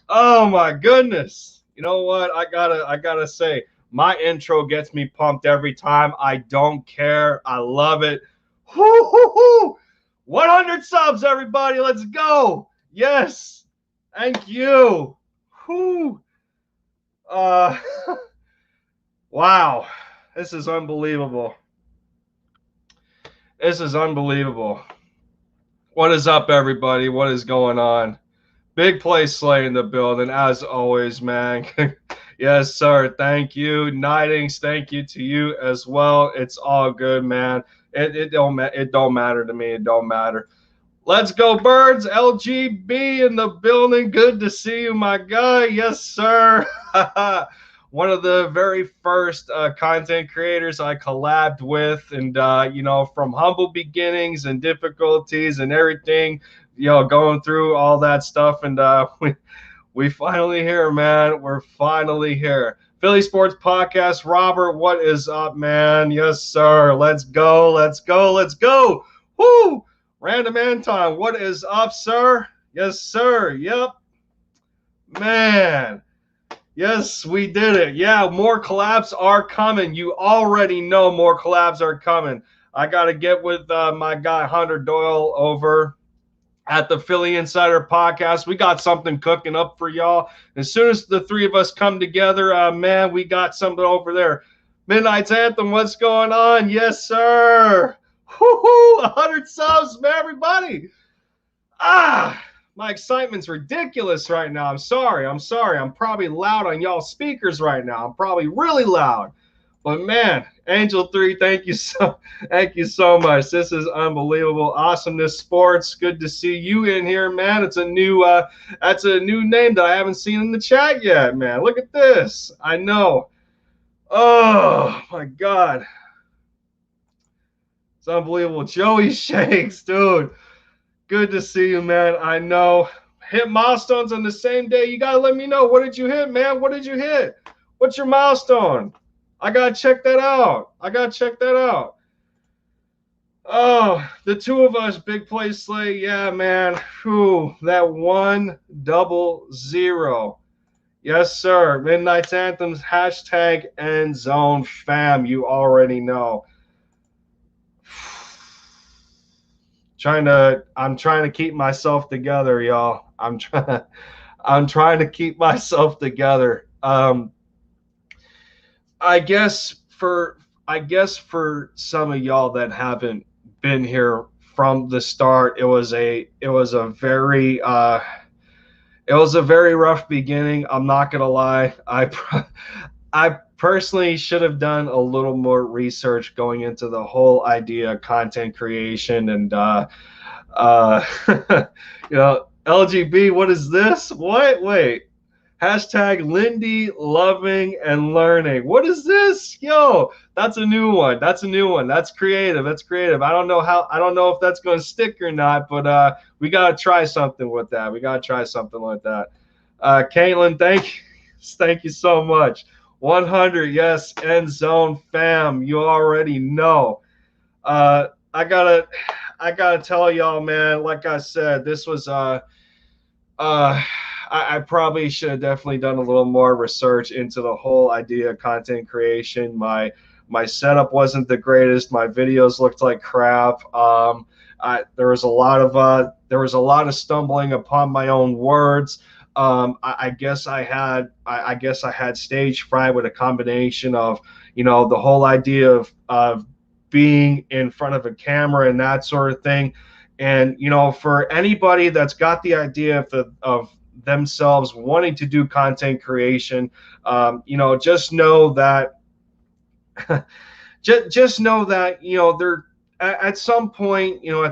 Oh my goodness. You know what? I gotta say, my intro gets me pumped every time. I don't care. I love it. Whoo, hoo, hoo. 100 subs, everybody. Let's go. Yes. Thank you. Whoo. Uh, wow. This is unbelievable. This is unbelievable. What is up, everybody? What is going on? Big Play Slay in the building, as always, man. Yes, sir. Thank you. Nightings, thank you to you as well. It's all good, man. It don't matter to me. It don't matter. Let's go, birds. LGB in the building. Good to see you, my guy. Yes, sir. One of the very first content creators I collabed with, and from humble beginnings and difficulties and everything, going through all that stuff, and we finally here, man. We're finally here. Philly Sports Podcast. Robert, what is up, man? Yes, sir. Let's go. Let's go. Let's go. Woo! Random Anton, what is up, sir? Yes, sir. Yep. Man. Yes, we did it. Yeah, more collabs are coming. You already know more collabs are coming. I got to get with my guy Hunter Doyle over at the Philly Insider Podcast. We got something cooking up for y'all. As soon as the three of us come together, man, we got something over there. Midnight's Anthem, what's going on? Yes, sir. Woo-hoo, 100 subs, man, everybody. My excitement's ridiculous right now. I'm sorry. I'm probably loud on y'all speakers right now. I'm probably really loud. But man, Angel 3, thank you so much. This is unbelievable. Awesomeness Sports. Good to see you in here, man. It's a new that's a new name that I haven't seen in the chat yet, man. Look at this. I know. Oh my God. It's unbelievable. Joey Shakes, dude. Good to see you, man. I know. Hit milestones on the same day. You gotta let me know. What did you hit, man? What did you hit? What's your milestone? I gotta check that out. Oh, the two of us, Big Play Slay. Yeah, man. Whew, that 100. Yes, sir. Midnight's Anthems, hashtag End Zone Fam. You already know. I'm trying to keep myself together, y'all. I'm trying to keep myself together. I guess for some of y'all that haven't been here from the start, it was a very rough beginning. I'm not gonna lie. I personally should have done a little more research going into the whole idea of content creation and LGB. What is this? What? Wait. Hashtag Lindy loving and learning. What is this? Yo, that's a new one. That's creative. I don't know if that's going to stick or not, but we got to try something with that. Caitlin, thank you so much. 100, yes, End Zone Fam. You already know. I gotta tell y'all, man. Like I said, this was I probably should have definitely done a little more research into the whole idea of content creation. My setup wasn't the greatest. My videos looked like crap. There was a lot of stumbling upon my own words. I guess I had stage fright with a combination of the whole idea of being in front of a camera and that sort of thing. And for anybody that's got the idea of themselves wanting to do content creation, just know that they're at some point or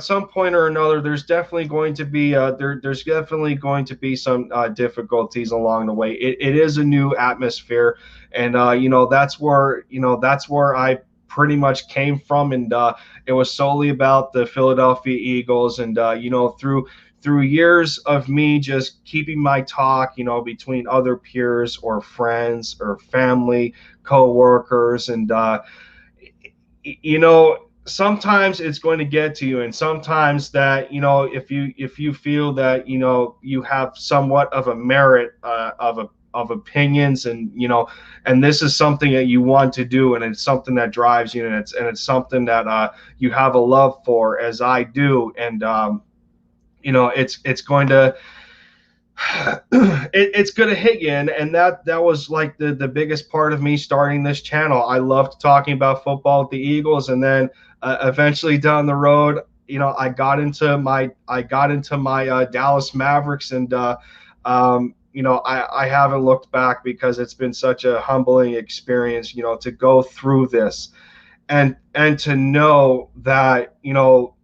another, there's definitely going to be some difficulties along the way. It is a new atmosphere, and that's where I pretty much came from, and it was solely about the Philadelphia Eagles, and through years of me just keeping my talk, between other peers or friends or family, co-workers, and sometimes it's going to get to you, and sometimes that, if you feel that, you have somewhat of a merit of opinions, and and this is something that you want to do, and it's something that drives you, and it's something that you have a love for, as I do, and it's going to it's gonna hit you, and that was like the biggest part of me starting this channel. I loved talking about football with the Eagles, and then eventually down the road, I got into my Dallas Mavericks, and I haven't looked back, because it's been such a humbling experience, to go through this, and to know that,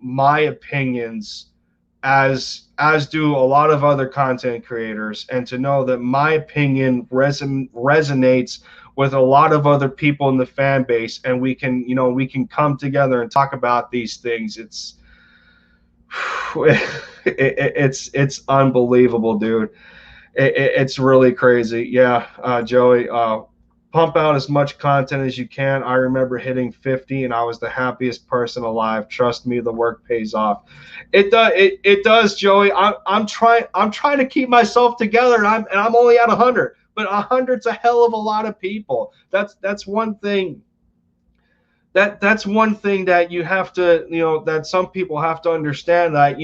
my opinions, as do a lot of other content creators, and to know that my opinion resonates with a lot of other people in the fan base, and we can come together and talk about these things. It's unbelievable, dude. It's really crazy. Yeah, Joey, pump out as much content as you can. I remember hitting 50, and I was the happiest person alive. Trust me, the work pays off. It does, Joey. I'm trying to keep myself together, and I'm only at 100. But 100's a hell of a lot of people. That's one thing. That's one thing that you have to, that some people have to understand, that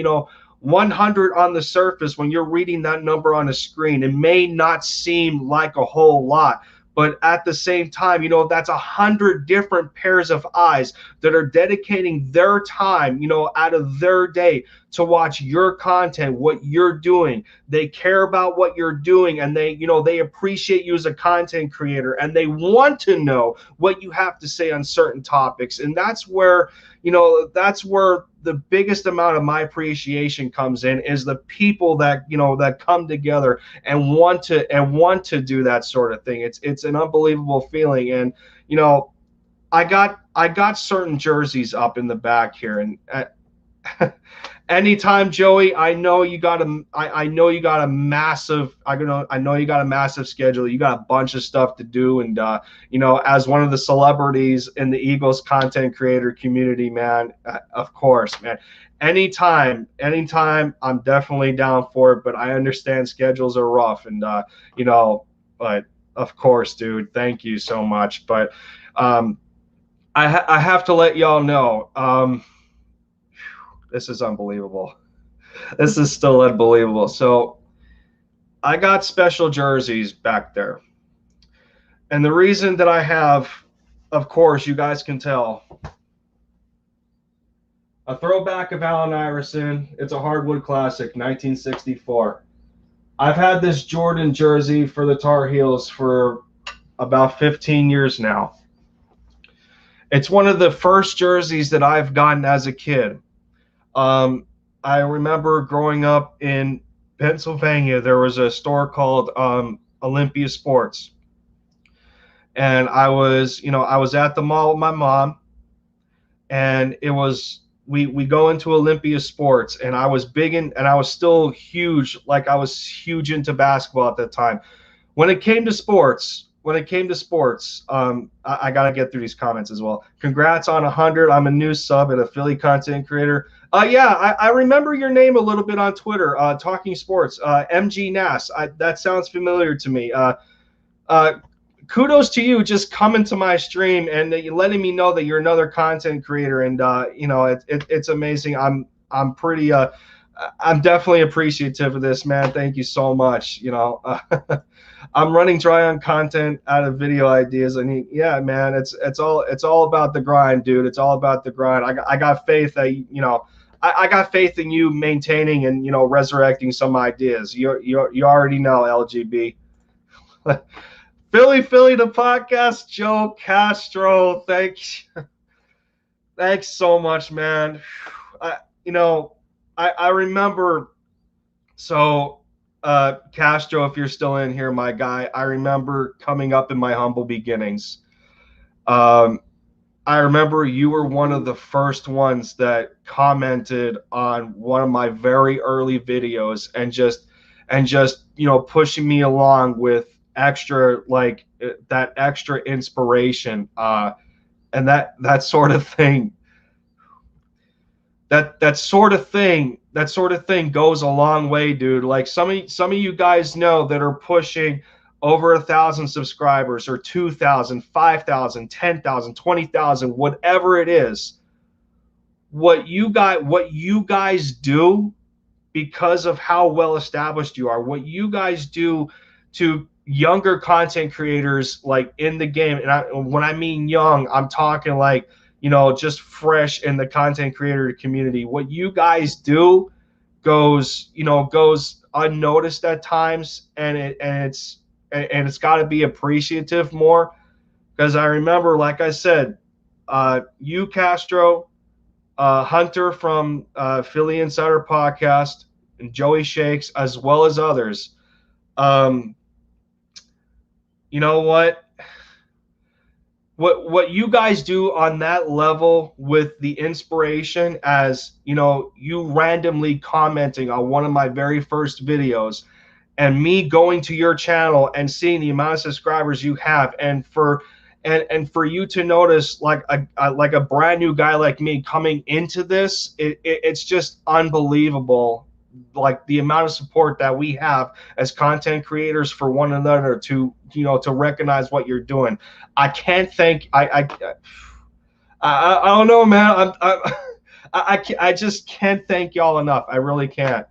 100 on the surface, when you're reading that number on a screen, it may not seem like a whole lot, but at the same time, that's 100 different pairs of eyes that are dedicating their time, out of their day, to watch your content, what you're doing. They care about what you're doing, and they appreciate you as a content creator, and they want to know what you have to say on certain topics. And that's where the biggest amount of my appreciation comes in, is the people that that come together and want to do that sort of thing. It's an unbelievable feeling. And I got certain jerseys up in the back here, and anytime, Joey, I know you got a massive schedule. You got a bunch of stuff to do, and as one of the celebrities in the Eagles content creator community, man, of course, man. Anytime, I'm definitely down for it. But I understand schedules are rough, and but of course, dude, thank you so much. But I have to let y'all know. This is unbelievable. This is still unbelievable. So I got special jerseys back there. And the reason that I have, of course, you guys can tell, a throwback of Allen Iverson. It's a hardwood classic, 1964. I've had this Jordan jersey for the Tar Heels for about 15 years now. It's one of the first jerseys that I've gotten as a kid. I remember growing up in Pennsylvania, there was a store called Olympia Sports. And I was at the mall with my mom, and we go into Olympia Sports, and I was and I was still huge, like I was huge into basketball at that time. When it came to sports, I got to get through these comments as well. Congrats on 100. I'm a new sub and a Philly content creator. Yeah, I remember your name a little bit on Twitter, Talking Sports, MG Nass. That sounds familiar to me. Kudos to you, just coming to my stream and letting me know that you're another content creator. And it's amazing. I'm pretty I'm definitely appreciative of this, man. Thank you so much. I'm running dry on content out of video ideas. I mean, yeah, man, it's all about the grind, dude. It's all about the grind. I got faith that I got faith in you maintaining and resurrecting some ideas. You already know, LGB. Philly the podcast, Joe Castro. Thanks so much, man. I remember. So Castro, if you're still in here, my guy, I remember coming up in my humble beginnings. I remember you were one of the first ones that commented on one of my very early videos, and just pushing me along with that extra inspiration, and that sort of thing. that sort of thing goes a long way, dude. Like some of you guys know that are pushing over 1,000 subscribers, or 2,000, 5,000, 10,000, 20,000, whatever it is. What you guys do, because of how well established you are, what you guys do to younger content creators like in the game, and when I mean young, I'm talking like, just fresh in the content creator community. What you guys do goes unnoticed at times, and it's got to be appreciative more, because I remember, like I said, you, Castro, Hunter from Philly Insider Podcast, and Joey Shakes, as well as others. You know what? What you guys do on that level with the inspiration, as you randomly commenting on one of my very first videos, and me going to your channel and seeing the amount of subscribers you have, and for you to notice, like a brand new guy like me coming into this, it's just unbelievable, like the amount of support that we have as content creators for one another, to recognize what you're doing. I can't thank I don't know, man. I just can't thank y'all enough. I really can't.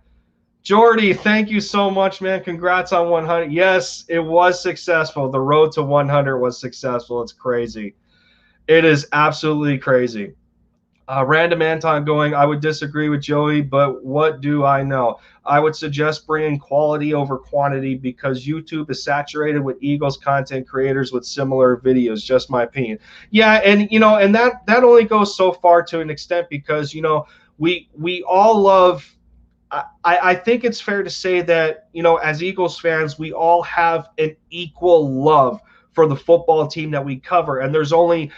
Jordy, thank you so much, man. Congrats on 100. Yes, it was successful. The road to 100 was successful. It's crazy. It is absolutely crazy. Random Anton going, I would disagree with Joey, but what do I know? I would suggest bringing quality over quantity, because YouTube is saturated with Eagles content creators with similar videos. Just my opinion. Yeah, and and that only goes so far to an extent, because we all love. I think it's fair to say that, as Eagles fans, we all have an equal love for the football team that we cover, and there's only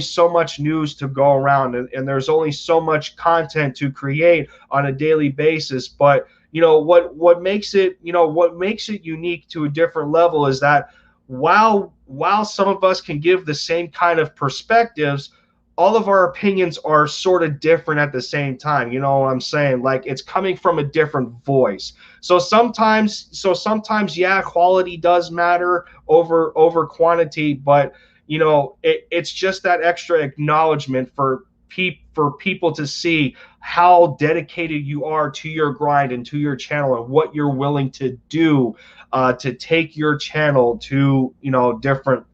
so much news to go around, and there's only so much content to create on a daily basis. But what makes it unique to a different level is that while some of us can give the same kind of perspectives, all of our opinions are sort of different at the same time. You know what I'm saying? Like, it's coming from a different voice. So sometimes, yeah, quality does matter over quantity, but it's just that extra acknowledgement for people to see how dedicated you are to your grind and to your channel, and what you're willing to do to take your channel to different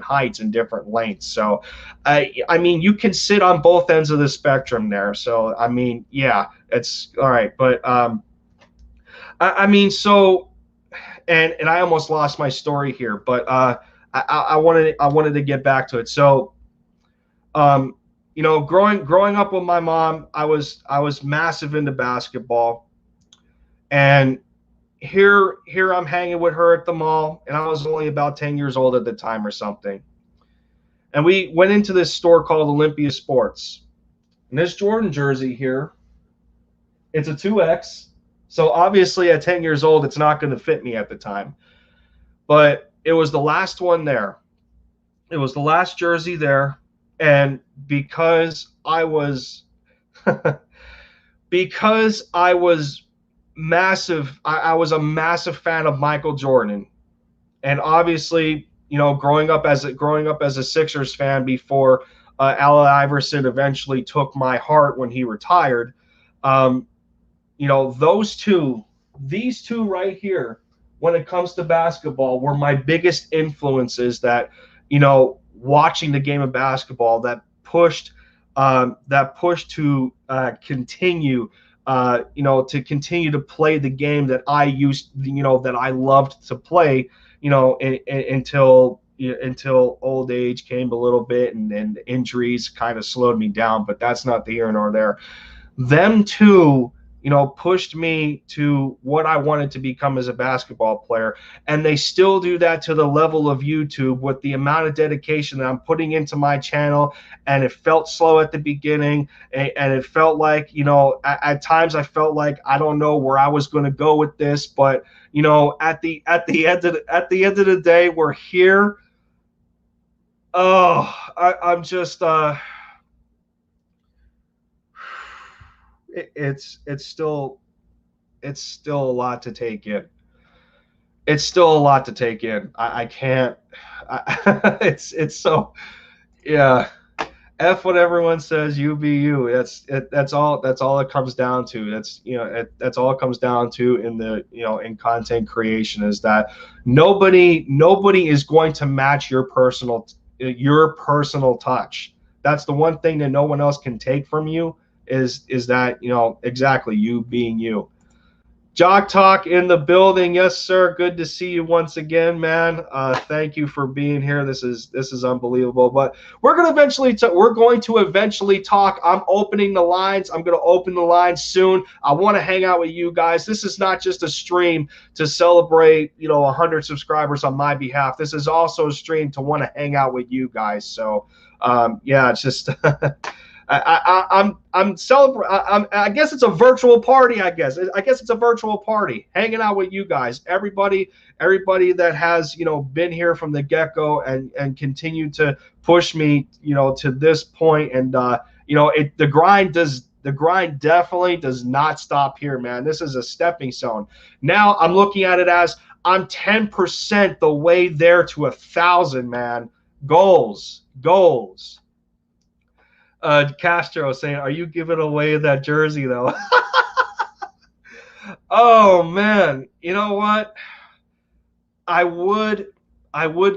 heights and different lengths. So I mean, you can sit on both ends of the spectrum there. So I mean, yeah, it's all right. But I mean, so and I almost lost my story here, but I wanted to get back to it. So growing up with my mom, I was massive into basketball, and here I'm hanging with her at the mall, and I was only about 10 years old at the time or something. And we went into this store called Olympia Sports. And this Jordan jersey here, it's a 2X. So obviously at 10 years old, it's not going to fit me at the time. But it was the last one there. It was the last jersey there. And because I was massive, I was a massive fan of Michael Jordan. And obviously, growing up as a Sixers fan before Allen Iverson eventually took my heart when he retired, these two right here, when it comes to basketball, were my biggest influences. That watching the game of basketball, that pushed to continue. To continue to play the game that I loved to play, until old age came a little bit, and injuries kind of slowed me down. But that's not the here nor there. Them two, pushed me to what I wanted to become as a basketball player. And they still do that to the level of YouTube, with the amount of dedication that I'm putting into my channel. And it felt slow at the beginning, and it felt like, at times I felt like I don't know where I was going to go with this. But at the end of the day, we're here. Oh, I'm just it's still a lot to take in. It's still a lot to take in. I can't. It's so, yeah. F what everyone says. You be you. That's all. That's all it comes down to. That's all it comes down to in the in content creation, is that nobody is going to match your personal touch. That's the one thing that no one else can take from you, is that exactly you being you. Jock Talk in the building. Yes, sir. Good to see you once again, man. Thank you for being here. This is unbelievable. But we're going to eventually talk. I'm opening the lines. I'm going to open the lines soon. I want to hang out with you guys. This is not just a stream to celebrate, 100 subscribers on my behalf. This is also a stream to want to hang out with you guys. So, yeah, it's just I'm celebrating. I guess it's a virtual party. I guess it's a virtual party, hanging out with you guys. Everybody that has been here from the get-go and continued to push me to this point. And the grind definitely does not stop here, man. This is a stepping stone. Now I'm looking at it as I'm 10% the way there to 1,000, man. Goals. Castro saying, "Are you giving away that jersey though?" Oh man, you know what? I would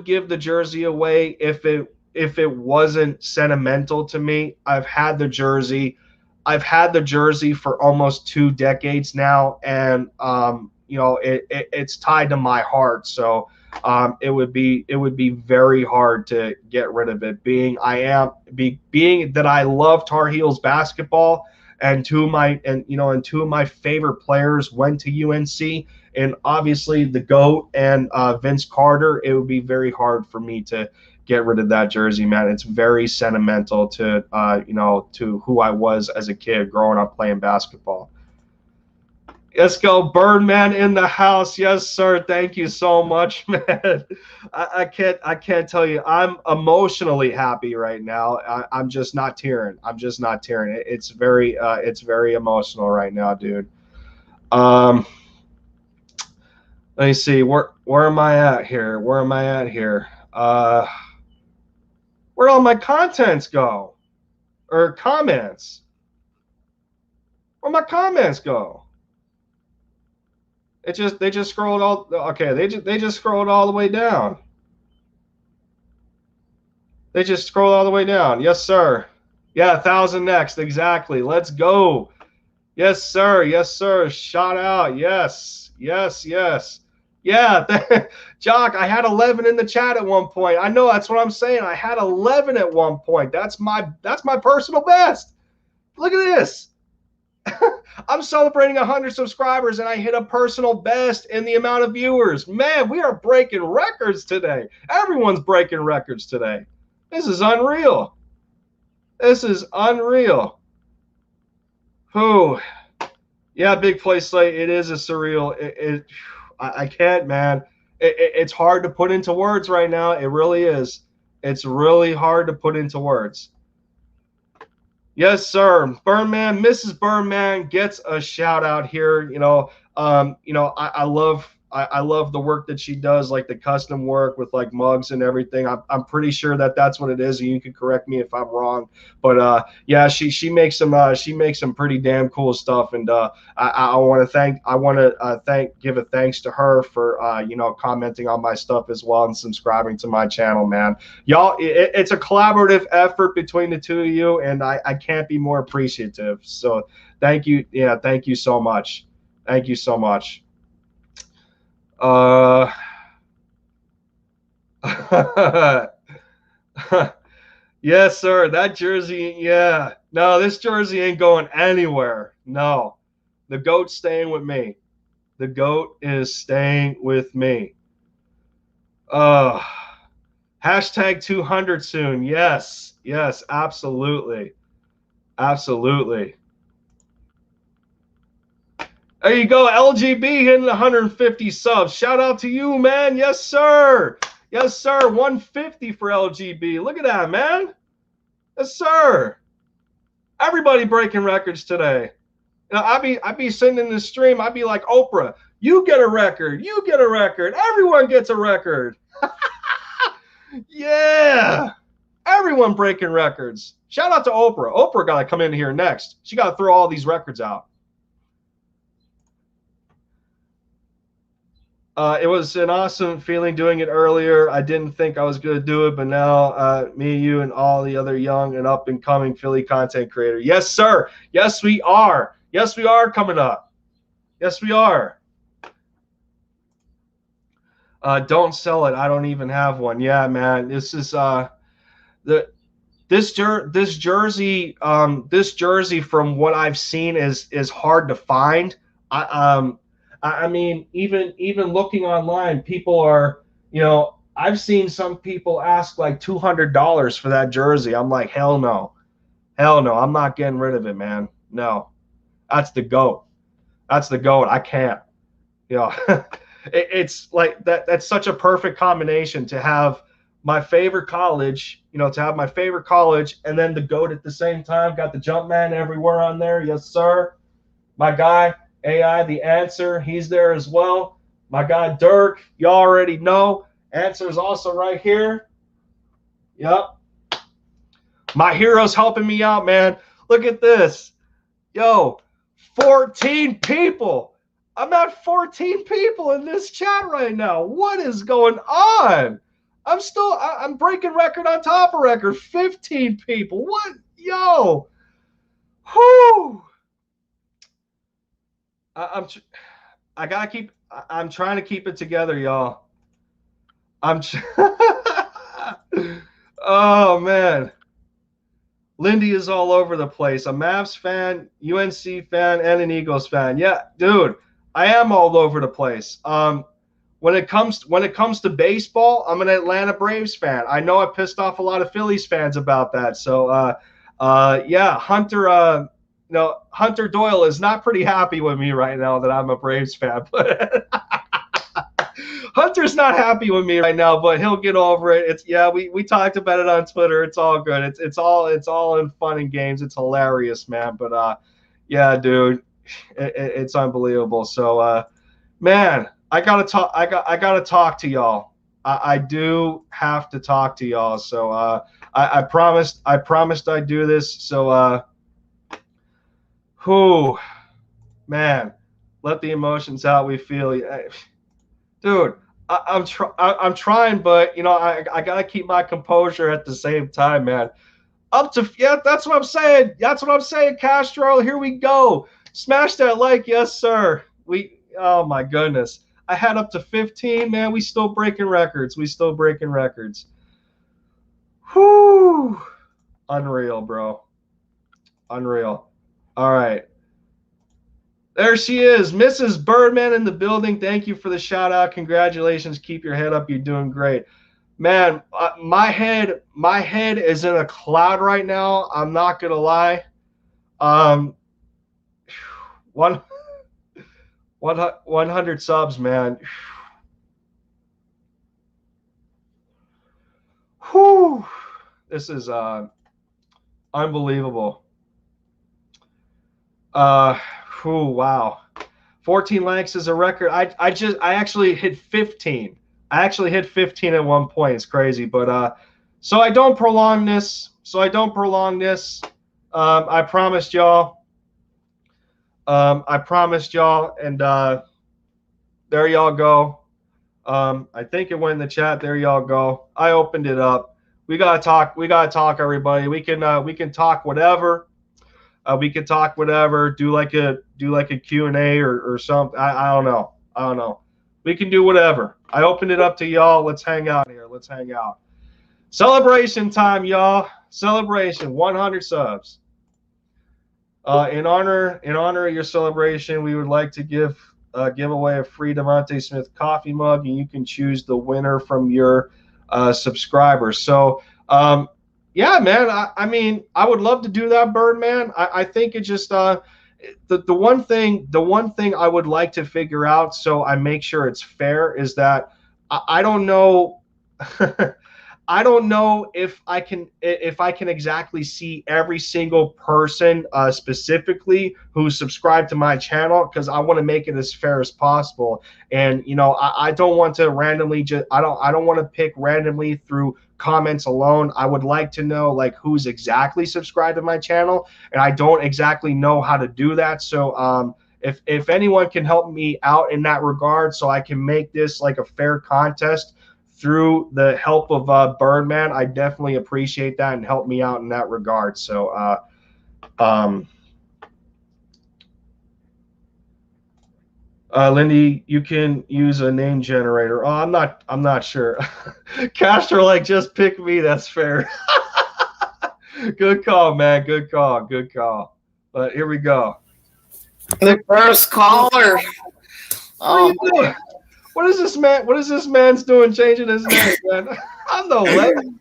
give the jersey away if it wasn't sentimental to me. I've had the jersey for almost 2 decades now, and it's tied to my heart. So it would be very hard to get rid of it. Being that I love Tar Heels basketball, and two of my favorite players went to UNC, and obviously the GOAT and Vince Carter. It would be very hard for me to get rid of that jersey, man. It's very sentimental to to who I was as a kid growing up playing basketball. Let's go, Birdman in the house. Yes, sir. Thank you so much, man. I can't tell you. I'm emotionally happy right now. I'm just not tearing. It's very emotional right now, dude. Let me see. Where am I at here? Where all my contents go? Or comments? Where my comments go? They just scrolled all. Okay, they just scrolled all the way down. They just scrolled all the way down. Yes, sir. Yeah, 1,000 next. Exactly. Let's go. Yes, sir. Yes, sir. Shout out. Yes. Yeah, Jock, I had 11 in the chat at one point. I know, that's what I'm saying. I had 11 at one point. That's my personal best. Look at this. I'm celebrating 100 subscribers, and I hit a personal best in the amount of viewers. Man, we are breaking records today. Everyone's breaking records today. This is unreal. Oh, yeah, big play slate. It is a surreal. I can't, man. It's hard to put into words right now. It really is. It's really hard to put into words. Yes, sir. Birdman, Mrs. Birdman gets a shout out here. I love the work that she does, like the custom work with like mugs and everything. I'm pretty sure that's what it is. And you can correct me if I'm wrong, but yeah, she makes some pretty damn cool stuff. And I want to give a thanks to her for commenting on my stuff as well and subscribing to my channel, man. Y'all, it's a collaborative effort between the two of you, and I can't be more appreciative. So thank you. Yeah, thank you so much. Thank you so much. Yes, sir. That jersey, yeah. No, this jersey ain't going anywhere. No. The GOAT's staying with me. The GOAT is staying with me. Hashtag 200 soon. Yes, absolutely. There you go, LGB hitting 150 subs. Shout out to you, man. Yes, sir. 150 for LGB. Look at that, man. Yes, sir. Everybody breaking records today. I'd be sitting in the stream. I'd be like, Oprah, you get a record. You get a record. Everyone gets a record. Yeah. Everyone breaking records. Shout out to Oprah. Oprah got to come in here next. She got to throw all these records out. It was an awesome feeling doing it earlier. I didn't think I was going to do it, but now me, you, and all the other young and up-and-coming Philly content creator. Yes, sir. Yes, we are. Yes, we are coming up. Yes, we are. Don't sell it. I don't even have one. Yeah, man. This is this jersey from what I've seen is hard to find. I mean, even looking online, people are, I've seen some people ask like $200 for that jersey. I'm like, hell no. I'm not getting rid of it, man. No, that's the GOAT. That's the GOAT. I can't, it's like that. That's such a perfect combination to have my favorite college, and then the GOAT at the same time. Got the Jumpman everywhere on there. Yes, sir. My guy, AI, the answer, he's there as well. My guy, Dirk, you already know. Answer is also right here. Yep. My hero's helping me out, man. Look at this. Yo, 14 people. I'm at 14 people in this chat right now. What is going on? I'm breaking record on top of record. 15 people. What? Yo. Whoo. I'm trying to keep it together, y'all. Oh man. Lindy is all over the place. A Mavs fan, UNC fan, and an Eagles fan. Yeah, dude, I am all over the place. When it comes to baseball, I'm an Atlanta Braves fan. I know I pissed off a lot of Phillies fans about that. So yeah, Hunter Doyle is not pretty happy with me right now that I'm a Braves fan. But Hunter's not happy with me right now, but he'll get over it. We talked about it on Twitter. It's all good. It's all in fun and games. It's hilarious, man. But yeah, dude, it's unbelievable. So man, I gotta talk to y'all. I do have to talk to y'all. So I promised I'd do this. So whew, man, let the emotions out. We feel, dude. I'm trying, but I gotta keep my composure at the same time, man. That's what I'm saying. That's what I'm saying, Castro. Here we go. Smash that like, yes, sir. Oh my goodness. I had up to 15, man. We still breaking records. Whoo. Unreal, bro. Unreal. All right. There she is, Mrs. Birdman in the building. Thank you for the shout out. Congratulations. Keep your head up. You're doing great. Man, my head is in a cloud right now. I'm not going to lie. 100 subs, man. Whew. This is unbelievable. Wow. 14 likes is a record. I actually hit 15. I actually hit 15 at one point. It's crazy. But so I don't prolong this. I promised y'all. And there y'all go. I think it went in the chat. There y'all go. I opened it up. We gotta talk, everybody. We can talk whatever. We can talk whatever. Do like a Q&A or something. I don't know. We can do whatever. I opened it up to y'all. Let's hang out here. Let's hang out. Celebration time, y'all. Celebration. 100 subs. In honor of your celebration, we would like to give away a free Devontae Smith coffee mug, and you can choose the winner from your subscribers. So, yeah, man. I mean, I would love to do that, Birdman. I think it just the one thing I would like to figure out, so I make sure it's fair, is that I don't know. I don't know if I can exactly see every single person specifically who's subscribed to my channel, because I want to make it as fair as possible. And I don't want to randomly I don't want to pick randomly through comments alone. I would like to know like who's exactly subscribed to my channel, and I don't exactly know how to do that. So if anyone can help me out in that regard, so I can make this like a fair contest through the help of Birdman, I definitely appreciate that, and help me out in that regard. So Lindy, you can use a name generator. Oh, I'm not sure. Castro, like, just pick me. That's fair. Good call, man. Good call. Good call. But here we go. The first caller. What is this man? What is this man's doing changing his name, man? I'm no legend.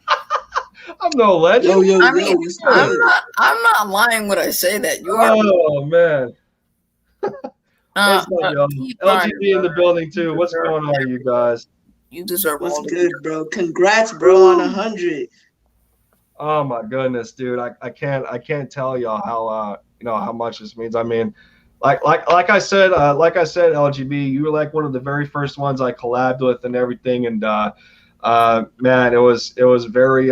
I'm no legend. I mean, I'm not lying when I say that. You are. Oh man. LGB in the building too. What's going on, you guys? You deserve. What's good, bro? Congrats, bro, on 100. Oh my goodness, dude! I can't tell y'all how how much this means. I mean, like I said, LGB, you were like one of the very first ones I collabed with and everything, and man, it was very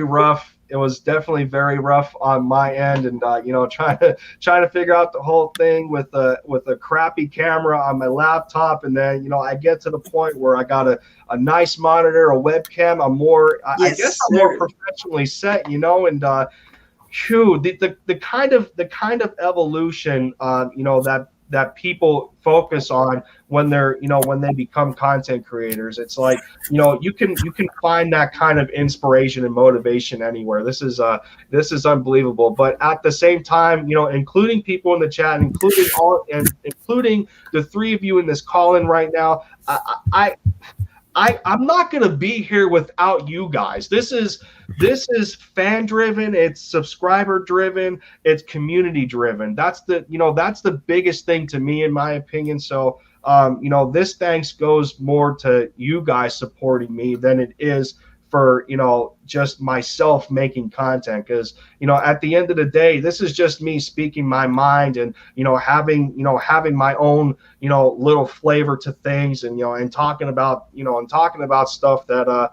rough. It was definitely very rough on my end, and trying to figure out the whole thing with a crappy camera on my laptop, and then I get to the point where I got a nice monitor, a webcam. I guess I'm more professionally set, and the kind of evolution that people focus on when they're when they become content creators. It's like you can find that kind of inspiration and motivation anywhere. This is unbelievable. But at the same time, including people in the chat, including the three of you in this call-in right now, I'm not going to be here without you guys. This is fan driven, it's subscriber driven, it's community driven. That's the biggest thing to me, in my opinion. So this thanks goes more to you guys supporting me than it is for just myself making content, because at the end of the day, this is just me speaking my mind and having my own little flavor to things, and talking about stuff that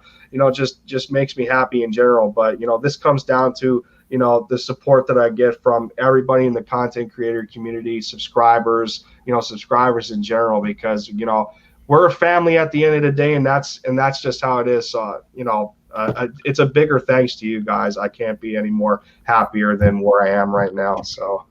just makes me happy in general. But this comes down to the support that I get from everybody in the content creator community, subscribers in general, because we're a family at the end of the day, and that's just how it is. So it's a bigger thanks to you guys. I can't be any more happier than where I am right now. So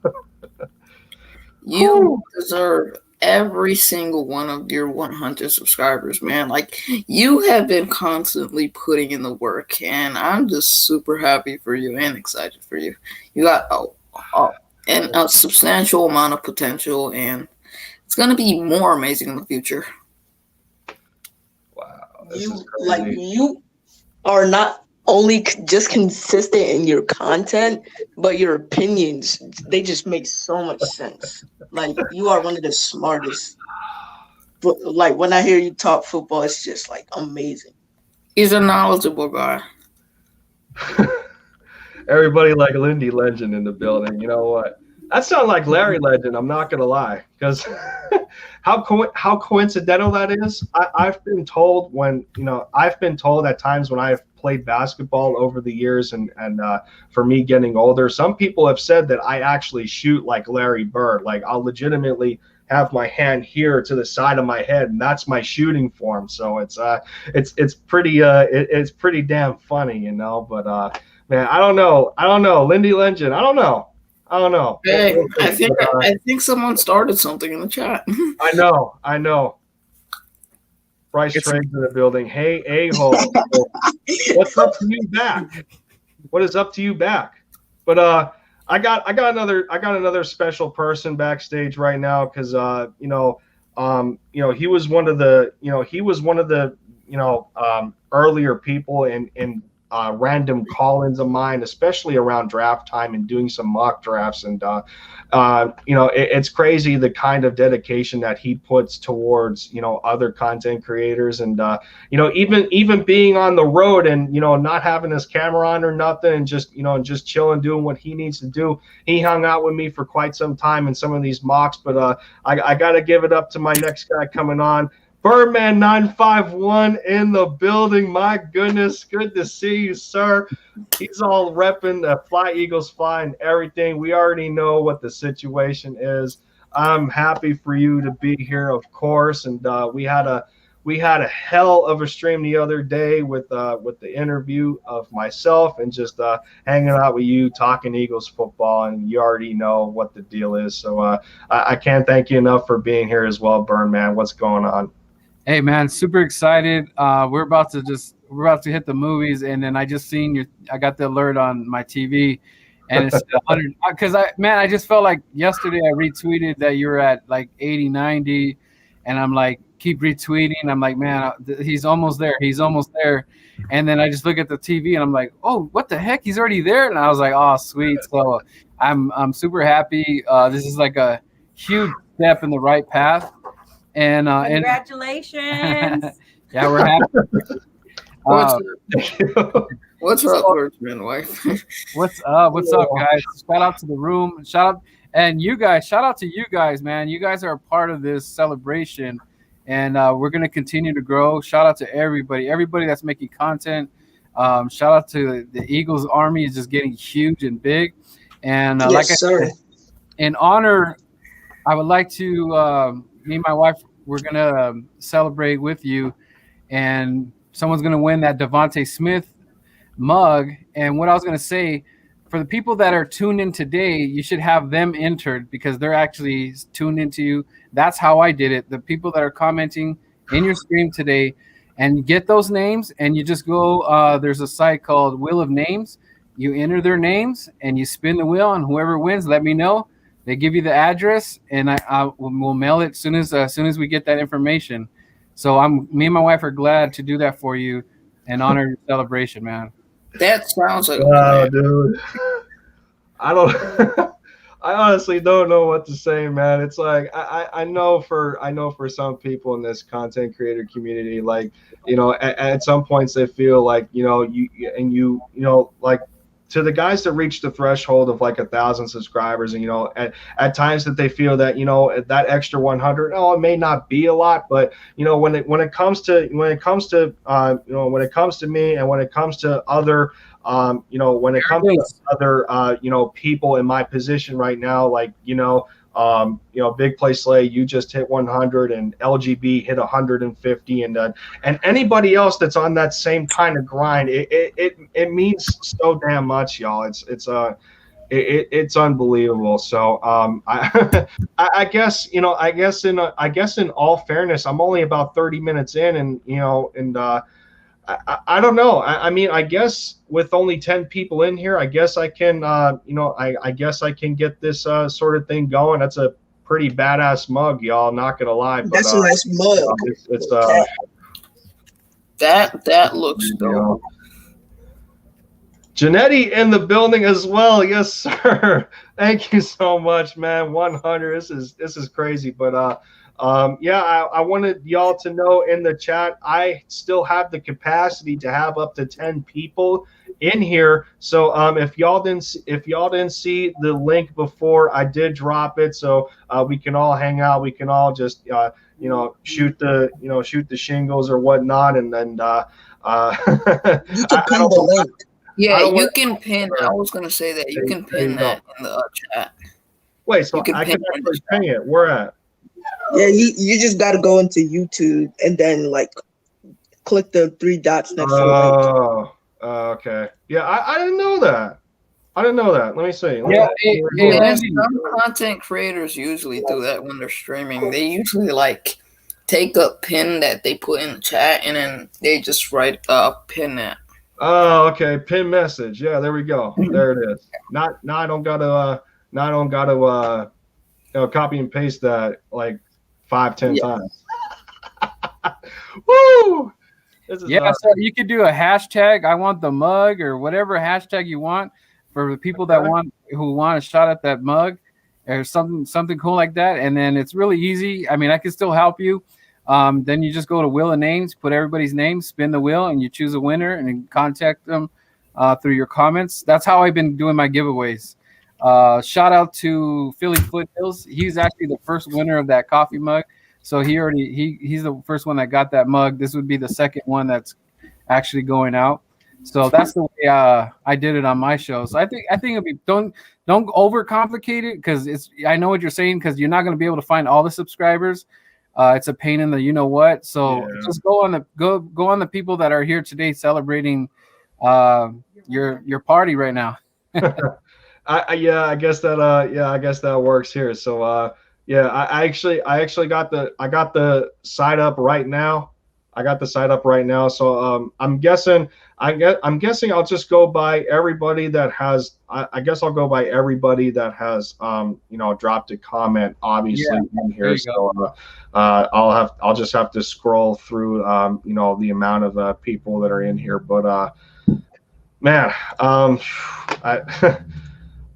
you deserve every single one of your 100 subscribers, man. Like, you have been constantly putting in the work, and I'm just super happy for you and excited for you. You got a substantial amount of potential, and it's going to be more amazing in the future. Wow. You are not only just consistent in your content, but your opinions, they just make so much sense. Like, you are one of the smartest. But like, when I hear you talk football, it's just like amazing. He's a knowledgeable guy. Everybody like Lindy Legend in the building. You know what? That sounds like Larry Legend. I'm not gonna lie, because how coincidental that is. I've been told at times when I've played basketball over the years, and for me getting older, some people have said that I actually shoot like Larry Bird. Like, I'll legitimately have my hand here to the side of my head, and that's my shooting form. So it's pretty damn funny, But man, I don't know, Lindy Legend. I don't know. Hey, I think someone started something in the chat. I know. Bryce Trains in the building. Hey, a-hole. What's up to you back? What is up to you back? But I got another special person backstage right now, because he was one of the earlier people in random call-ins of mine, especially around draft time and doing some mock drafts. And it's crazy the kind of dedication that he puts towards other content creators. And even being on the road and not having his camera on or nothing, and just chilling, doing what he needs to do. He hung out with me for quite some time in some of these mocks. But I got to give it up to my next guy coming on. Birdman 951 in the building. My goodness, good to see you, sir. He's all repping the Fly Eagles Fly and everything. We already know what the situation is. I'm happy for you to be here, of course. And we had a hell of a stream the other day with the interview of myself and just hanging out with you, talking Eagles football, and you already know what the deal is. So I can't thank you enough for being here as well, Birdman. What's going on? Hey man, super excited. We're about to hit the movies, and then I just seen I got the alert on my TV, and it's 100. Because I just felt like yesterday I retweeted that you were at like 80, 90, and I'm like, keep retweeting. I'm like, man, he's almost there. He's almost there. And then I just look at the TV and I'm like, oh, what the heck? He's already there. And I was like, oh, sweet. So I'm super happy. This is like a huge step in the right path. And congratulations. Yeah, we're happy. What's up, Roseman wife? What's up, guys? Shout out to the room. Shout out to you guys, man. You guys are a part of this celebration, and we're gonna continue to grow. Shout out to everybody that's making content. Shout out to the Eagles Army is just getting huge and big. And yes, like I said, in honor, I would like to me and my wife, we're gonna celebrate with you, and someone's gonna win that Devontae Smith mug. And what I was gonna say, for the people that are tuned in today, you should have them entered because they're actually tuned into you. That's how I did it. The people that are commenting in your stream today, and get those names, and you just go. There's a site called Wheel of Names. You enter their names and you spin the wheel, and whoever wins, let me know. They give you the address, and we'll mail it as soon as we get that information. So me and my wife are glad to do that for you and honor your celebration, man. That sounds like wow, dude. I honestly don't know what to say, man. It's like I know for some people in this content creator community, like at some points they feel like like. To the guys that reach the threshold of like 1,000 subscribers, and at times that they feel that that extra 100, it may not be a lot, but when it comes to me, and when it comes to other people in my position right now, like Big Play Slay, you just hit 100, and LGB hit 150, and anybody else that's on that same kind of grind, it means so damn much, y'all. It's unbelievable. So I guess in all fairness, I'm only about 30 minutes in, and I don't know. I mean, I guess with only 10 people in here, I guess I can, I guess I can get this sort of thing going. That's a pretty badass mug, y'all. Not gonna lie. But, that's a nice mug. It's that looks dope. Janetti in the building as well. Yes, sir. Thank you so much, man. 100. This is crazy, but I wanted y'all to know in the chat, I still have the capacity to have up to 10 people in here. So if y'all didn't see the link before, I did drop it, so we can all hang out. We can all just shoot the shingles or whatnot, and then you can pin the link. Yeah, you can pin. I was gonna say that you can pin that in the chat. Wait, so I can actually pin it. Where at? Yeah, you just got to go into YouTube and then like click the 3 dots next to the link. Okay. Yeah, I didn't know that. Let me see. Some content creators usually do that when they're streaming. They usually like take a pin that they put in the chat and then they just write pin that. Oh, okay. Pin message. Yeah, there we go. There it is. Now I don't gotta copy and paste that like 5-10 times. Woo! This is Yeah, so you could do a hashtag. I want the mug, or whatever hashtag you want for the people that want a shot at that mug, or something cool like that. And then it's really easy. I mean, I can still help you. Then you just go to Wheel of Names, put everybody's name, spin the wheel, and you choose a winner, and then contact them through your comments. That's how I've been doing my giveaways. Shout out to Philly Foothills. He's actually the first winner of that coffee mug. So he's the first one that got that mug. This would be the second one that's actually going out. So that's the way I did it on my show. So I think it'll be don't overcomplicate it, because I know what you're saying, because you're not going to be able to find all the subscribers. It's a pain in the what. So just go on the people that are here today celebrating your party right now. I guess that works here. So I actually got the site up right now. So I'm guessing I'll just go by everybody that has. I guess I'll go by everybody that has dropped a comment, obviously, in here. So I'll just have to scroll through the amount of people that are in here. But man, I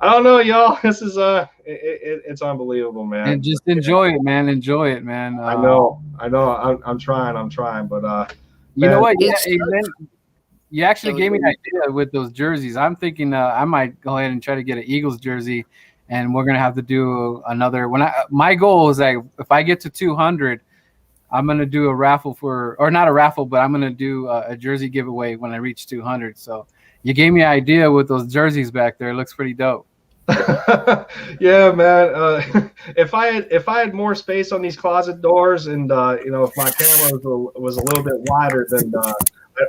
don't know, y'all. This is it's unbelievable, man. And just enjoy it, man. Enjoy it, man. I know. I'm trying, but you know what? Yeah, you actually gave me an idea with those jerseys. I'm thinking I might go ahead and try to get an Eagles jersey, and we're gonna have to do another. My goal is that if I get to 200, I'm gonna do a raffle or not a raffle, but I'm gonna do a jersey giveaway when I reach 200. So you gave me an idea with those jerseys back there. It looks pretty dope. Yeah, man. If I had more space on these closet doors, and if my camera was a little bit wider, then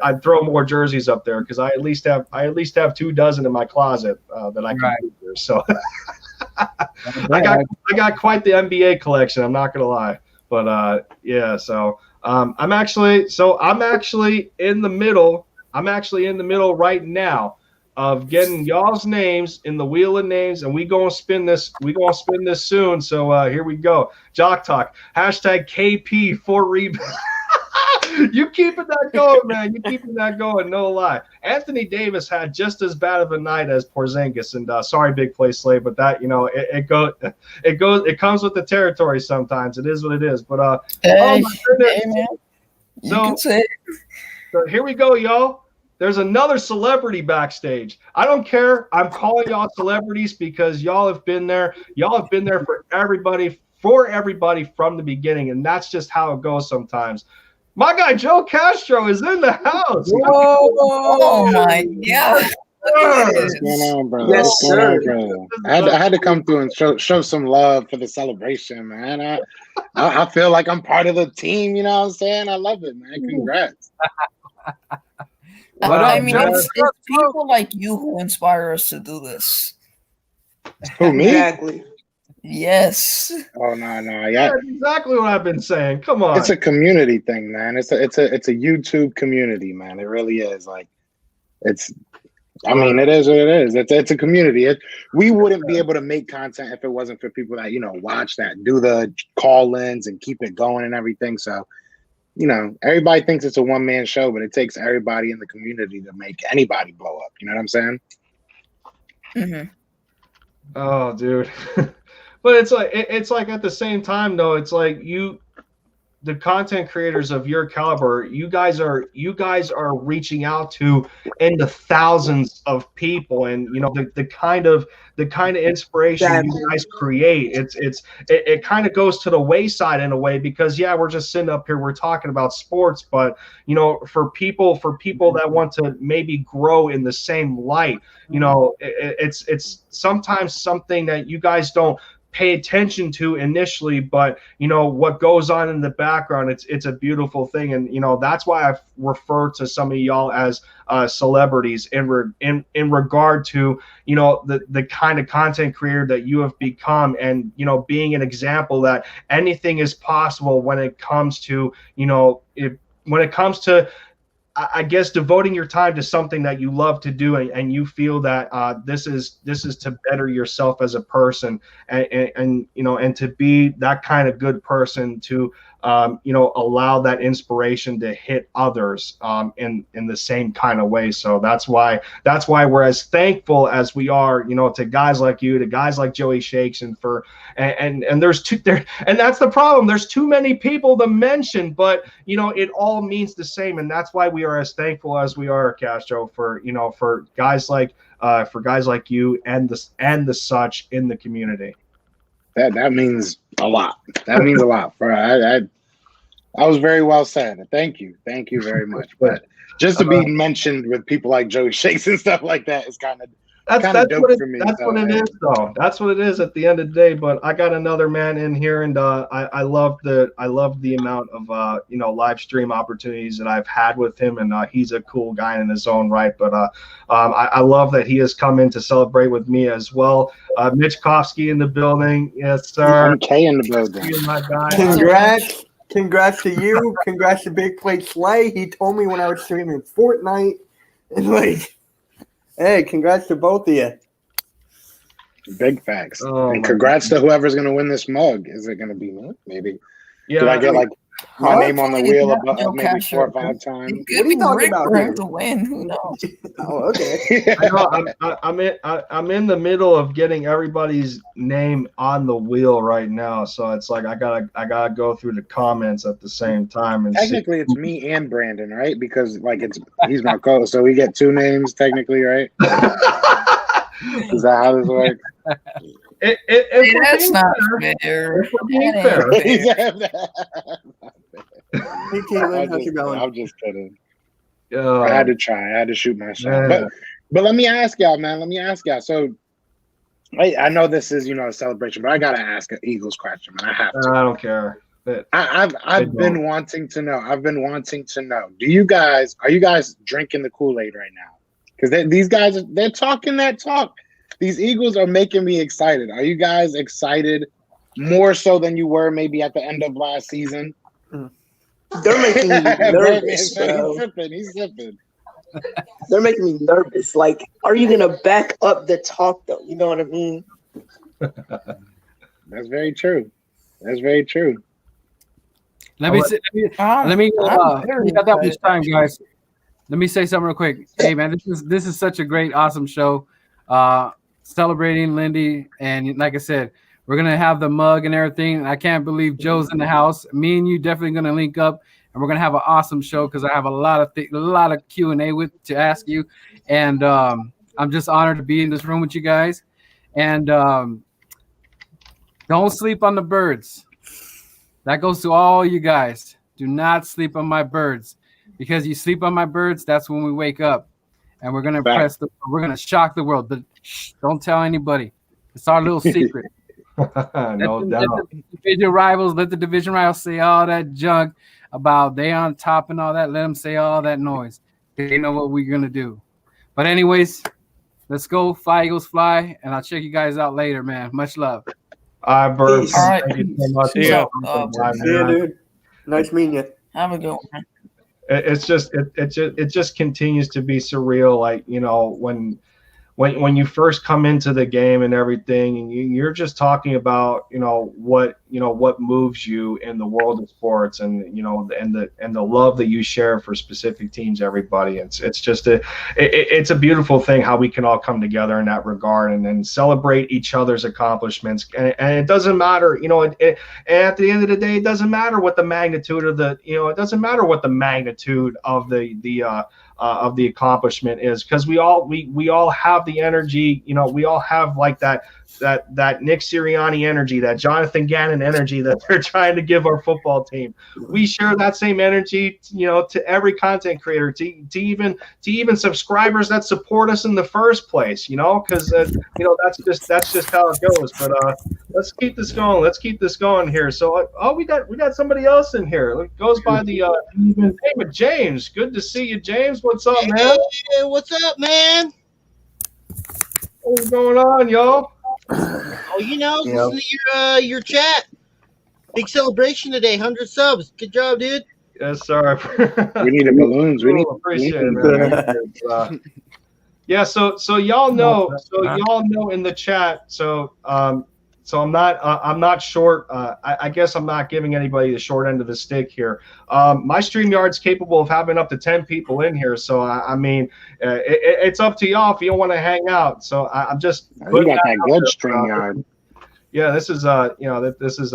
I'd throw more jerseys up there, because I at least have 24 in my closet that I can do here. So I got quite the NBA collection. I'm not gonna lie, but yeah. So I'm actually in the middle. I'm actually in the middle right now of getting y'all's names in the wheel of names, and we gonna spin this soon. So here we go. Jock Talk hashtag KP for rebound. You keeping that going, man. You keeping that going. No lie. Anthony Davis had just as bad of a night as Porzingis, and sorry, Big Play Slave, but that it comes with the territory sometimes. It is what it is. But oh my goodness. Man. You can say it. So here we go, y'all. There's another celebrity backstage. I don't care. I'm calling y'all celebrities because y'all have been there. Y'all have been there for everybody from the beginning, and that's just how it goes sometimes. My guy Joe Castro is in the house. Whoa, oh my God. What's going on, brother? Yes, sir. I had to come through and show some love for the celebration, man. I feel like I'm part of the team, you know what I'm saying? I love it, man. Congrats. I mean, it's people like you who inspire us to do this. Who, me? Exactly. Yes. Oh no, yeah. That's exactly what I've been saying. Come on. It's a community thing, man. It's a YouTube community, man. It really is. Like, I mean, it is what it is. It's a community. We wouldn't be able to make content if it wasn't for people that watch, that do the call-ins and keep it going and everything. So, everybody thinks it's a one-man show, but it takes everybody in the community to make anybody blow up. You know what I'm saying? Mm-hmm. Oh, dude. But it's like at the same time though, it's like the content creators of your caliber, you guys are reaching out to in the thousands of people, and the kind of inspiration you guys create, it kind of goes to the wayside in a way, because we're just sitting up here, we're talking about sports, but for people that want to maybe grow in the same light, it's sometimes something that you guys don't pay attention to initially, but what goes on in the background, it's a beautiful thing. And that's why I refer to some of y'all as celebrities in regard to the kind of content creator that you have become, and being an example that anything is possible when it comes to I guess devoting your time to something that you love to do, and you feel that this is to better yourself as a person, and to be that kind of good person to allow that inspiration to hit others in the same kind of way. So that's why we're as thankful as we are, to guys like you, to guys like Joey Shakes, and there's and that's the problem. There's too many people to mention, but it all means the same, and that's why we are as thankful as we are, Castro, for guys like you and the such in the community. That means a lot. That means a lot. I was very well said. Thank you very much. But just to be mentioned with people like Joey Shakes and stuff like that is kind of dope for me. That's what it is, though. That's what it is at the end of the day. But I got another man in here, and I love the amount of live stream opportunities that I've had with him, and he's a cool guy in his own right. But I love that he has come in to celebrate with me as well. Mitch Kofsky in the building, yes sir. MK in the building. My guy. Congrats to you. Congrats to Big Plate Slay. He told me when I was streaming Fortnite, and hey, congrats to both of you. Big facts. And congrats to whoever's going to win this mug. Is it going to be me? Maybe. Yeah, Did I get my name on the wheel about maybe 4 or 5 times? It could be talking about him to win. Who knows? Oh, okay. I know, I'm in the middle of getting everybody's name on the wheel right now, so it's like I gotta go through the comments at the same time. And technically, it's me and Brandon, right? Because he's my co-host, so we get 2 names technically, right? Is that how this works? That's not fair. Hey, Caitlin, how's it going? I'm just kidding. I had to try. I had to shoot my shot. But let me ask y'all, man. So I know this is a celebration, but I gotta ask an Eagles question, man. I have to. I don't care. I've been wanting to know. Are you guys drinking the Kool-Aid right now? Because these guys, they're talking that talk. These Eagles are making me excited. Are you guys excited more so than you were maybe at the end of last season? They're making me nervous, bro. He's sipping. They're making me nervous. Like, are you gonna back up the talk though? You know what I mean? That's very true. Let me got that much time, guys. Let me say something real quick. Hey man, this is such a great, awesome show. Celebrating Lindy, and like I said, we're gonna have the mug and everything. I can't believe Joe's in the house. Me and you definitely gonna link up, and we're gonna have an awesome show because I have a lot of Q&A to ask you, and I'm just honored to be in this room with you guys. And don't sleep on the birds. That goes to all you guys. Do not sleep on my birds, because you sleep on my birds, that's when we wake up. And we're gonna we're gonna shock the world. But don't tell anybody. It's our little secret. No doubt. Let the division rivals say all that junk about they on top and all that. Let them say all that noise. They know what we're gonna do. But anyways, let's go. Fly Eagles fly, and I'll check you guys out later, man. Much love. Birds. All right. Thank you so much. See ya. Yeah, dude. Nice meeting you. Have a good one. It's just it just continues to be surreal. Like, when you first come into the game and everything, and you're just talking about what moves you in the world of sports, and and the love that you share for specific teams. Everybody, it's just it's a beautiful thing how we can all come together in that regard and then celebrate each other's accomplishments. And it doesn't matter, and at the end of the day, it doesn't matter what the magnitude of the accomplishment is, because we all have the energy. We all have like that Nick Sirianni energy, that Jonathan Gannon energy that they're trying to give our football team. We share that same energy, to every content creator, to even subscribers that support us in the first place, because that's just how it goes. But let's keep this going here. So we got somebody else in here. It goes by the name of James. Good to see you, James. What's up, man? Hey, what's up, man? What's going on, y'all? Oh, listen to your chat. Big celebration today, 100 subs. Good job, dude. Yes, sir. We need balloons. We need. Appreciate it, man. Yeah, so y'all know in the chat. So So I'm not short. I guess I'm not giving anybody the short end of the stick here. My StreamYard's capable of having up to 10 people in here. So I mean, it's up to y'all if you don't want to hang out. So I'm just. You got that good StreamYard. Yeah, this is this is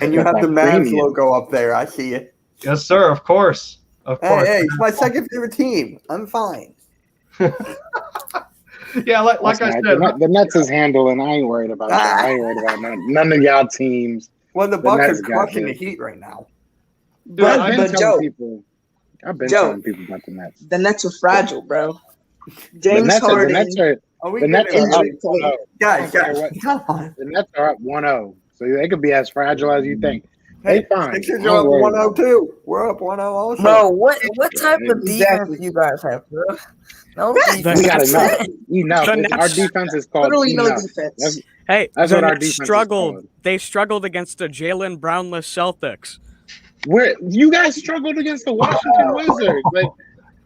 And you have the Mavs logo up there. I see it. Yes, sir. Of course. Hey, it's my second favorite team. I'm fine. Yeah, like I said, the Nets is handling. I ain't worried about that. I ain't worried about none of y'all teams. Well, the Bucks are crushing the Heat right now. Dude, But Joe, I've been telling people about the Nets. The Nets are fragile, bro. James Harden. The Nets are up 1-0. Guys, come on. The Nets are up 1-0, so they could be as fragile as you think. Hey, fine. Sixers are up 1-0 too. We're up 1-0 also. Bro, what type of defense you guys have, bro? No defense. We gotta know. Our defense is called literally no defense. Hey, that's what our defense struggled. is called. They struggled against the Jalen Brownless Celtics. Where you guys struggled against the Washington Wizards? Like,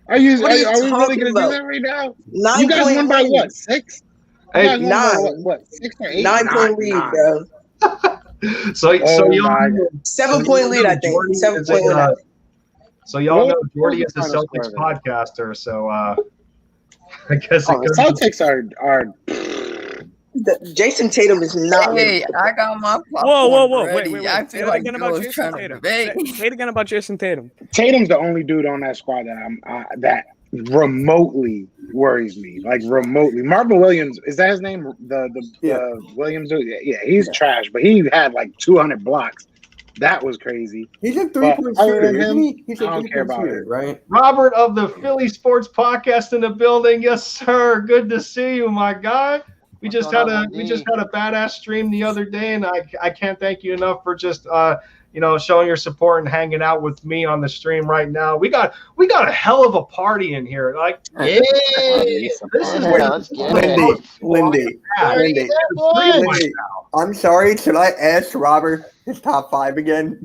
are we really gonna do that right now? You guys won by what? 6? Hey, 9. What? 6 or 8? 9-point lead, bro. So y'all 7-point lead, I think. 7-point lead. So y'all know Jordy is the Celtics podcaster. So I guess the Celtics are. Jason Tatum is not. Hey, I got my. Whoa! Ready. Wait! I Say feel it like again about Joe's Jason trying to Tatum. debate. Say it again about Jason Tatum. Tatum's the only dude on that squad that remotely worries me. Like remotely. Marvin Williams, is that his name? The Williams dude? Yeah, he's trash, but he had like 200 blocks. That was crazy. He's a 3-point shooter, isn't he? He's a I don't care about shooter, it. right? Robert of the Philly Sports Podcast in the building. Yes, sir. Good to see you, my guy. We just had a badass stream the other day, and I can't thank you enough for just showing your support and hanging out with me on the stream right now. We got a hell of a party in here. Like, Yeah. this is Lindy. I'm sorry. Should I ask Robert his top 5 again?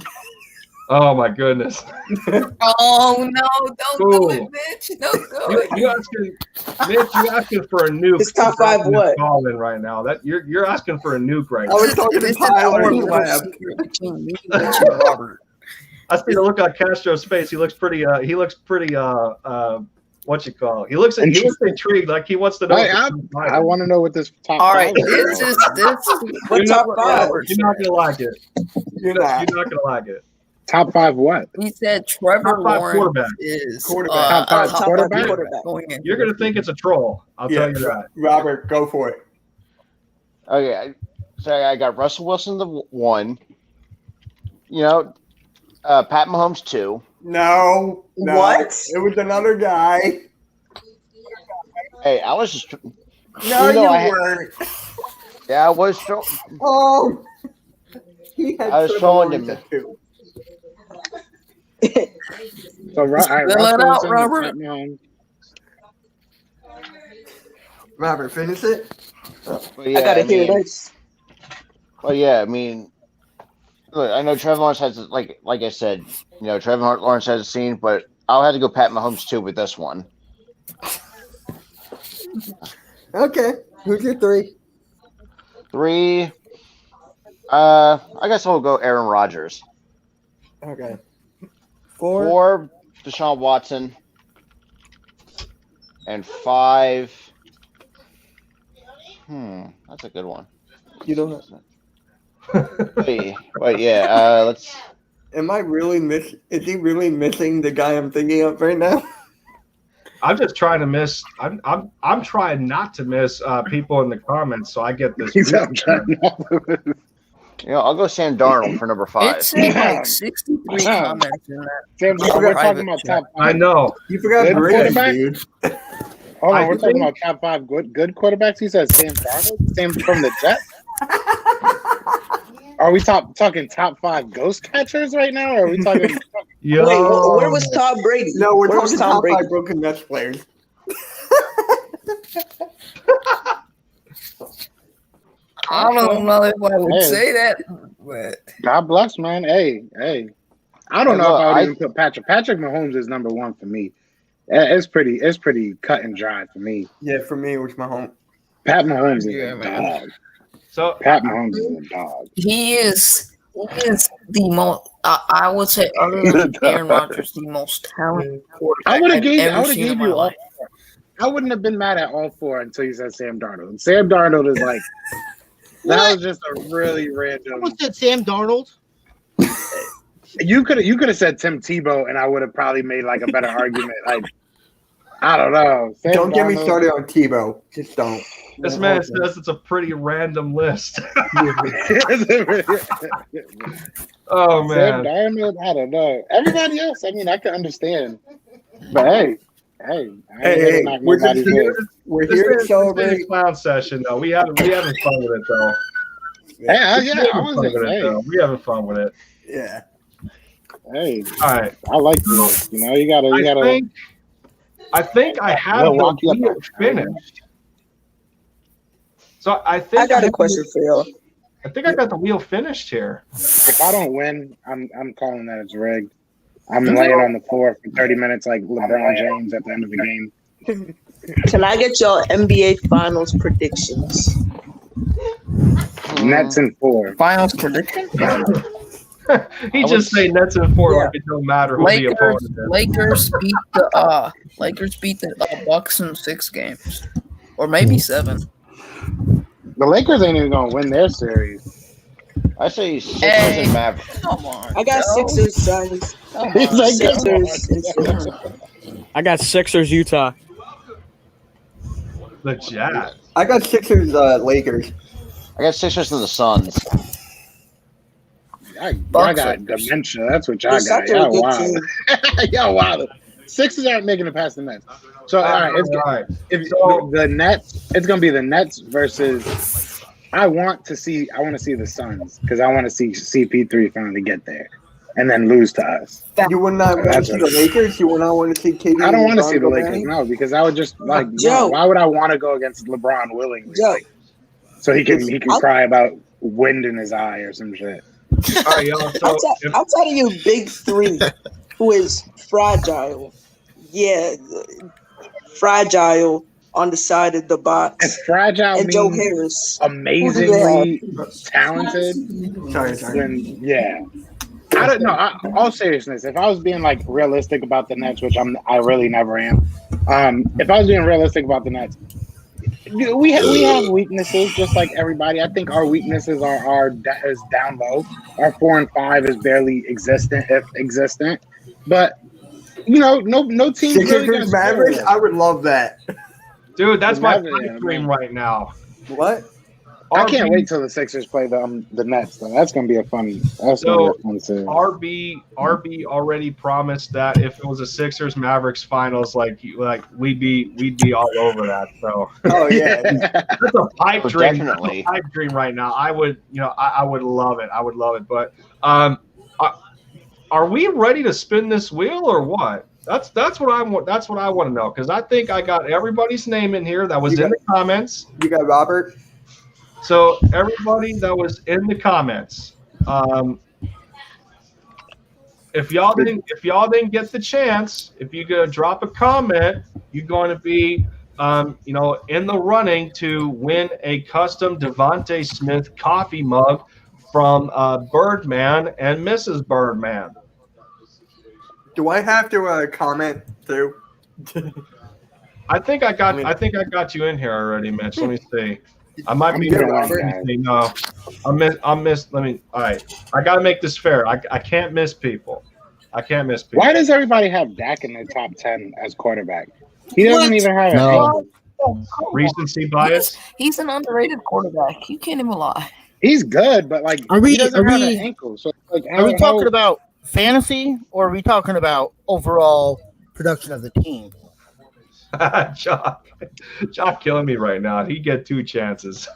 Oh my goodness. Oh no! Don't do it, bitch! Don't do it. You asking for a nuke? His top 5 what? Calling right now. That you're asking for a nuke right now. I was talking to Tyler. Robert. I see the look on Castro's face. He looks pretty. What you call it? He looks intrigued, like he wants to know. I want to know what this top. All right, 5 this is what top 5? You're not gonna like it. You're not gonna like it. Top 5 what? He said Trevor Lawrence is top 5 quarterback. You're gonna think it's a troll. I'll tell you that. Robert, go for it. Okay, so I got Russell Wilson the 1. Pat Mahomes 2. No. What? It was another guy. Hey, I was just. No, you weren't. Yeah, I was. Oh. I was trolling him. So Robert. Robert, finish it. Yeah, I gotta hear this. Well, yeah, I mean, look, I know Trevor Lawrence has, like I said, Trevor Lawrence has a scene, but I'll have to go Pat Mahomes too with this one. Okay, who's your 3? 3. I guess I'll go Aaron Rodgers. Okay. 4, Deshaun Watson. And 5. That's a good one. You don't know. Wait, yeah. Let's. Am I really Is he really missing the guy I'm thinking of right now? I'm just trying to miss. I'm trying not to miss people in the comments, so I get this. I'll go Sam Darnold for number 5. It said like 63 comments in that. Sam, we're talking about top 5. I know. You forgot quarterback, dude. Hold on, we're talking about top 5 good quarterbacks. He says Sam Darnold. Sam from the Jets. Are we talking top 5 ghost catchers right now? Or are we talking? Yo. Wait, where was Tom Brady? No, we're where talking top 5 broken Nets players. I don't know if I would say that, but God bless, man. Hey. I don't know if I would even put Patrick. Patrick Mahomes is number 1 for me. It's pretty cut and dry for me. Yeah, for me, it was Mahomes. Pat Mahomes is a dog. So Pat Mahomes is a dog. He is the most. I would say, other than Aaron Rodgers, the most talented quarterback I would have I've gave ever seen in my you all life. four. I wouldn't have been mad at all four until you said Sam Darnold. Sam Darnold is like that was just a really random. Almost said Sam Darnold. You could have said Tim Tebow, and I would have probably made like a better argument. Like I don't know. Sam Don't get me Darnold- started on Tebow. Just don't. this man says it's a pretty random list. Oh Sam man. Darnold, I don't know. Everybody else, I mean, I can understand. But hey, I ain't gonna knock we're nobody's just here. list. We're This here to is a celebrate. clown session though. We having fun with it though. Yeah, We I having was fun like, with it, hey, though. We having fun with it. Yeah. hey, All right. I like this. You know, you gotta. I think I have the Milwaukee up wheel there. finished. So I think I got a have question for y'all. I think I got the wheel finished here. If I don't win, I'm calling that it's rigged. I'm laying on the floor for 30 minutes like LeBron James at the end of the game. Can I get y'all NBA Finals predictions? Nets in 4. Finals prediction: He just say Nets in 4 Yeah. like it don't matter who the opponent is. Lakers beat the Bucks in 6 games, or maybe 7. The Lakers ain't even gonna win their series. I say Sixers Hey. and Mavericks. Come on, I got Joe. Sixers, Suns. Come He's on, like, Sixers and come Suns. I got Sixers, Utah. The Jazz. I got Sixers, Lakers. I got Sixers and the Suns. I Bucks got Lakers. dementia. That's what y'all The got. Suns are a Y'all good wild. team. Y'all wild. Sixers aren't making it past the Nets. So all right, All right. if the Nets, it's gonna be the Nets versus. I want to see the Suns because I want to see CP3 finally get there, and then lose to us. You would not want to That's see what- the Lakers? You would not want to see KD? I don't want to and see the LeBron Lakers, go no, because I would just like, Joe. why would I want to go against LeBron willingly? Joe. Like, so he can cry about wind in his eye or some shit. All right, y'all. So I'm telling you, Big 3, who is fragile. Yeah, fragile on the side of the If box. fragile And Joe means Harris. amazingly talented, Sorry. then yeah. I don't know. All seriousness, if I was being like realistic about the Nets, which I really never am. If I was being realistic about the Nets, we have weaknesses just like everybody. I think our weaknesses are is down low. Our 4 and 5 is barely existent, if existent. But you know, no team really Sixers gonna Mavericks? score. I would love that. dude, that's my Never, pipe dream right now. What? I can't wait till the Sixers play the Nets. Though. That's gonna be a fun. That's gonna be a fun series. RB already promised that if it was a Sixers Mavericks finals, like we'd be all over that. So Oh yeah. that's a pipe Oh, dream. definitely. That's a pipe dream right now. I would love it. I would love it. But are we ready to spin this wheel or what? That's what I want. That's what I want to know because I think I got everybody's name in here that was in the comments. You got Robert. So everybody that was in the comments, if y'all didn't get the chance, if you're gonna drop a comment, you're going to be in the running to win a custom Devontae Smith coffee mug from Birdman and Mrs. Birdman. Do I have to comment too? I think I got you in here already, Mitch. Let me see. I might I'm be good, wrong. Robert. No, I missed. Let me. All right, I got to make this fair. I can't miss people. I can't miss people. Why does everybody have Dak in the top 10 as quarterback? He doesn't even have an ankle. Recency bias? He's an underrated quarterback. You can't even lie. He's good, but like Are we- he doesn't are have we- an ankle. So like, Are we talking about fantasy or are we talking about overall production of the team? Jock killing me right now. He get 2 chances.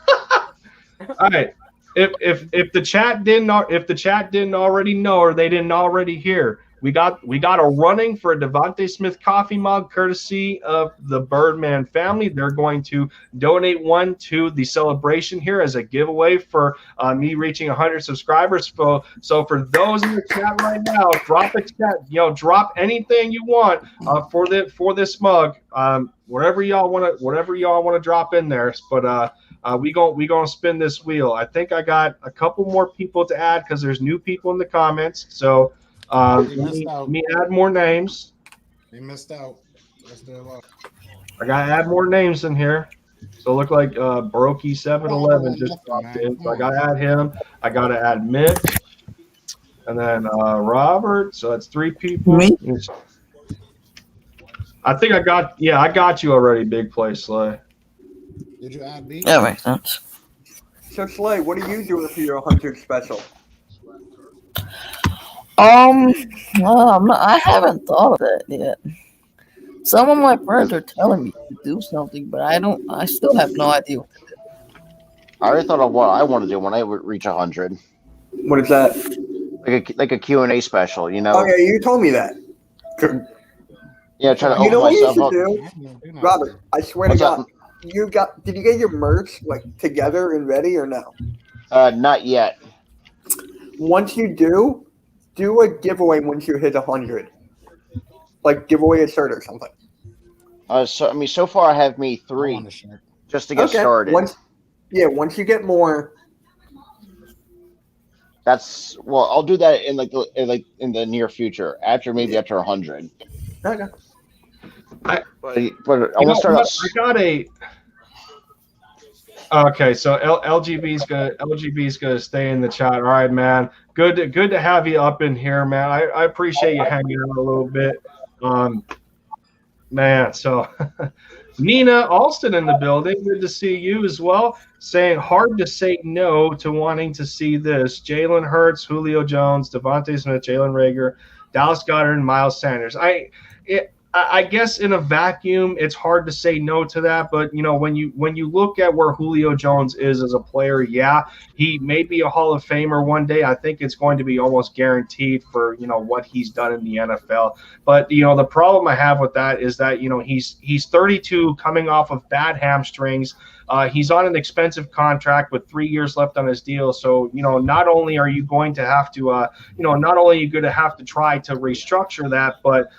All right. If the chat didn't already know or they didn't already hear, we got a running for a Devontae Smith coffee mug courtesy of the Birdman family. They're going to donate one to the celebration here as a giveaway for me reaching 100 subscribers. So for those in the chat right now, drop a chat, drop anything you want for this mug. Whatever y'all want to drop in there. But we gonna spin this wheel. I think I got a couple more people to add because there's new people in the comments. So let me add more names. They missed out. That's their luck. I gotta add more names in here. So it look like Brokey 711 just popped in. So I gotta add him. I gotta add Mitch. And then Robert. So that's 3 people. Me? I think I got you already, Big Play Slay. Did you add B? That makes sense. So Slay, what are you doing for your 100 special? I haven't thought of that yet. Some of my friends are telling me to do something, but I still have no idea what to do. I already thought of what I want to do when I reach 100. What is that? Like a Q&A special, you know? Oh yeah, you told me that. Yeah, try to You open know what you myself should up. do? Robert, I swear What's to God, up? did you get your merch like together and ready or no? Not yet. Once you do a giveaway once you hit 100. Like giveaway a shirt or something. So far I have me 3 just to get started. Once you get more. I'll do that in in the near future. After 100. Okay. But I want to start out. I got a. Okay, so LGB's gonna stay in the chat. All right, man. Good to have you up in here, man. I appreciate you hanging out a little bit. Man, so Nina Alston in the building. Good to see you as well. Saying hard to say no to wanting to see this. Jalen Hurts, Julio Jones, Devontae Smith, Jalen Reagor, Dallas Goedert, and Miles Sanders. I guess in a vacuum, it's hard to say no to that. But when you look at where Julio Jones is as a player, yeah, he may be a Hall of Famer one day. I think it's going to be almost guaranteed for what he's done in the NFL. But the problem I have with that is that he's 32, coming off of bad hamstrings. He's on an expensive contract with 3 years left on his deal. So not only are you going to have to try to restructure that, but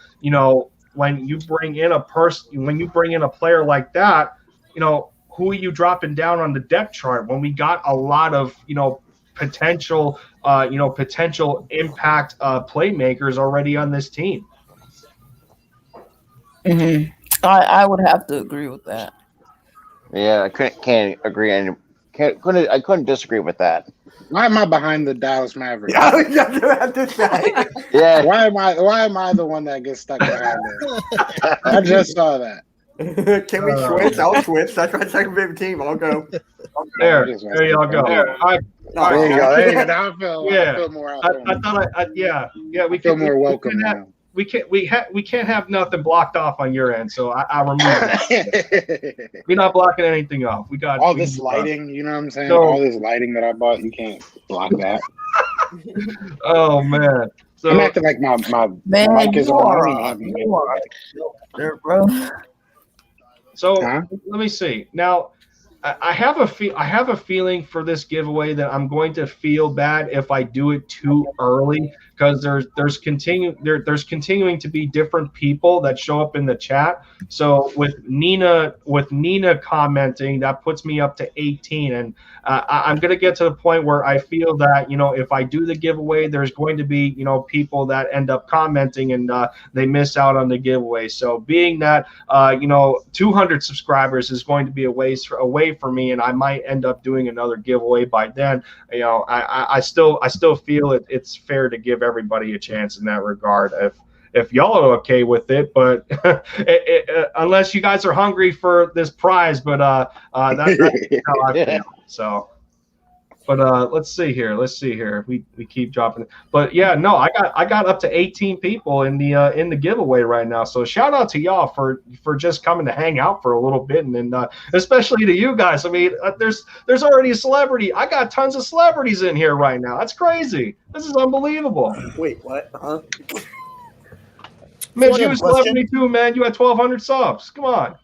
when you bring in a player like that, who are you dropping down on the depth chart when we got a lot of potential impact playmakers already on this team? Mm-hmm. I would have to agree with that. Yeah, I can't agree and I couldn't disagree with that. Why am I behind the Dallas Mavericks? Yeah, you have to say. Yeah. Why am I the one that gets stuck behind this? I just saw that. Can we switch? I'll switch. That's my second favorite team. I'll go. There y'all go. There you go. There you go. Now I feel more out there. I thought we feel more welcome now. We can't have nothing blocked off on your end, so I remove it. We're not blocking anything off. We got all this lighting, you know what I'm saying? So, all this lighting that I bought, you can't block that. Oh man. So I'm acting like my mic is on. There, bro. So let me see. Now I have a feeling for this giveaway that I'm going to feel bad if I do it too early, because there's continuing to be different people that show up in the chat. So with Nina commenting, that puts me up to 18, and I'm going to get to the point where I feel that if I do the giveaway, there's going to be people that end up commenting and they miss out on the giveaway. So being that 200 subscribers is going to be away for me, and I might end up doing another giveaway by then. I still feel it's fair to give everybody a chance in that regard. If y'all are okay with it, but unless you guys are hungry for this prize, but that's how I feel. So, but let's see here. We keep dropping, but yeah, no, I got up to 18 people in the giveaway right now. So shout out to y'all for just coming to hang out for a little bit, and then especially to you guys. I mean, there's already a celebrity. I got tons of celebrities in here right now. That's crazy. This is unbelievable. Wait, what? Huh? Mitch, you a celebrity too, man. You had 1,200 subs. Come on.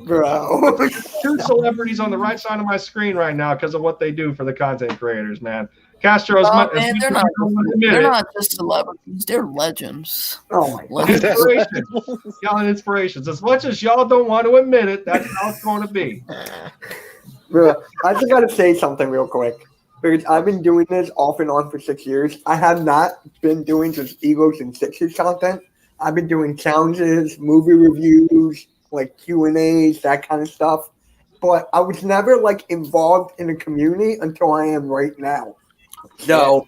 Bro. 2 celebrities on the right side of my screen right now because of what they do for the content creators, man. Castro's man, they're not just celebrities, they're legends. Oh my God. Y'all inspirations. As much as y'all don't want to admit it, that's how it's going to be. Bro, I just gotta say something real quick. Because I've been doing this off and on for 6 years. I have not been doing just Eagles and Sixers content. I've been doing challenges, movie reviews, like Q&As, that kind of stuff. But I was never like involved in a community until I am right now. So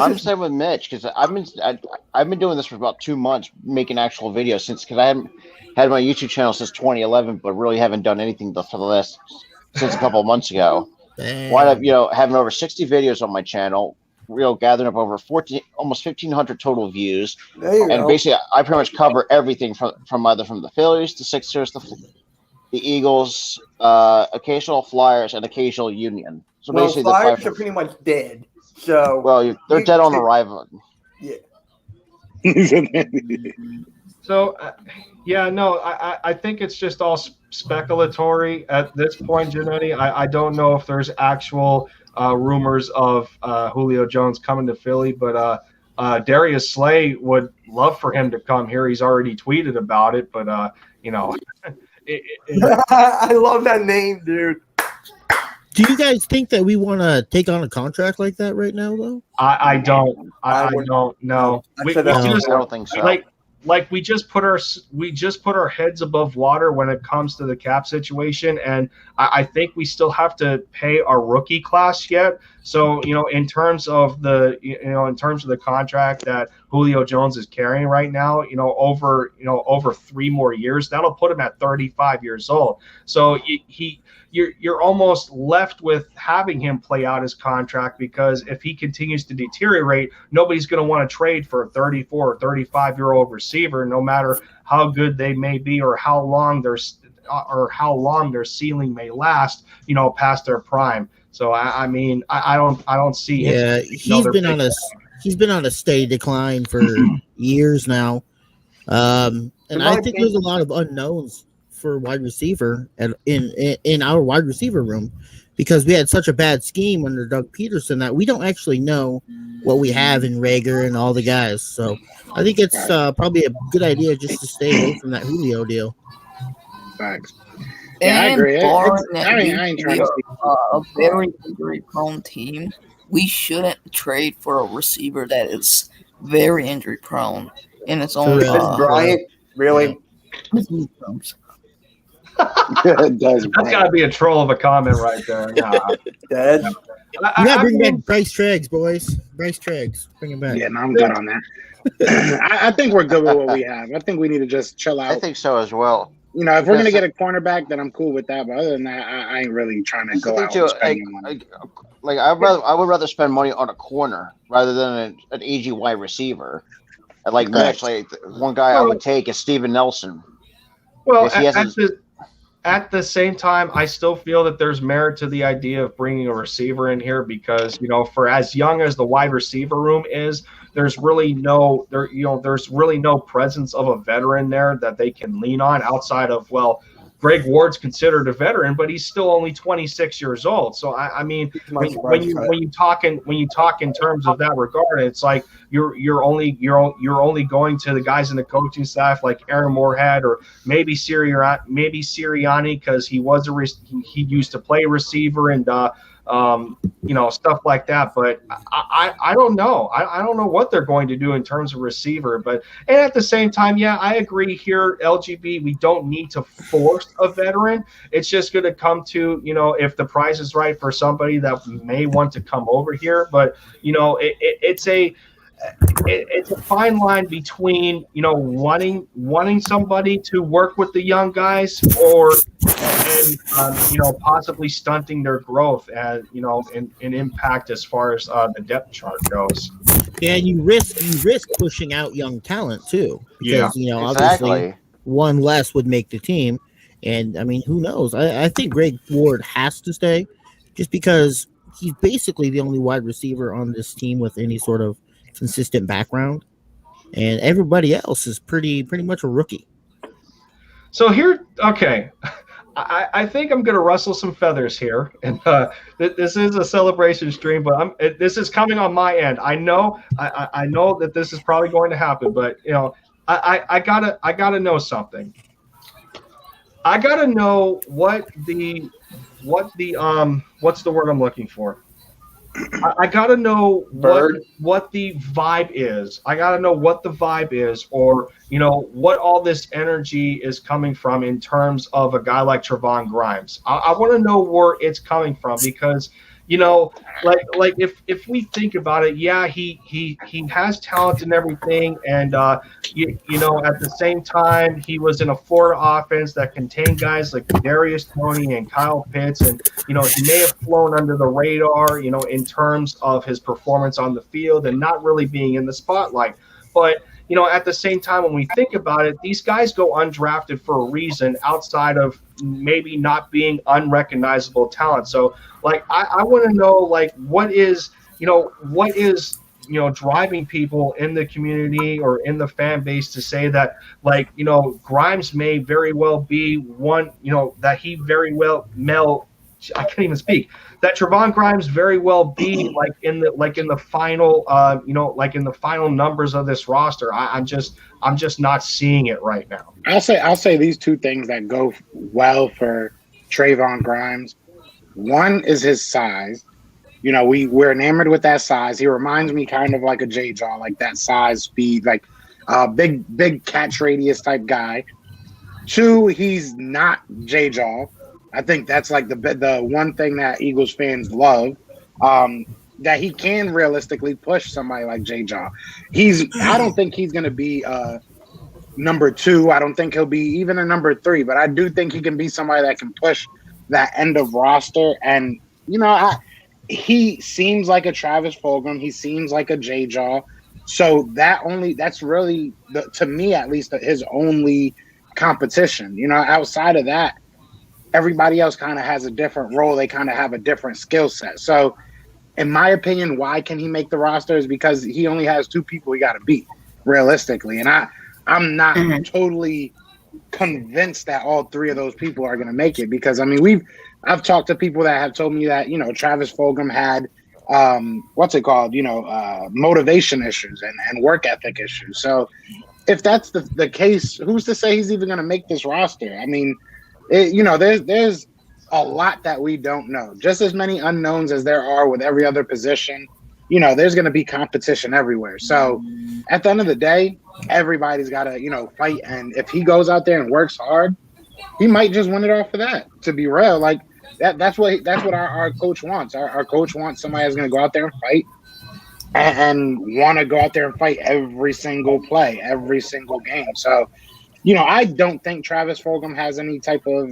I'm the same with Mitch because I've been doing this for about 2 months, making actual videos because I haven't had my YouTube channel since 2011, but really haven't done anything for the last since a couple of months ago. Wind up, having over 60 videos on my channel, gathering up over almost 1,500 total views, and basically I pretty much cover everything from either from the Phillies, the Sixers, the Eagles, occasional Flyers, and occasional Union. So well, basically, Flyers are pretty much dead. So they're dead on arrival. Yeah. So, I think it's just all speculatory at this point, Janetti. I don't know if there's actual rumors of Julio Jones coming to Philly, but Darius Slay would love for him to come here. He's already tweeted about it, but I love that name, dude. Do you guys think that we want to take on a contract like that right now, though? I don't. I don't know. I don't think so. Like we just put our heads above water when it comes to the cap situation, and I think we still have to pay our rookie class yet. So in terms of the contract that Julio Jones is carrying right now, over 3 more years, that'll put him at 35 years old. So you're almost left with having him play out his contract, because if he continues to deteriorate, nobody's going to want to trade for a 34 or 35-year-old receiver, no matter how good they may be or how long their ceiling may last, past their prime. So I don't see. Yeah, he's been on a steady decline for years now, and I think there's a lot of unknowns for wide receiver in our wide receiver room, because we had such a bad scheme under Doug Peterson that we don't actually know what we have in Rager and all the guys. So I think it's probably a good idea just to stay away from that Julio deal. Thanks. Yeah, I agree. I ain't trying to speak. A very injury-prone team, we shouldn't trade for a receiver that is very injury-prone in its own. Bryant, really? That's got to be a troll of a comment right there. Nah. You gotta bring back Bryce Treggs, boys. Bryce Treggs, bring him back. Yeah, no, I'm good on that. I think we're good with what we have. I think we need to just chill out. I think so as well. If we're gonna get a cornerback, then I'm cool with that. But other than that, I ain't really trying to go out and spend money. I would rather spend money on a corner rather than an AG wide receiver. Actually, one guy I would take is Steven Nelson. Well, at the same time, I still feel that there's merit to the idea of bringing a receiver in here, because for as young as the wide receiver room is, there's really no presence of a veteran there that they can lean on outside of, Greg Ward's considered a veteran, but he's still only 26 years old. So I mean, when you talk in terms of that regard, it's like you're only going to the guys in the coaching staff like Aaron Moorhead or maybe Sirianni, because he used to play receiver and stuff like that. But I don't know. I don't know what they're going to do in terms of receiver. And at the same time, yeah, I agree here, LGB, we don't need to force a veteran. It's just going to come to, if the price is right for somebody that may want to come over here. But, it's a fine line between, wanting somebody to work with the young guys and possibly stunting their growth and impact as far as the depth chart goes. Yeah, and you risk pushing out young talent too, because obviously one less would make the team, and I mean, who knows? I think Greg Ward has to stay, just because he's basically the only wide receiver on this team with any sort of consistent background, and everybody else is pretty much a rookie. So I think I'm going to rustle some feathers here, and this is a celebration stream, but this is coming on my end. I know that this is probably going to happen, but I gotta know something. I gotta know what the what's the word I'm looking for? I gotta know what the vibe is. I gotta know what the vibe is, or what all this energy is coming from in terms of a guy like Trevon Grimes. I want to know where it's coming from because like if we think about it, yeah, he has talent and everything, and at the same time he was in a Florida offense that contained guys like Darius Toney and Kyle Pitts, and he may have flown under the radar, in terms of his performance on the field and not really being in the spotlight. But at the same time, when we think about it, these guys go undrafted for a reason outside of maybe not being unrecognizable talent. So, I want to know, what is driving people in the community or in the fan base to say that, Grimes may very well be one, that he very well I can't even speak. That Trevon Grimes very well be in the final in the final numbers of this roster. I'm just not seeing it right now. I'll say these two things that go well for Trevon Grimes. One is his size. We're enamored with that size. He reminds me kind of like a J-Jaw, like that size, speed, like big catch radius type guy. Two, he's not J-Jaw. I think that's like the one thing that Eagles fans love, that he can realistically push somebody like J-Jaw. I don't think he's going to be number 2. I don't think he'll be even a number 3, but I do think he can be somebody that can push that end of roster. And, he seems like a Travis Fulgham. He seems like a J-Jaw. So that's really, to me at least, his only competition. Outside of that, everybody else kind of has a different role. They kind of have a different skill set. So, in my opinion, why can he make the roster is because he only has 2 people he got to beat, realistically. And I'm not totally convinced that all 3 of those people are going to make it because, I've talked to people that have told me that, Travis Fulgham had, motivation issues and work ethic issues. So, if that's the case, who's to say he's even going to make this roster? There's a lot that we don't know. Just as many unknowns as there are with every other position. There's going to be competition everywhere. So at the end of the day, everybody's got to, fight. And if he goes out there and works hard, he might just win it off of that. To be real, that's what our coach wants. Our coach wants somebody that's going to go out there and fight and want to go out there and fight every single play, every single game. So. I don't think Travis Fulgham has any type of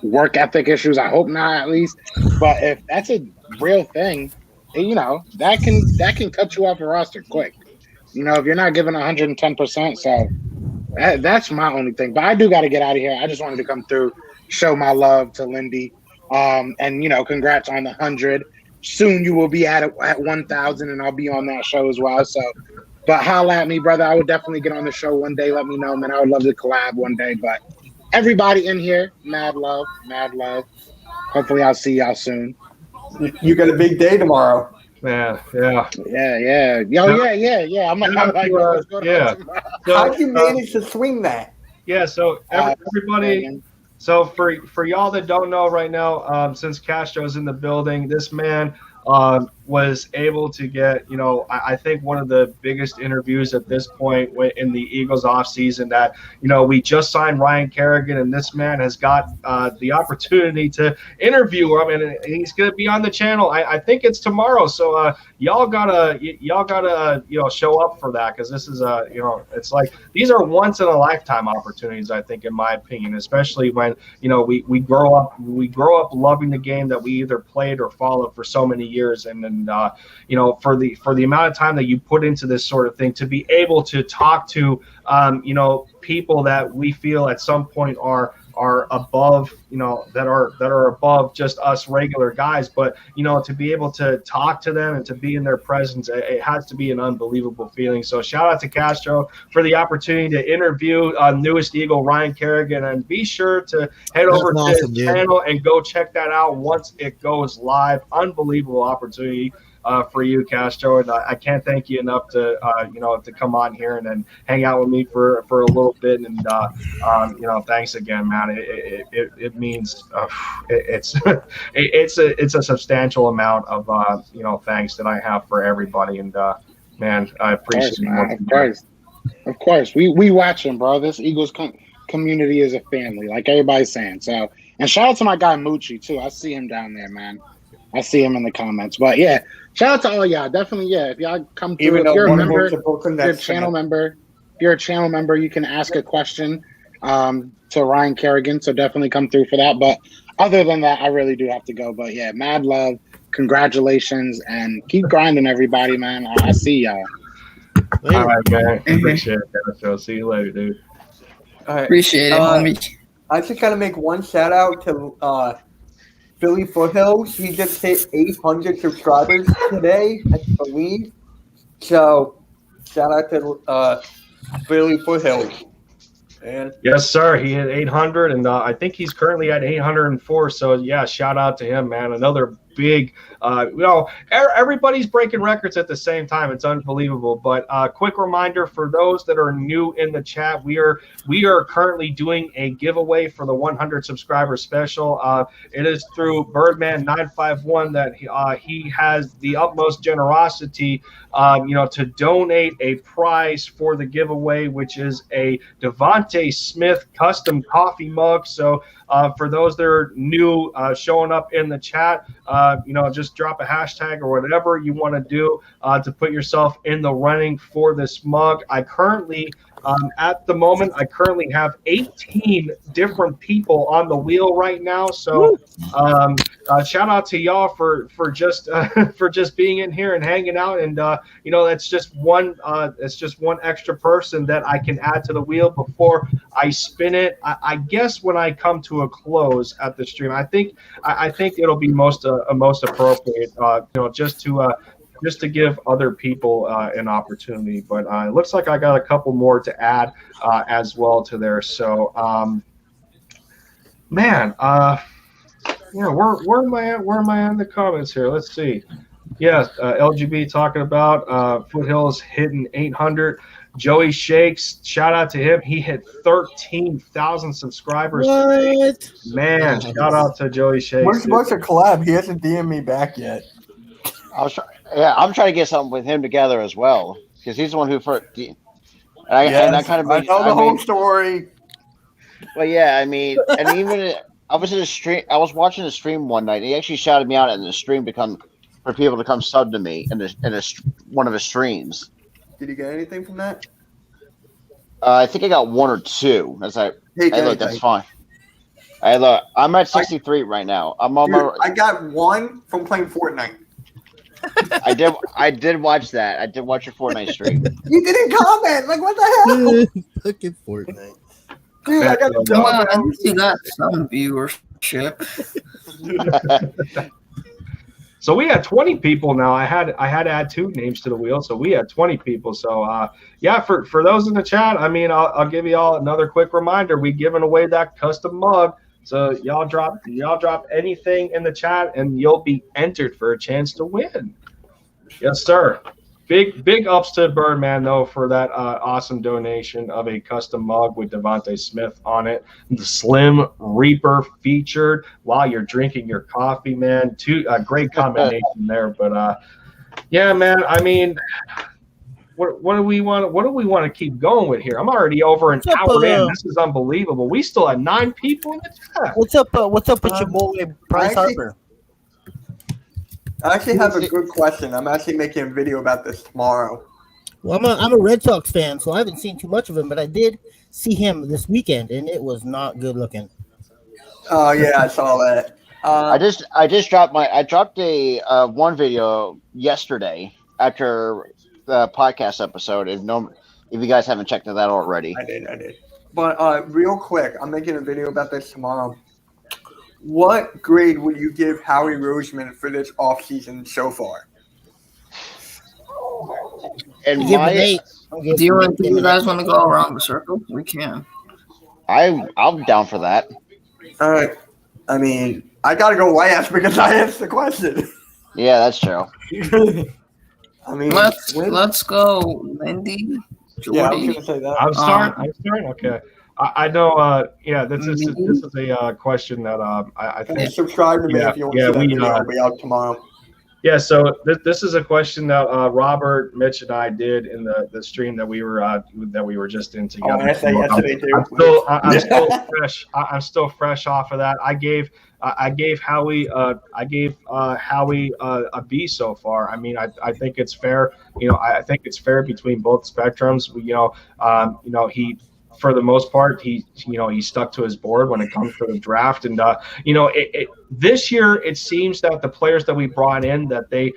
work ethic issues. I hope not, at least. But if that's a real thing, that can cut you off the roster quick. If you're not giving 110%. So that's my only thing. But I do got to get out of here. I just wanted to come through, show my love to Lindy, and congrats on the 100. Soon you will be at 1,000, and I'll be on that show as well. So. But holla at me, brother. I would definitely get on the show one day. Let me know, man. I would love to collab one day. But everybody in here, mad love, mad love. Hopefully I'll see y'all soon. You got a big day tomorrow. Yeah. Yeah. I'm like, what's going on tomorrow? How'd you manage to swing that? Yeah, so everybody, so for y'all that don't know right now, since Castro's in the building, this man was able to get, I think one of the biggest interviews at this point in the Eagles offseason that, we just signed Ryan Kerrigan, and this man has got the opportunity to interview him, and he's going to be on the channel. I think it's tomorrow. So y'all gotta show up for that, because this is it's like these are once in a lifetime opportunities, I think, in my opinion, especially when we grow up loving the game that we either played or followed for so many years, and then for the amount of time that you put into this sort of thing, to be able to talk to people that we feel at some point are above, that are above just us regular guys, but to be able to talk to them and to be in their presence, it has to be an unbelievable feeling. So shout out to Castro for the opportunity to interview newest Eagle Ryan Kerrigan, and be sure to head over to his channel and go check that out once it goes live. Unbelievable opportunity. for you, Castro, and I can't thank you enough to to come on here and then hang out with me for a little bit. And thanks again, man. It means it's a substantial amount of thanks that I have for everybody. And man, I appreciate it. Of course. We watching, bro. This Eagles community is a family, like everybody's saying. So, and shout out to my guy Moochie too. I see him down there, man. I see him in the comments. But yeah, shout out to all y'all. Definitely, yeah. If y'all come through, if you're a member, if you're a channel member, you can ask a question to Ryan Kerrigan. So definitely come through for that. But other than that, I really do have to go. But yeah, mad love, congratulations, and keep grinding, everybody, man. I see y'all. All right, man. Appreciate it. So see you later, dude. All right. Appreciate it, homie. I just gotta make one shout out to Philly Foothills. He just hit 800 subscribers today, I believe. So shout out to Philly Foothills. And yes, sir. He hit 800, and I think he's currently at 804. So yeah, shout out to him, man. Another big, everybody's breaking records at the same time. It's unbelievable. But quick reminder for those that are new in the chat, we are currently doing a giveaway for the 100 subscriber special. It is through Birdman 951 that he has the utmost generosity, to donate a prize for the giveaway, which is a Devontae Smith custom coffee mug. So for those that are new showing up in the chat, just drop a hashtag or whatever you want to do to put yourself in the running for this mug. I currently, at the moment, have 18 different people on the wheel right now. So shout out to y'all for just for just being in here and hanging out. And that's just one extra person that I can add to the wheel before I spin it. I guess when I come to a close at the stream, I think it'll be most appropriate, just to give other people an opportunity. But it looks like I got a couple more to add as well to there. So, man, where am I at? Where am I in the comments here? Let's see. Yes, LGB talking about Foothills hitting 800. Joey Shakes, shout out to him. He hit 13,000 subscribers. What? Man, shout out to Joey Shakes. We're supposed to collab. He hasn't DM'd me back yet. I'm trying to get something with him together as well, because he's the one who first. I know the whole story. Well, yeah, I mean, and even I was in a stream. I was watching a stream one night. And he actually shouted me out in the stream for people to come sub to me in one of his streams. Did you get anything from that? I think I got one or two. That's fine. I'm at 63 right now. I got one from playing Fortnite. I did watch that. I did watch your Fortnite stream. You didn't comment. Like, what the hell? Fucking Fortnite. Dude, I got come on, at least you got some viewership. So we had 20 people now. I had to add 2 names to the wheel, so we had 20 people. So yeah, for those in the chat, I mean, I'll give you all another quick reminder. We giving away that custom mug. So y'all drop anything in the chat, and you'll be entered for a chance to win. Yes, sir. Big ups to Birdman though for that awesome donation of a custom mug with Devontae Smith on it. The Slim Reaper featured while you're drinking your coffee, man. Great combination there. But yeah, man. I mean, what do we want? What do we want to keep going with here? I'm already over an hour in. This is unbelievable. We still have 9 people in the chat. What's up with your boy Bryce Harper? I actually have a good question. I'm actually making a video about this tomorrow. Well, I'm a Red Sox fan, so I haven't seen too much of him, but I did see him this weekend, and it was not good looking. Oh yeah, I saw that. I dropped a one video yesterday after the podcast episode. If you guys haven't checked that already, I did. But real quick, I'm making a video about this tomorrow. What grade would you give Howie Roseman for this offseason so far? And do you guys want to go around the circle? We can. I'm down for that. All right. I mean, I gotta go last because I asked the question. Yeah, that's true. I mean, let's go, Lindy. Jordy. Yeah, I was gonna say that. I'm starting. Okay. I know. Yeah, this is a question that I think. Subscribe to me if you want to see that video. It'll be out tomorrow. Yeah, so this is a question that Robert, Mitch, and I did in the stream that we were just in together. I'm still fresh off of that. I gave Howie a B so far. I mean, I think it's fair. I think it's fair between both spectrums. He, for the most part, he stuck to his board when it comes to the draft, and this year it seems that the players that we brought in, that they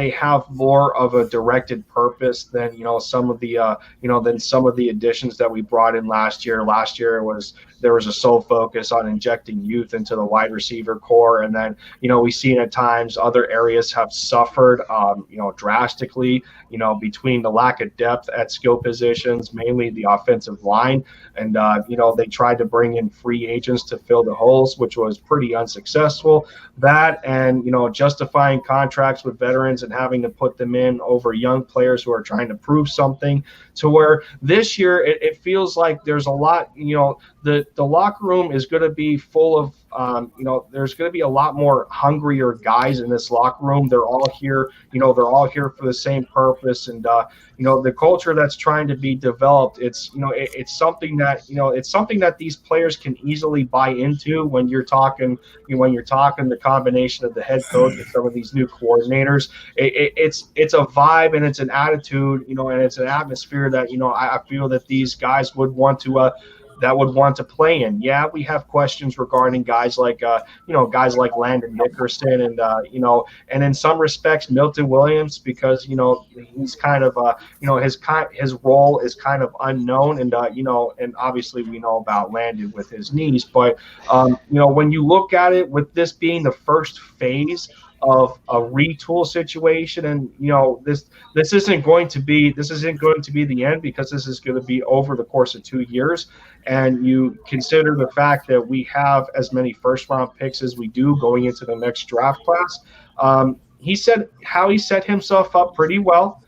have more of a directed purpose than some of the additions that we brought in last year. Last year there was a sole focus on injecting youth into the wide receiver core, and then we've seen at times other areas have suffered drastically between the lack of depth at skill positions, mainly the offensive line, and they tried to bring in free agents to fill the holes, which was pretty unsuccessful. That and justifying contracts with veterans and having to put them in over young players who are trying to prove something, to where this year it feels like there's a lot. The locker room is going to be full of there's going to be a lot more hungrier guys in this locker room. They're all here for the same purpose, and the culture that's trying to be developed, it's something that these players can easily buy into when you're talking the combination of the head coach and some of these new coordinators. It's a vibe and it's an attitude, and it's an atmosphere that I feel that these guys would want to play in. Yeah, we have questions regarding guys like Landon Mcpherson and in some respects Milton Williams, because he's kind of his role is kind of unknown, and and obviously we know about Landon with his knees, but when you look at it, with this being the first phase of a retool situation, and this isn't going to be the end, because this is going to be over the course of 2 years, and you consider the fact that we have as many first round picks as we do going into the next draft class. He set himself up pretty well.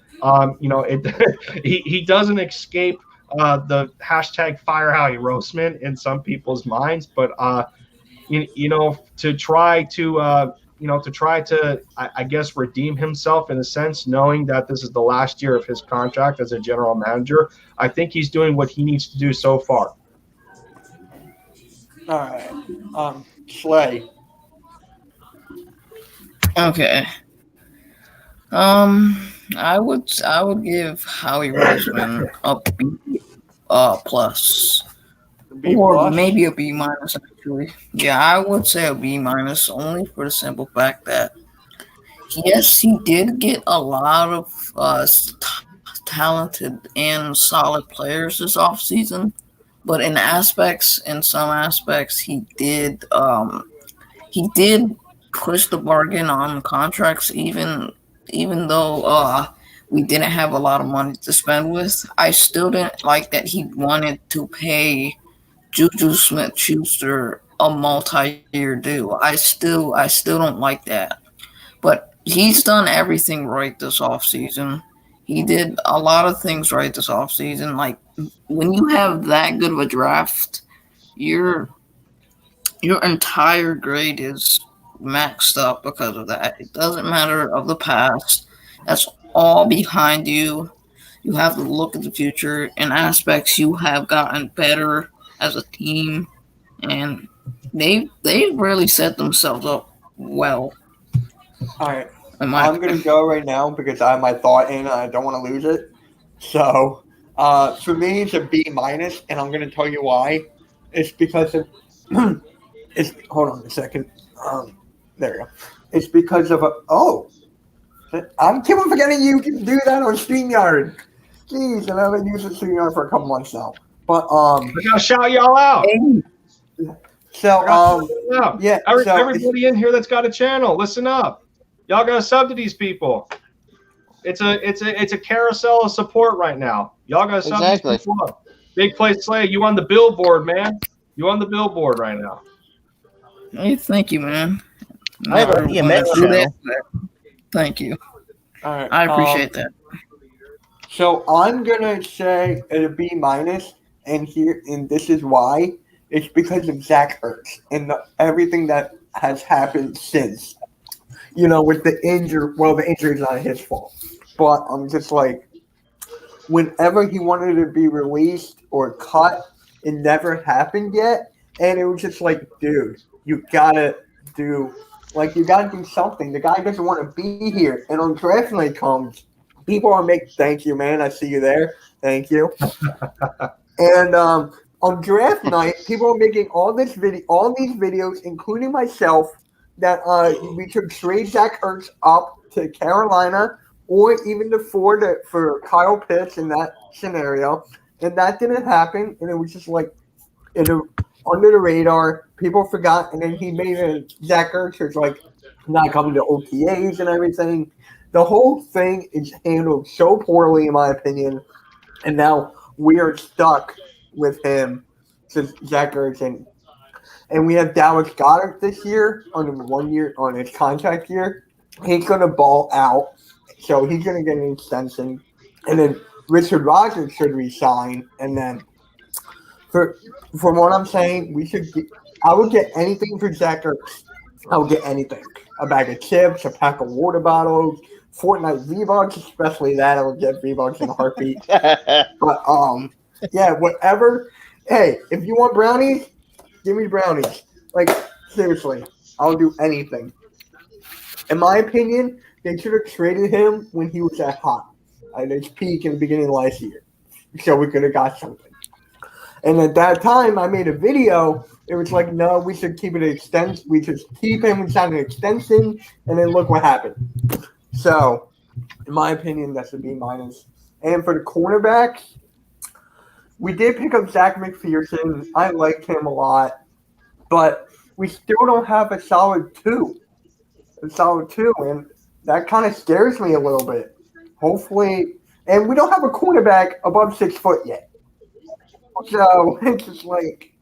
He doesn't escape the hashtag Fire Howie Roseman in some people's minds, but to try to I guess redeem himself in a sense, knowing that this is the last year of his contract as a general manager, I think he's doing what he needs to do so far. All right, Slay. Okay. I would give Howie Roseman a B plus. Or maybe a B minus, actually. Yeah, I would say a B minus, only for the simple fact that yes, he did get a lot of talented and solid players this offseason, but in some aspects, he did push the bargain on contracts, even though we didn't have a lot of money to spend with. I still didn't like that he wanted to pay Juju Smith-Schuster a multi-year deal. I still don't like that. But he's done everything right this offseason. He did a lot of things right this offseason. Like, when you have that good of a draft, your entire grade is maxed up because of that. It doesn't matter of the past. That's all behind you. You have to look at the future. In aspects, you have gotten better as a team, and they really set themselves up well. All right, I'm going to go right now because I have my thought in and I don't want to lose it. So for me, it's a B minus, and I'm going to tell you why. It's because of hold on a second. There we go. It's because of I keep on forgetting you can do that on StreamYard. Jeez, and I've been using StreamYard for a couple months now. But we're gonna shout y'all out. So yeah, everybody in here that's got a channel, listen up. Y'all gotta sub to these people. It's a carousel of support right now. Y'all gotta sub these people up. Big Play Slay, you on the billboard, man. You on the billboard right now. Hey, thank you, man. I have a DMX channel. Thank you. All right. I appreciate that. So I'm gonna say a B minus, and this is why. It's because of Zach Ertz and everything that has happened since. With the injury. Well, the injury is not his fault, but I'm just like, whenever he wanted to be released or cut, it never happened yet, and it was just like, dude, you gotta do something. The guy doesn't want to be here, and on draft night comes. People are making, thank you, man. I see you there. Thank you. And on draft night, people are making all these videos, including myself, that we should trade Zach Ertz up to Carolina or even to for Kyle Pitts in that scenario. And that didn't happen. And it was just like under the radar. People forgot. And then he made Zach Ertz was like not coming to OTAs and everything. The whole thing is handled so poorly, in my opinion, and now we are stuck with him, since Zach Ertz, and we have Dallas Goedert this year on his contract year. He's going to ball out, so he's going to get an extension, and then Richard Rodgers should resign, and then from what I'm saying, I would get anything for Zach Ertz. I would get anything. A bag of chips, a pack of water bottles, Fortnite V-Bucks, especially that. I would get V-Bucks in a heartbeat. But, yeah, whatever. Hey, if you want brownies, give me brownies. Like, seriously, I'll do anything. In my opinion, they should have traded him when he was at hot, at his peak in the beginning of last year. So we could have got something. And at that time, I made a video. It was like, no, we should keep it extension. We should keep him inside an extension. And then look what happened. So, in my opinion, that's a B minus. And for the cornerbacks, we did pick up Zach Mcpherson. I liked him a lot. But we still don't have a solid two. And that kind of scares me a little bit. Hopefully. And we don't have a cornerback above 6 foot yet. So, it's just like,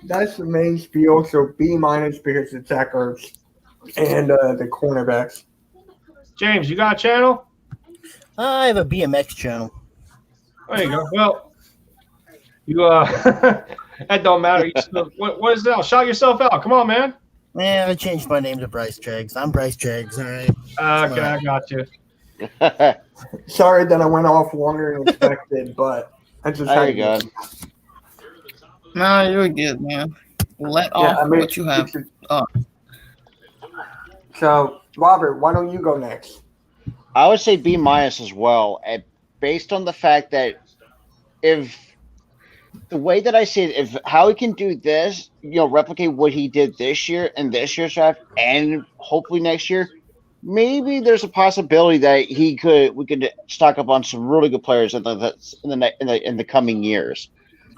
that's the main spiel. So, B minus because it's Zach Ertz and the cornerbacks. James, you got a channel? I have a BMX channel. There you go. Well, you that don't matter. What is that? Shout yourself out. Come on, man. Yeah, I changed my name to Bryce Jaggs. I'm Bryce Jaggs. All right. Okay, I got you. Sorry that I went off longer than expected, but I just there you go. No, you're good, man. Let off what you have. So, Robert, why don't you go next? I would say B minus as well, based on the fact that if the way that I see it, if Howie can do this, replicate what he did this year and this year's draft, and hopefully next year, maybe there's a possibility that we could stock up on some really good players in the coming years.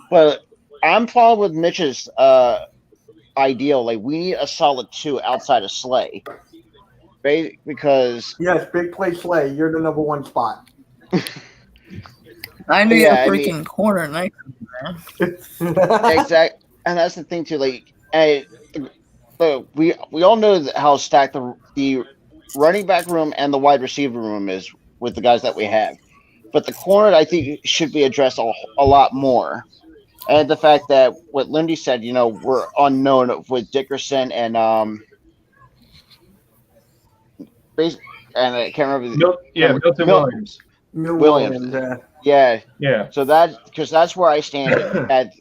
But I'm following with Mitch's ideal. Like, we need a solid 2 outside of Slay. Because yes, big play Slay, you're the number 1 spot. I knew you had a freaking corner next to me, man. Exactly, and that's the thing too. Like, we all know how stacked the running back room and the wide receiver room is with the guys that we have. But the corner, I think, should be addressed a lot more. And the fact that what Lindy said, we're unknown with Dickerson and and I can't remember. Milton Williams. Williams. Yeah. So that's where I stand at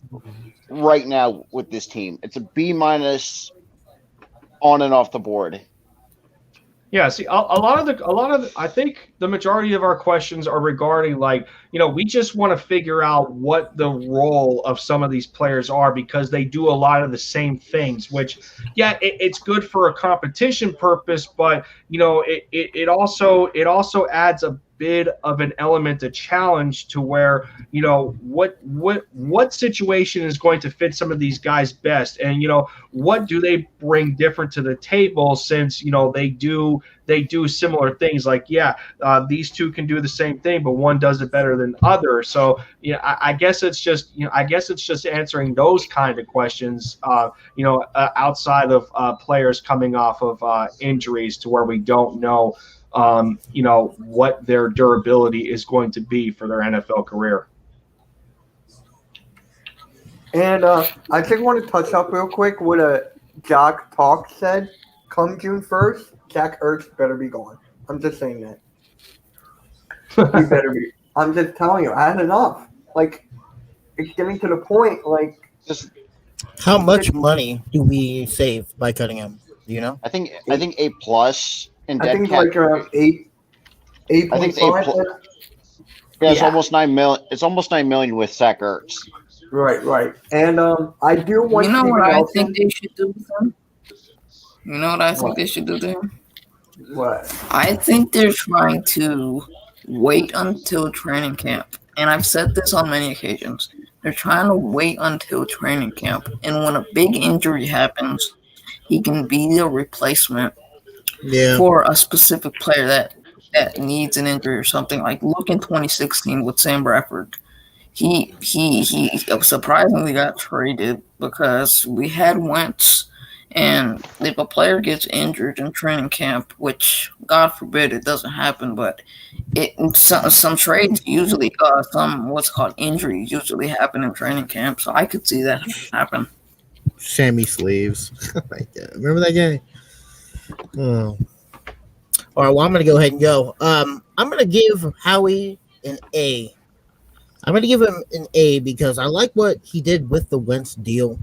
right now with this team. It's a B minus on and off the board. Yeah, see, a lot of I think the majority of our questions are regarding, like, we just want to figure out what the role of some of these players are, because they do a lot of the same things, which, yeah, it's good for a competition purpose, but, it also adds a bit of an element of challenge to where, what situation is going to fit some of these guys best, and what do they bring different to the table, since they do similar things. Like, these two can do the same thing, but one does it better than other. So I guess it's just answering those kind of questions, outside of players coming off of injuries, to where we don't know what their durability is going to be for their NFL career. And I just want to touch up real quick what Jock Talk said. Come June 1st, Zach Ertz better be gone. I'm just saying that. He better be. I'm just telling you, I had enough. Like, it's getting to the point, like... How much money do we save by cutting him? Do you know? I think A plus in dead I think cap. like around 8.5. I think it's yeah, it's almost 9 million. It's almost 9 million with Zach Ertz. Right. And I do want. You know Steven what I Nelson. think they should do with him? You know what I think they should do to him? What? I think they're trying to wait until training camp. And I've said this on many occasions. They're trying to wait until training camp. And when a big injury happens, he can be a replacement for a specific player that needs an injury or something. Like, look in 2016 with Sam Bradford. He surprisingly got traded because we had Wentz. And if a player gets injured in training camp, which God forbid it doesn't happen, but some trades usually some what's called injuries usually happen in training camp, so I could see that happen. Sammy Sleeves. Oh my God. Remember that guy? Oh. All right, well, I'm going to go ahead and go. I'm going to give Howie an A. I'm going to give him an A because I like what he did with the Wentz deal.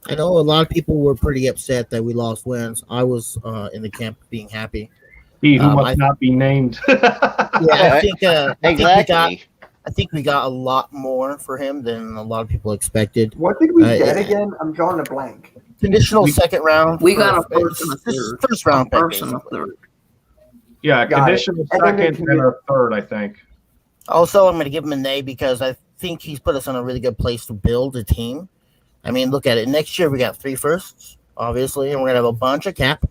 I know a lot of people were pretty upset that we lost Wentz. I was in the camp being happy. He who must not be named. I think exactly. I think we got a lot more for him than a lot of people expected. What did we get again? I'm drawing a blank. Conditional second round. We got a first and a third. First round pick. First and a third. Yeah, conditional second and a third, I think. Also, I'm going to give him an A because I think he's put us in a really good place to build a team. I mean, look at it. Next year, we got 3 firsts, obviously, and we're going to have a bunch of cap.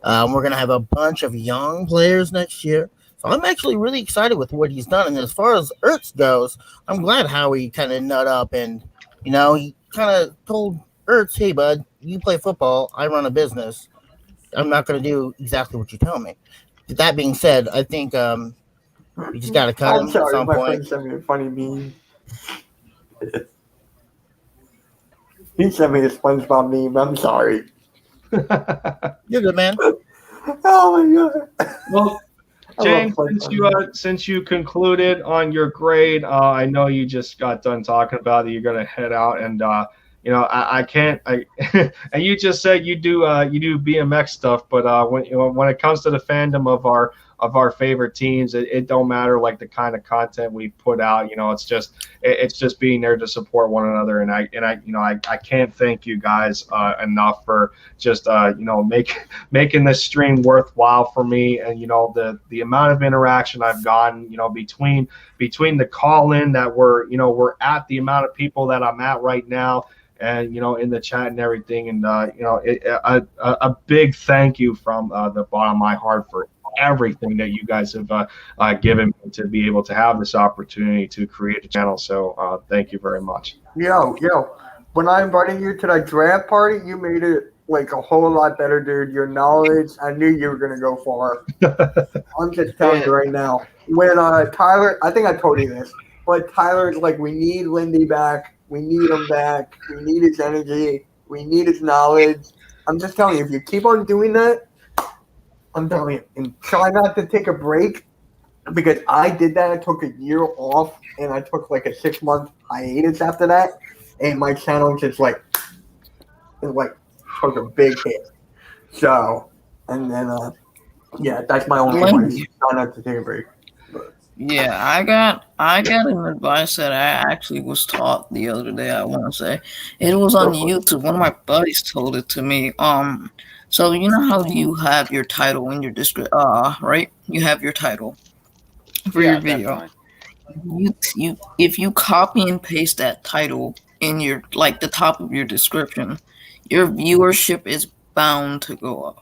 We're going to have a bunch of young players next year. So I'm actually really excited with what he's done. And as far as Ertz goes, I'm glad Howie kind of nut up and, he kind of told Ertz, hey, bud, you play football. I run a business. I'm not going to do exactly what you tell me. With that being said, I think we just got to cut him at some my point. friend sent me a funny meme. He sent me a SpongeBob meme. I'm sorry. You're good, man. Oh my God. Well, James, since you concluded on your grade, I know you just got done talking about it. You're gonna head out, and I can't. And you just said you do BMX stuff, but when it comes to the fandom of our favorite teams, it don't matter like the kind of content we put out. It's just being there to support one another, and I can't thank you guys enough for just making this stream worthwhile for me, and the amount of interaction I've gotten between the call in that we're at, the amount of people that I'm at right now, and in the chat and everything, and a big thank you from the bottom of my heart for everything that you guys have given me to be able to have this opportunity to create a channel. So thank you very much. Yo, when I invited you to that draft party, you made it like a whole lot better, dude. Your knowledge, I knew you were gonna go far. I'm just telling you right now. When Tyler, I think I told you this, but Tyler's like, we need Lindy back. We need him back. We need his energy. We need his knowledge. I'm just telling you, if you keep on doing that, I'm telling you, and try not to take a break, because I did that. I took a year off, and I took like a 6-month hiatus after that, and my channel just took a big hit. So, and then that's my only advice. Try not to take a break. Yeah, I got an advice that I actually was taught the other day. I want to say it was on YouTube. One of my buddies told it to me. So you know how you have your title in your description, right? You have your title for your video. You if you copy and paste that title in your the top of your description, your viewership is bound to go up.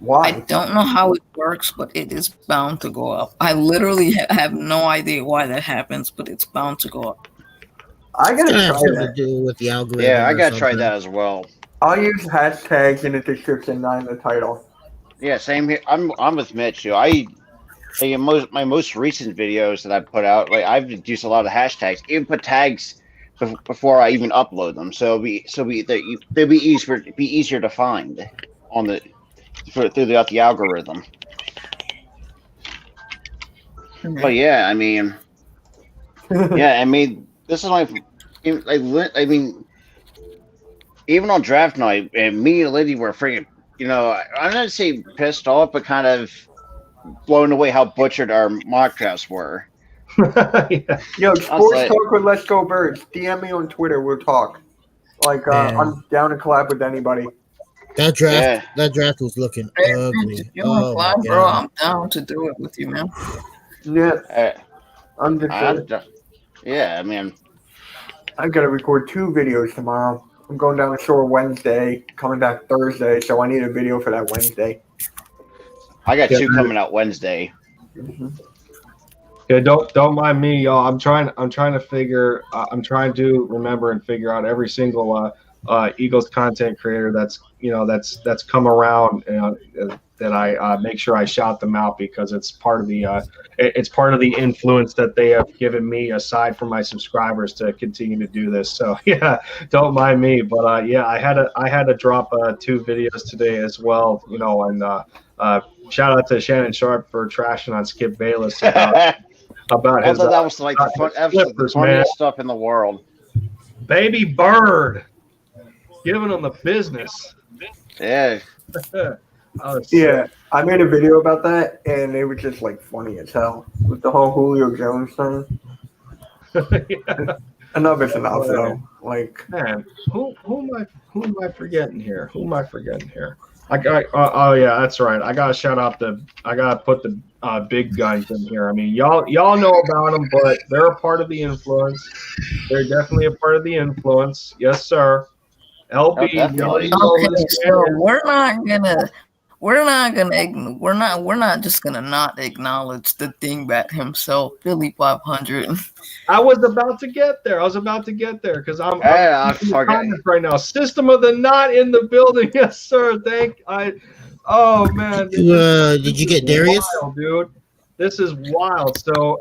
Why? I don't know how it works, but it is bound to go up. I literally have no idea why that happens, but it's bound to go up. I gotta try something that. to do with the algorithm. Yeah, I gotta try that as well. I'll use hashtags in the description, not in the title. Yeah, same here. I'm with Mitch. Like in my most recent videos that I put out, like I've used a lot of hashtags, even put tags before I even upload them. They'll be easier to find on through the algorithm. But yeah, I mean, this is I mean, even on draft night, and me and Liddy were freaking, I'm not say pissed off, but kind of blown away how butchered our mock drafts were. Yo, sports talk with Let's Go Birds. DM me on Twitter. We'll talk. Like, I'm down to collab with anybody. That draft was looking ugly. You want to collab, bro? I'm down to do it with you, man. Yeah. I'm just. I mean, I gotta record 2 videos tomorrow. I'm going down the shore Wednesday, coming back Thursday, so I need a video for that Wednesday. I got 2 coming out Wednesday. Mm-hmm. Yeah, don't mind me, y'all. I'm trying to remember and figure out every single Eagles content creator that's come around, that I make sure I shout them out, because it's part of the influence that they have given me, aside from my subscribers, to continue to do this. So yeah, don't mind me, but I had to drop 2 videos today as well, and shout out to Shannon Sharp for trashing on Skip Bayless about his. That was like the funniest stuff in the world. Baby Bird, giving them the business. Yeah. Yeah, I made a video about that, and it was just like funny as hell with the whole Julio Jones thing. Yeah. Enough is enough, though. Like, man, who am I forgetting here? I got. Oh yeah, that's right. I gotta put the big guns in here. I mean, y'all know about them, but they're a part of the influence. They're definitely a part of the influence. Yes, sir. LB. Okay, so we're not just gonna not acknowledge the dingbat himself, Philly 500. I was about to get there because I'm right now. System of the Knot in the building. Yes, sir. Oh man. Did you get Darius? Wild, dude. This is wild. So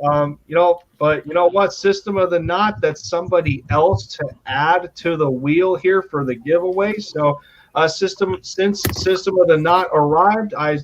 but you know what? System of the Knot, that's somebody else to add to the wheel here for the giveaway. So since System of the Knot arrived, I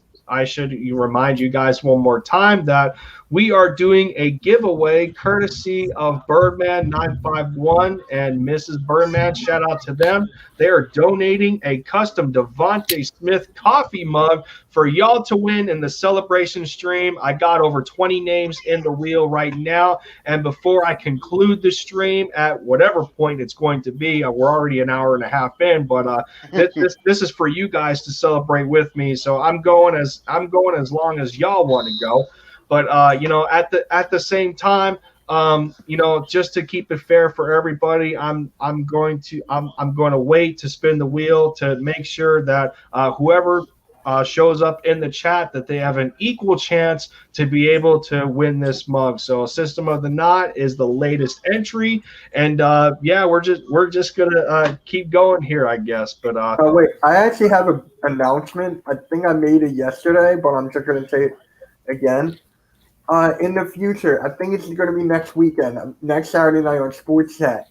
should remind you guys one more time that we are doing a giveaway courtesy of Birdman 951 and Mrs. Birdman. Shout out to them. They are donating a custom Devontae Smith coffee mug for y'all to win in the celebration stream. I got over 20 names in the reel right now. And before I conclude the stream at whatever point it's going to be, we're already an hour and a half in, but this is for you guys to celebrate with me. So I'm going as long as y'all want to go. But at the same time, just to keep it fair for everybody, I'm going to wait to spin the wheel to make sure that whoever shows up in the chat, that they have an equal chance to be able to win this mug. So System of the Knot is the latest entry, and we're just gonna keep going here, I guess. But wait, I actually have an announcement. I think I made it yesterday, but I'm just gonna say it again. In the future, I think it's going to be next weekend, next Saturday night on Sports Chat.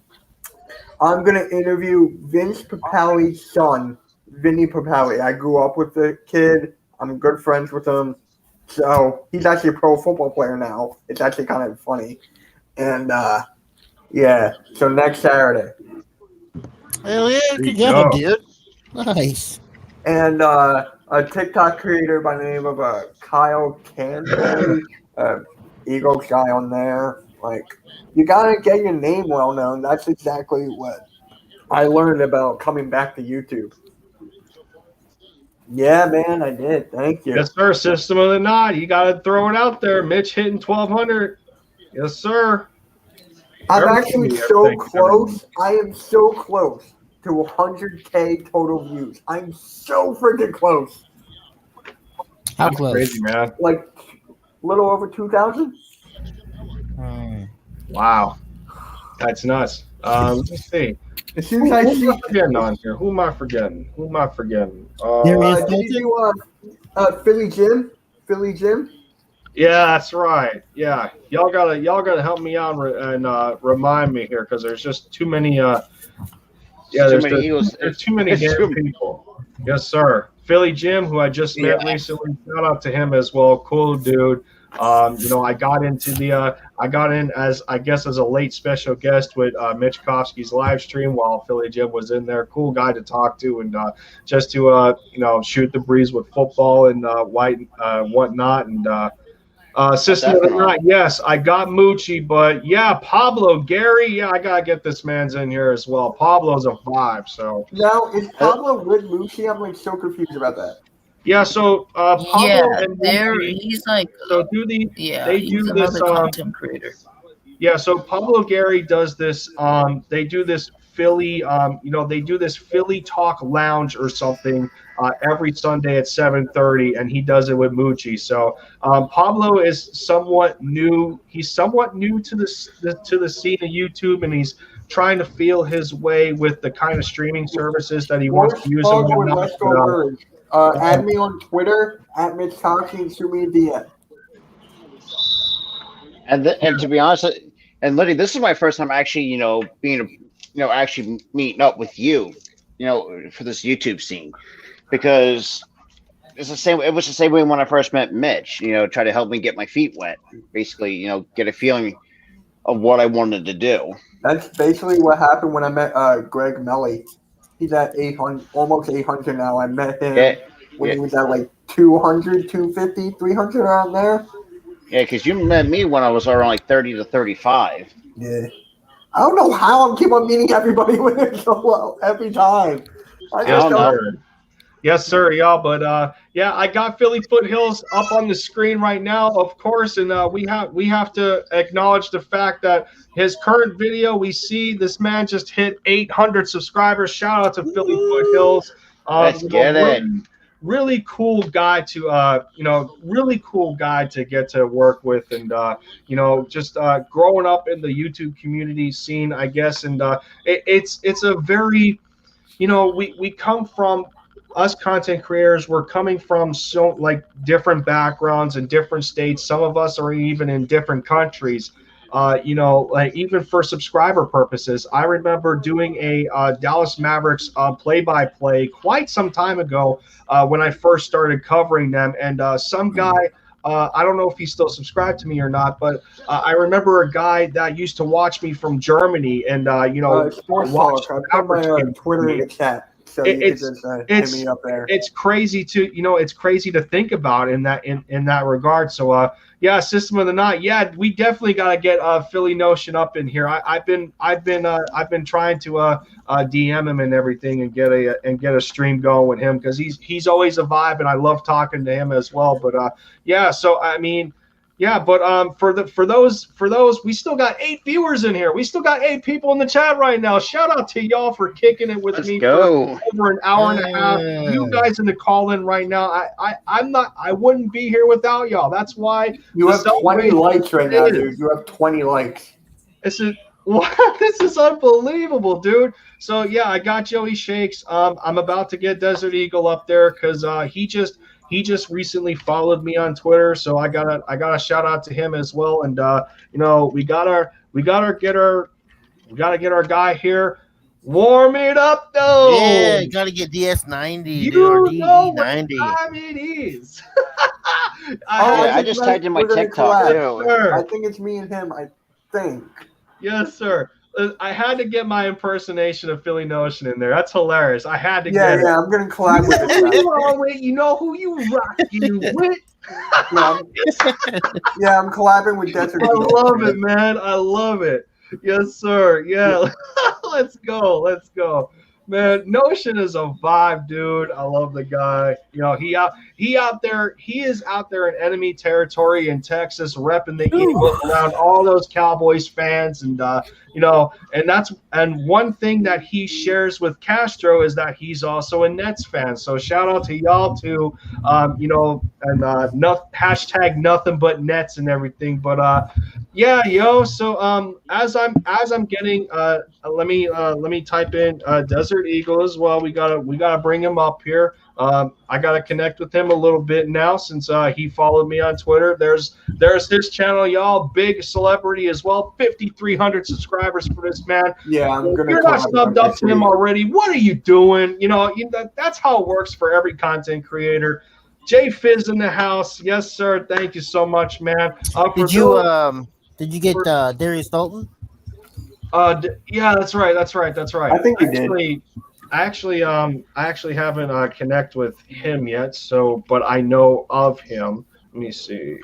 I'm going to interview Vince Papali's son, Vinny Papali. I grew up with the kid. I'm good friends with him. So he's actually a pro football player now. It's actually kind of funny. And, so next Saturday. Hell yeah, good job, dude. Nice. And a TikTok creator by the name of Kyle Canberry. Eagles guy on there. Like, you gotta get your name well known. That's exactly what I learned about coming back to YouTube. Yeah, man, I did. Thank you. Yes, sir. System of the Knot. You gotta throw it out there. Mitch hitting 1,200. Yes, sir. I'm actually so close. I am so close to 100K total views. I'm so freaking close. How close? Crazy, man. Like, little over 2,000. Wow, that's nuts. Let me see. As soon as I see forgetting on here, who am I forgetting? did Philly Jim. Philly Jim. Yeah, that's right. Yeah, y'all gotta help me out and remind me here because there's just too many. Yeah, Too many Eagles. there's too many damn people. Yes, sir. Philly Jim, who I just met recently, shout out to him as well. Cool dude. I got in as I guess as a late special guest with Mitch Kofsky's live stream while Philly Jim was in there. Cool guy to talk to and just to shoot the breeze with football and whatnot and. System of the night, yes, I got Moochie, but yeah, Pablo, Gary, yeah, I gotta get this man's in here as well. Pablo's a vibe, so. Now, is Pablo with Moochie? I'm like so confused about that. Yeah, so Pablo and Moochie, he's like, so he's another content creator. Yeah, so Pablo Gary does this. They do this Philly, they do this Philly Talk Lounge or something every Sunday at 7:30, and he does it with Moochie. So Pablo is somewhat new. He's somewhat new to the scene of YouTube, and he's trying to feel his way with the kind of streaming services that he wants to use. Add me on Twitter at Mitch Kofsky and shoot me a DM. And to be honest, and Liddy, this is my first time actually, actually meeting up with you, for this YouTube scene, because it's the same. It was the same way when I first met Mitch. Try to help me get my feet wet, basically. Get a feeling of what I wanted to do. That's basically what happened when I met Greg Melly. He's at 800, almost 800 now. I met him when he was at like 200, 250, 300 around there. Yeah, because you met me when I was around like 30 to 35. Yeah. I don't know how I keep on meeting everybody with it so well every time. I just don't know. Yes, sir, y'all. But I got Philly Foothills up on the screen right now, of course, and we have to acknowledge the fact that his current video, we see this man just hit 800 subscribers. Shout out to Philly Foothills. Let's get it. Really cool guy to really cool guy to get to work with, and just growing up in the YouTube community scene, I guess, and it's a very, we come from. Us content creators, we're coming from so like different backgrounds and different states. Some of us are even in different countries. Like even for subscriber purposes, I remember doing a Dallas Mavericks play-by-play quite some time ago when I first started covering them. And some guy, I don't know if he's still subscribed to me or not, but I remember a guy that used to watch me from Germany and Sports Talk. I put my Twitter in the chat. So it's crazy to think about in that regard. So System of the Night. Yeah, we definitely got to get Philly Notion up in here. I've been trying to DM him and everything and get a stream going with him because he's always a vibe and I love talking to him as well. But so I mean. Yeah, but for those, we still got 8 viewers in here. We still got 8 people in the chat right now. Shout out to y'all for kicking it with me for over an hour and a half. You guys in the call in right now. I wouldn't be here without y'all. That's why you have 20 likes right now, dude. You have 20 likes. This is unbelievable, dude. So yeah, I got Joey Shakes. I'm about to get Desert Eagle up there because he just recently followed me on Twitter, so I gotta shout out to him as well. And we gotta get our guy here. Warm it up though. Yeah, you gotta get DS90. You know what time it is. I just typed in my TikTok too. I think it's me and him. I think. Yes, sir. I had to get my impersonation of Philly Notion in there. That's hilarious. I had to get it. Yeah, I'm going to collab with it. You know who you rocking with? I'm collabing with Desert. I love it, man. I love it. Yes, sir. Yeah. Let's go. Man, Notion is a vibe, dude. I love the guy. He is out there in enemy territory in Texas, repping the Eagles around all those Cowboys fans, and and one thing that he shares with Castro is that he's also a Nets fan. So shout out to y'all too, and hashtag nothing but Nets and everything. But Yeah, yo. So as I'm getting let me type in Desert Eagle as well. We gotta bring him up here. I gotta connect with him a little bit now since he followed me on Twitter. There's his channel, y'all. Big celebrity as well. 5,300 subscribers for this man. Yeah, I'm If gonna you're not collab subbed up this to him week. already, what are you doing? That's how it works for every content creator. Jay Fizz in the house. Yes, sir. Thank you so much, man. For Did you those, did you get Darius Dalton? yeah, that's right. That's right. That's right. I think you did. I actually haven't connect with him yet. So, but I know of him. Let me see.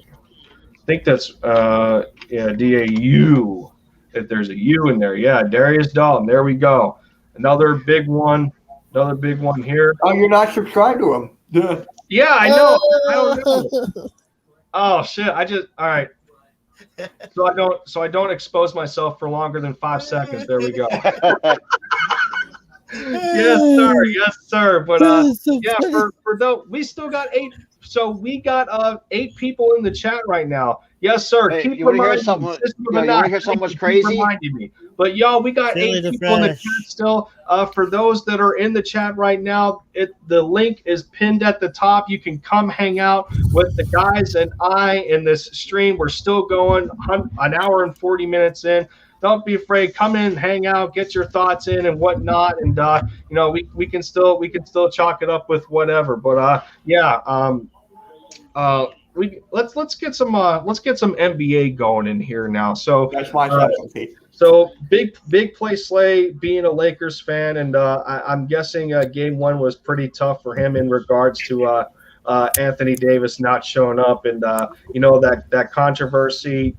I think that's yeah, DAU. If there's a U in there, yeah, Darius Dalton. There we go. Another big one. Another big one here. Oh, you're not subscribed to him. Yeah. Yeah, I know. I don't know. Oh shit! All right. So I don't expose myself for longer than 5 seconds. There we go. Yes, sir. Yes, sir. But yeah, for though we still got 8. So we got 8 people in the chat right now. Yes, sir. Hey, Keep you want to hear reminding something? me. System of You the want to Night, hear something thank what's you. Keep crazy? reminding me. But y'all, we got Silly 8 the people in the Fresh. chat still. For those that are in the chat right now, the link is pinned at the top. You can come hang out with the guys and I in this stream. We're still going an hour and 40 minutes in. Don't be afraid. Come in, hang out, get your thoughts in and whatnot, and we can still chalk it up with whatever. But yeah, let's get some NBA going in here now. So That's my specialty. so big play Slay being a Lakers fan, and I'm guessing game 1 was pretty tough for him in regards to Anthony Davis not showing up, and that controversy,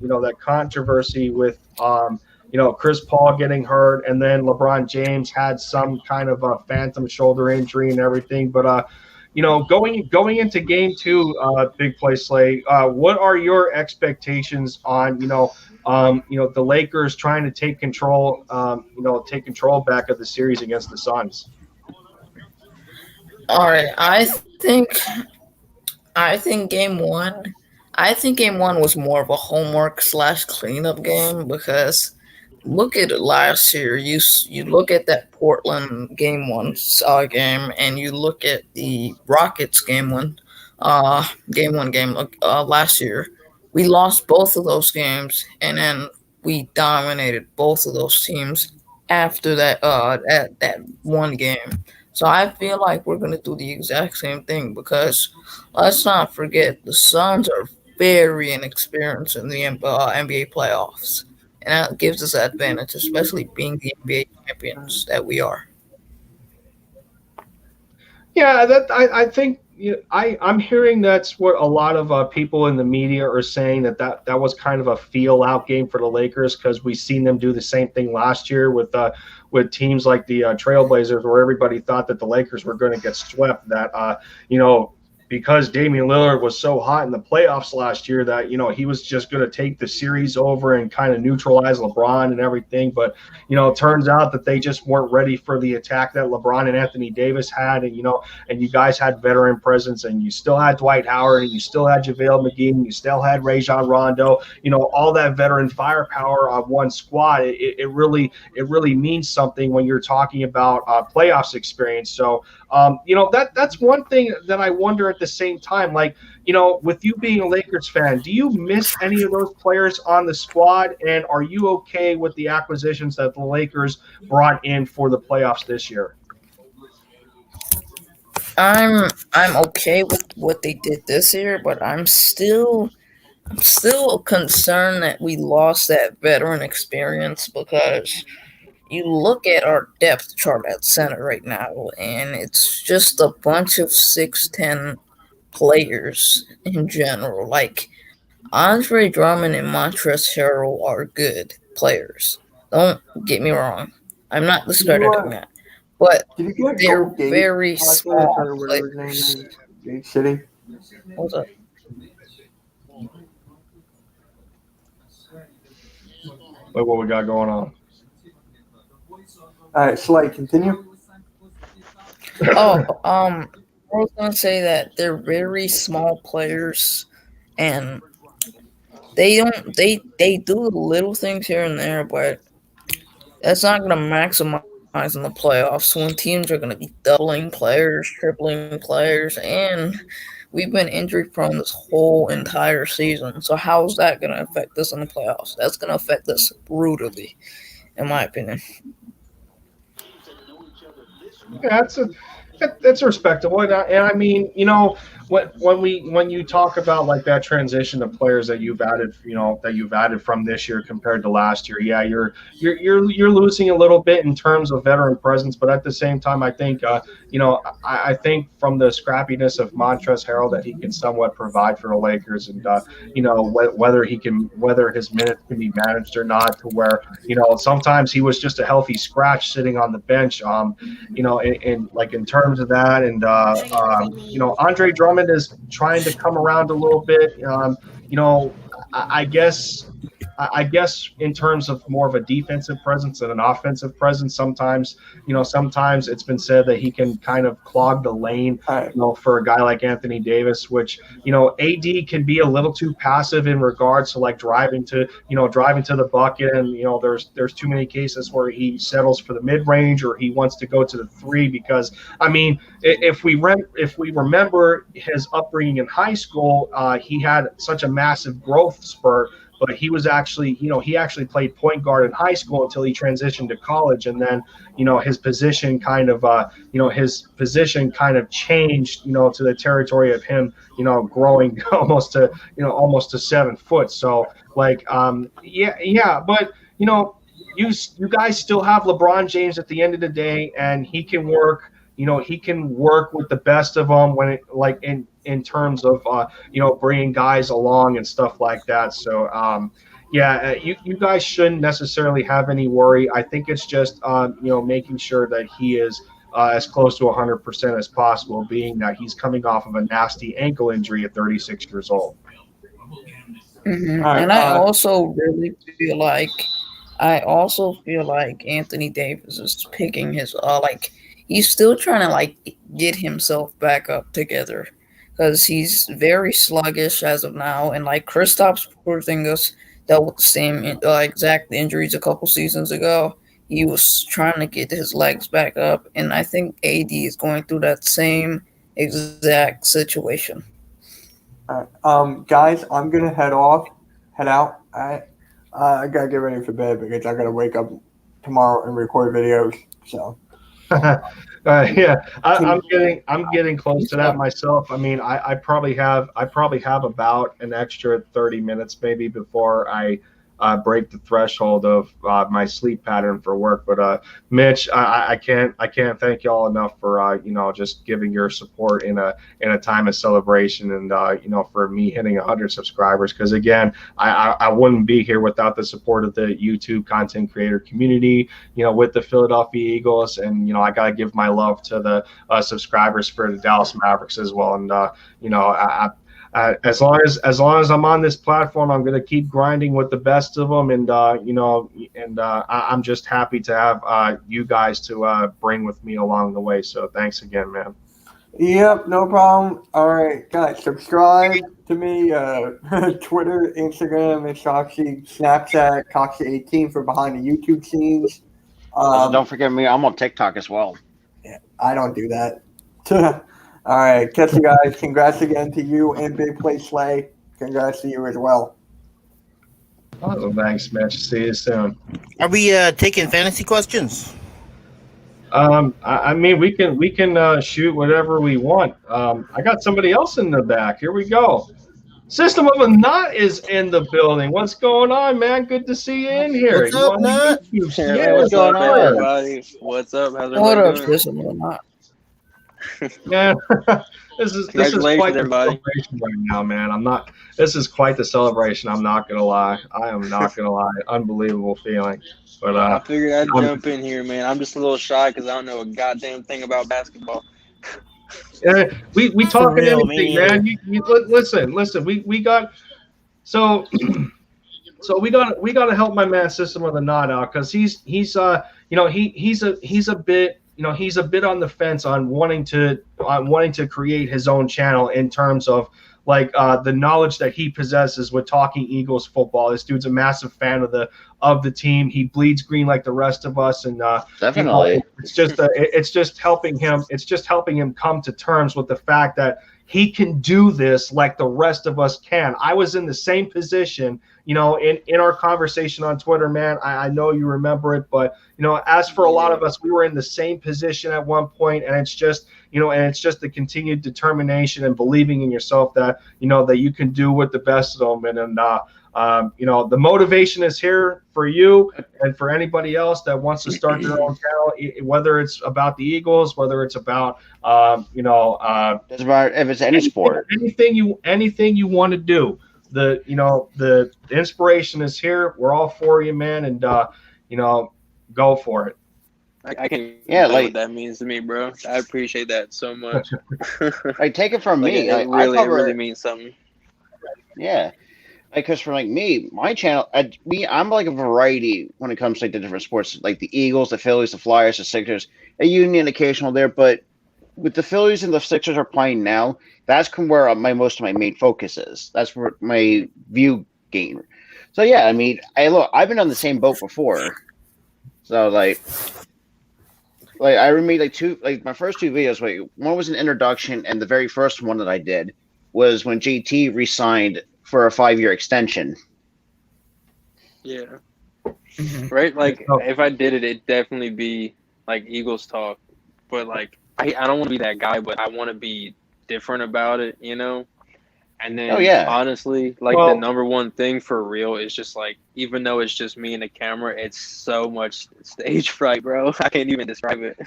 with Chris Paul getting hurt, and then LeBron James had some kind of a phantom shoulder injury and everything. But going into game 2, big play Slay, what are your expectations on the Lakers trying to take control back of the series against the Suns? All right, I think game one. I think game one was more of a homework / cleanup game because look at it last year. You look at that Portland game, and you look at the Rockets game one last year. We lost both of those games, and then we dominated both of those teams after that one game. So I feel like we're gonna do the exact same thing because let's not forget the Suns are very inexperienced in the NBA playoffs, and that gives us an advantage, especially being the NBA champions that we are. Yeah, I think I'm hearing that's what a lot of people in the media are saying, that was kind of a feel out game for the Lakers because we've seen them do the same thing last year with teams like the Trailblazers, where everybody thought that the Lakers were going to get swept. That because Damian Lillard was so hot in the playoffs last year that he was just going to take the series over and kind of neutralize LeBron and everything. But it turns out that they just weren't ready for the attack that LeBron and Anthony Davis had, and you guys had veteran presence, and you still had Dwight Howard, and you still had JaVale McGee, and you still had Rajon Rondo. All that veteran firepower on one squad. It really means something when you're talking about playoffs experience. So that's one thing that I wonder at the same time. Like, with you being a Lakers fan, do you miss any of those players on the squad? And are you okay with the acquisitions that the Lakers brought in for the playoffs this year? I'm okay with what they did this year, but I'm still concerned that we lost that veteran experience because you look at our depth chart at center right now, and it's just a bunch of 6'10" players in general. Like Andre Drummond and Montrezl Harrell are good players. Don't get me wrong. I'm not discrediting that. But Did you get they're Gold Gate very small or whatever his name players. is? Gate City. What's up? Like what we got going on? All right, Slay, continue. I was gonna say that they're very small players, and They don't. They do little things here and there, but that's not going to maximize in the playoffs when teams are going to be doubling players, tripling players, and we've been injury prone this whole entire season. So how is that going to affect us in the playoffs? That's going to affect us brutally, in my opinion. Yeah, that's respectable, and I mean, you know, when you talk about like that transition of players that you've added from this year compared to last year, yeah, you're losing a little bit in terms of veteran presence, but at the same time, I think I think from the scrappiness of Montrezl Harrell that he can somewhat provide for the Lakers, and whether his minutes can be managed or not, to where sometimes he was just a healthy scratch sitting on the bench, in terms of that, and Andre Drummond is trying to come around a little bit. I guess in terms of more of a defensive presence than an offensive presence, sometimes it's been said that he can kind of clog the lane, for a guy like Anthony Davis, which, AD can be a little too passive in regards to like driving to the bucket. And, there's too many cases where he settles for the mid range or he wants to go to the three, because, I mean, if we remember his upbringing in high school, he had such a massive growth spurt. But he was actually, he actually played point guard in high school until he transitioned to college, and then, his position kind of changed, to the territory of him, growing almost to 7 foot. So like, but you guys still have LeBron James at the end of the day, and he can work. He can work with the best of them when in terms of bringing guys along and stuff like that. So you guys shouldn't necessarily have any worry. I think it's just making sure that he is as close to 100% as possible, being that he's coming off of a nasty ankle injury at 36 years old. Mm-hmm. Right, and I also really feel like Anthony Davis is picking his he's still trying to get himself back up together, because he's very sluggish as of now. And Kristaps Porzingis dealt with the same exact injuries a couple seasons ago. He was trying to get his legs back up, and I think AD is going through that same exact situation. All right. Guys, I'm gonna head out. All right. I gotta get ready for bed because I gotta wake up tomorrow and record videos. So. I'm getting close to that myself. I mean, I probably have about an extra 30 minutes maybe before I break the threshold of my sleep pattern for work. But Mitch, I can't thank y'all enough for just giving your support in a time of celebration, and for me hitting 100 subscribers, because again, I wouldn't be here without the support of the YouTube content creator community, with the Philadelphia Eagles, and I gotta give my love to the subscribers for the Dallas Mavericks as well. And as long as I'm on this platform, I'm going to keep grinding with the best of them, and I'm just happy to have you guys to bring with me along the way. So thanks again, man. Yep, no problem. All right, guys, subscribe to me. Twitter, Instagram, and Shoxy, Snapchat, Coxy18 for behind the YouTube scenes. Don't forget me. I'm on TikTok as well. Yeah, I don't do that. All right, catch you guys. Congrats again to you and Big Play Slay. Congrats to you as well. Oh, thanks, Mitch. See you soon. Are we taking fantasy questions? I mean, we can shoot whatever we want. I got somebody else in the back. Here we go. System of a Knot is in the building. What's going on, man? Good to see you in here. What's up, Knot? Yeah, what's going on, everybody? What's up? How's everybody doing? System of a Knot? Yeah, this is quite the celebration right now, man. This is quite the celebration. I'm not gonna lie. I am not gonna lie. Unbelievable feeling. But I figured I'd jump in here, man. I'm just a little shy because I don't know a goddamn thing about basketball. Yeah, we talking anything, man. You listen. We got so we got to help my man System of the Knot out, because he's a bit. He's a bit on the fence on wanting to create his own channel in terms of the knowledge that he possesses with talking Eagles football. This dude's a massive fan of the team. He bleeds green like the rest of us, and Definitely. it's just helping him. It's just helping him come to terms with the fact that he can do this like the rest of us can. I was in the same position, in our conversation on Twitter, man. I know you remember it, but as for a lot of us, we were in the same position at one point, and it's just the continued determination and believing in yourself that that you can do with the best of them, and the motivation is here for you and for anybody else that wants to start their own channel, whether it's about the Eagles, whether it's about doesn't matter if it's any sport, anything you want to do. The inspiration is here. We're all for you, man, and go for it. I can what that means to me, bro. I appreciate that so much. Take it from me. It really means something. Yeah. Because for me, my channel, I'm like a variety when it comes to the different sports, like the Eagles, the Phillies, the Flyers, the Sixers, a Union occasional there. But with the Phillies and the Sixers are playing now, that's where most of my main focus is. That's where my view gain. So yeah, I've been on the same boat before. So I remember my first two videos. One was an introduction, and the very first one that I did was when JT re-signed for a 5-year extension. Yeah. Right? If I did it, it'd definitely be Eagles talk. But I don't want to be that guy, but I want to be different about it, And then honestly, the number one thing for real is just even though it's just me and the camera, it's so much stage fright, bro. I can't even describe it.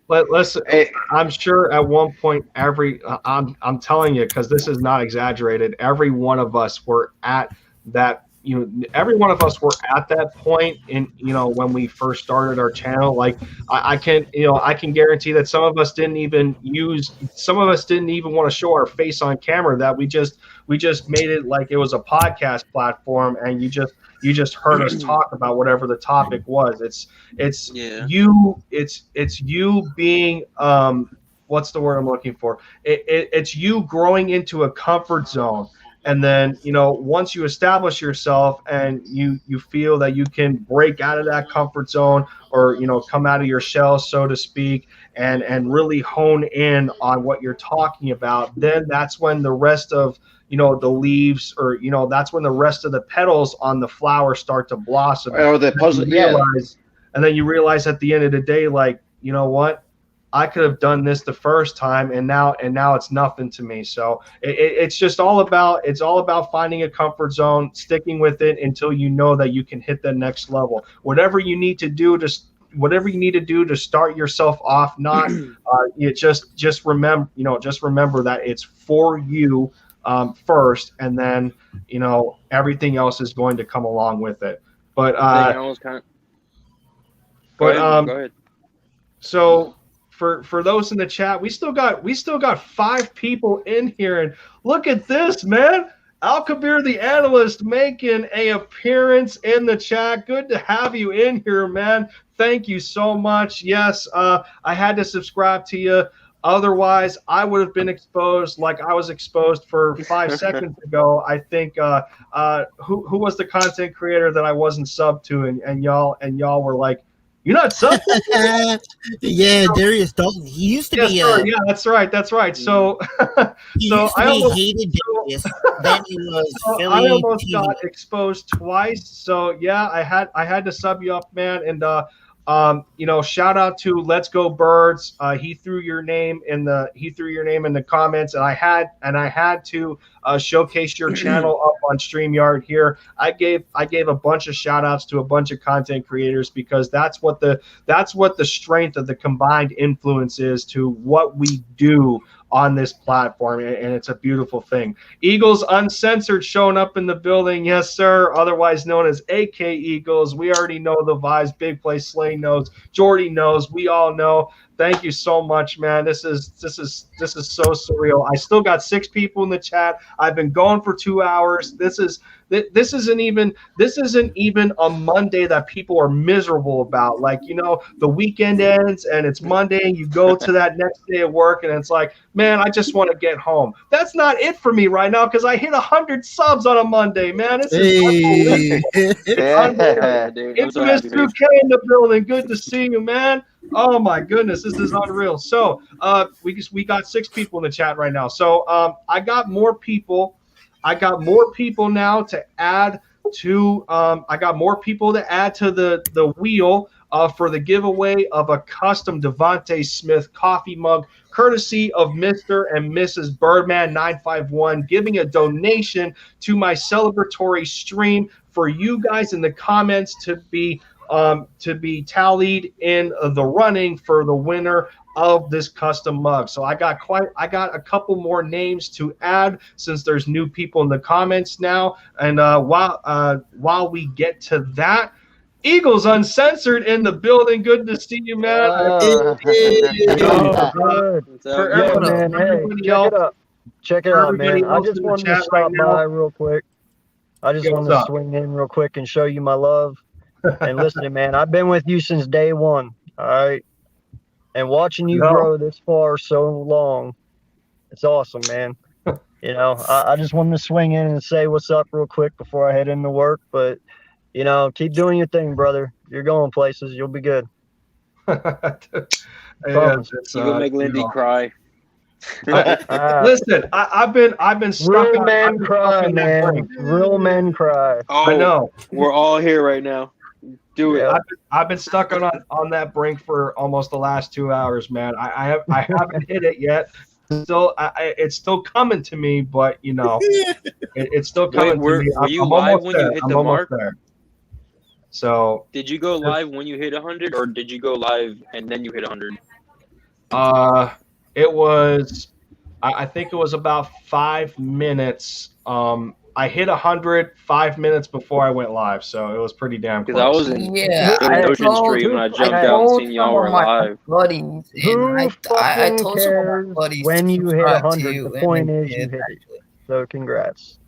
Listen, I'm sure at one point I'm telling you, because this is not exaggerated, every one of us were at that. Every one of us were at that point in when we first started our channel. I can guarantee that some of us didn't even want to show our face on camera. That we just made it like it was a podcast platform, and you just heard us talk about whatever the topic was. It's you being what's the word I'm looking for? It's you growing into a comfort zone. And then, once you establish yourself and you feel that you can break out of that comfort zone or, come out of your shell, so to speak, and really hone in on what you're talking about, then that's when the rest of, the leaves or, that's when the rest of the petals on the flower start to blossom. Or the puzzle, And then you realize at the end of the day, you know what? I could have done this the first time, and now it's nothing to me. So it's just all about finding a comfort zone, sticking with it until you know that you can hit the next level. Whatever you need to do to start yourself off, not just remember that it's for you first, and then everything else is going to come along with it. But go ahead. So. For those in the chat, we still got 5 people in here, and look at this, man. Al-Kabir, the analyst, making an appearance in the chat. Good to have you in here, man. Thank you so much. Yes, I had to subscribe to you. Otherwise, I would have been exposed like I was exposed for 5 seconds ago. I think who was the content creator that I wasn't subbed to, and y'all were like, "You're not subbed?" Yeah, Darius Dalton. He used to be. Yeah, that's right. So, I almost got exposed twice. So yeah, I had to sub you up, man. And shout out to Let's Go Birds. He threw your name in the comments, and I had to showcase your channel up on StreamYard here. I gave a bunch of shout outs to a bunch of content creators, because that's what the strength of the combined influence is to what we do on this platform, and it's a beautiful thing. Eagles Uncensored showing up in the building. Yes, sir. Otherwise known as AK Eagles. We already know the vibes. Big Play Slay knows. Jordy knows. We all know. Thank you so much, man. This is so surreal. I still got 6 people in the chat. I've been going for 2 hours. This isn't even a Monday that people are miserable about. Like, the weekend ends and it's Monday and you go to that next day of work and it's like, man, I just want to get home. That's not it for me right now because I hit 100 subs on a Monday, man. This is unbelievable. Infamous 2K in the building. Good to see you, man. Oh my goodness, this is unreal. So we got 6 people in the chat right now. So I got more people. I got more people now to add to. I got more people to add to the wheel for the giveaway of a custom Devontae Smith coffee mug, courtesy of Mr. and Mrs. Birdman 951, giving a donation to my celebratory stream for you guys in the comments to be tallied in the running for the winner of this custom mug. So I got a couple more names to add since there's new people in the comments now. And while we get to that, Eagles Uncensored in the building. Good to see you, man. Check it out, man. I just wanted to stop by real quick. I just wanted to swing in real quick and show you my love. And listen, man, I've been with you since day one. All right. And watching you grow this far so long, it's awesome, man. I just wanted to swing in and say what's up real quick before I head into work. But, keep doing your thing, brother. You're going places. You'll be good. You'll make Lindy cry. Listen, I've been stuck. Real men cry, man. Real men cry. Oh, I know. We're all here right now. Do it. I've been stuck on that brink for almost the last 2 hours, man. I haven't hit it yet. It's still coming to me, but it's still coming to me. Were you live when you hit the mark? So did you go live when you hit 100, or did you go live and then you hit 100? It was, I think it was about 5 minutes. I hit 100 5 minutes before I went live, so it was pretty damn close. Because I was in Ocean Street when I jumped out and seen y'all were live. Buddies, I told some of my buddies when you hit 100. The point is you hit it. So congrats.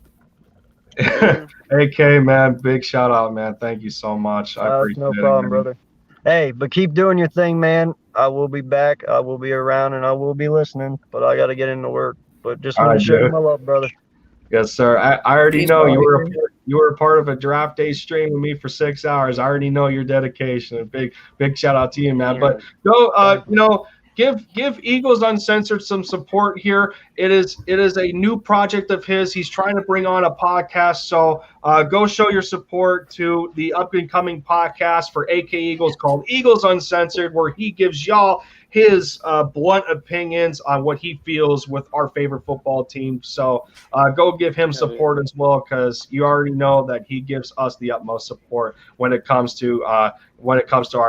AK, man, big shout out, man. Thank you so much. I appreciate no problem, brother. Hey, but keep doing your thing, man. I will be back. I will be around, and I will be listening. But I got to get into work. But just want to show you my love, brother. Yes, sir. I already know you were a part of a draft day stream with me for 6 hours. I already know your dedication. Big shout out to you, man. But go, give Eagles Uncensored some support here. It is a new project of his. He's trying to bring on a podcast. So go show your support to the up and coming podcast for AK Eagles called Eagles Uncensored, where he gives y'all his blunt opinions on what he feels with our favorite football team. So go give him support as well, because you already know that he gives us the utmost support when it comes to our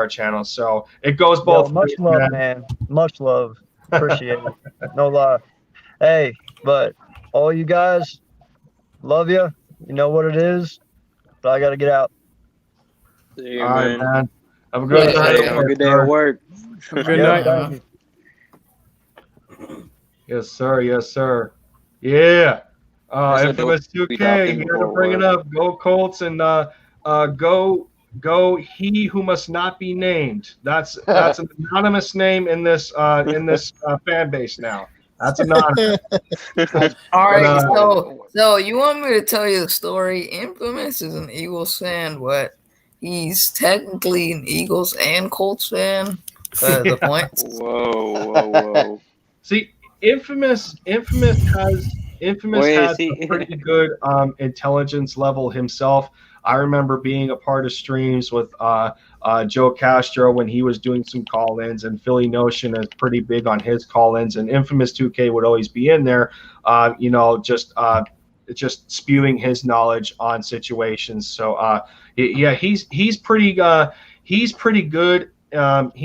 channel. So it goes both. Much love, man. Much love. Appreciate it. No lie. Hey, but all you guys, love you. You know what it is. But I got to get out. See you, all right, man. Have a good night. Have a good day at work. Good night. Yes, sir. Yes, sir. Yeah. Infamous 2K. You got to bring it up. Go Colts and go he who must not be named. That's an anonymous name in this fan base now. That's anonymous. All right. So you want me to tell you the story? Infamous is an Eagles fan, but he's technically an Eagles and Colts fan. The point. Whoa. See, Infamous has a pretty good intelligence level himself. I remember being a part of streams with Joe Castro when he was doing some call-ins, and Philly Notion is pretty big on his call-ins, and Infamous 2K would always be in there, just spewing his knowledge on situations. So he's pretty good. He's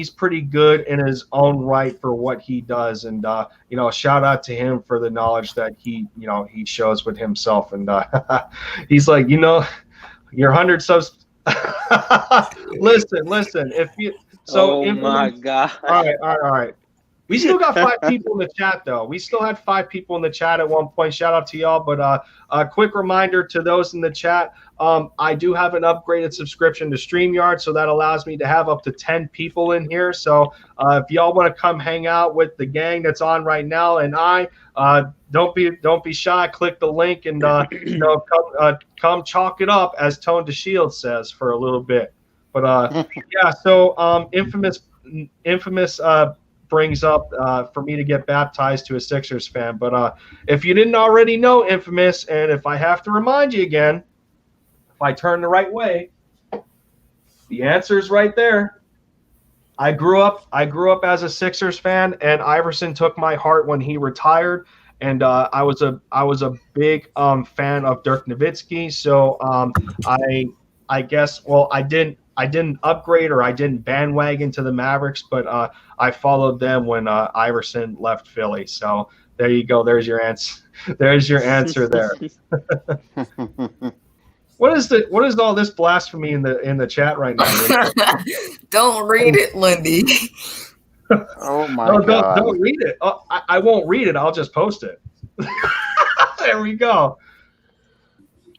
pretty good in his own right for what he does, and shout out to him for the knowledge that he shows with himself. And he's like, your 100 subs. Listen. So Oh my God. All right. We still got 5 people in the chat, though. We still had 5 people in the chat at one point. Shout out to y'all. But a quick reminder to those in the chat, I do have an upgraded subscription to StreamYard, so that allows me to have up to 10 people in here. So if y'all want to come hang out with the gang that's on right now, and don't be shy. Click the link and come chalk it up, as Tone DeShield says, for a little bit. But yeah, so infamous brings up for me to get baptized to a Sixers fan. But if you didn't already know Infamous, and if I have to remind you again, if I turn the right way, the answer is right there. I grew up as a Sixers fan, and Iverson took my heart when he retired. And I was a big fan of Dirk Nowitzki. So I guess, well, I didn't upgrade, or I didn't bandwagon to the Mavericks, but I followed them when Iverson left Philly. So there you go. There's your answer. There's your answer there. What is all this blasphemy in the chat right now? Don't read it, Lindy. Oh my God! Don't read it. Oh, I won't read it. I'll just post it. There we go.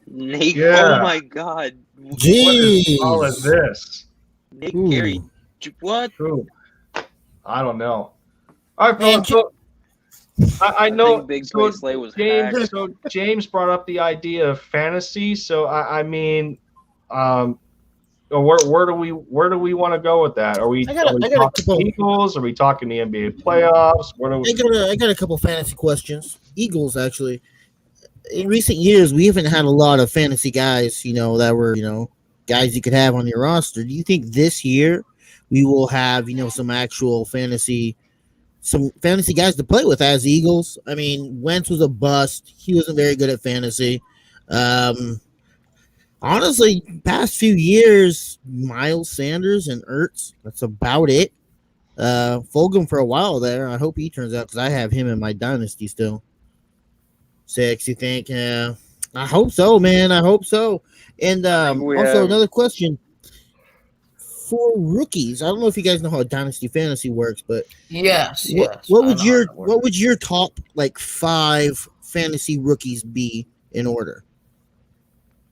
Nate, Yeah. oh my God. Jeez. What is all of this? Nick Gary, what? Ooh. I don't know. All right, folks. So I know. Big So Play Slay was hacked. James brought up the idea of fantasy. So I mean, where do we want to go with that? Are we talking Eagles? Are we talking the NBA playoffs? I got a couple fantasy questions. Eagles, actually. In recent years, we haven't had a lot of fantasy guys, that were, guys you could have on your roster. Do you think this year we will have, some actual fantasy guys to play with as Eagles? I mean, Wentz was a bust. He wasn't very good at fantasy. Honestly, past few years, Miles Sanders and Ertz, that's about it. Fulgham for a while there. I hope he turns out, because I have him in my dynasty still. 6, you think? Yeah, I hope so, man. I hope so. And another question for rookies. I don't know if you guys know how Dynasty Fantasy works, but yes. What would your top 5 fantasy rookies be in order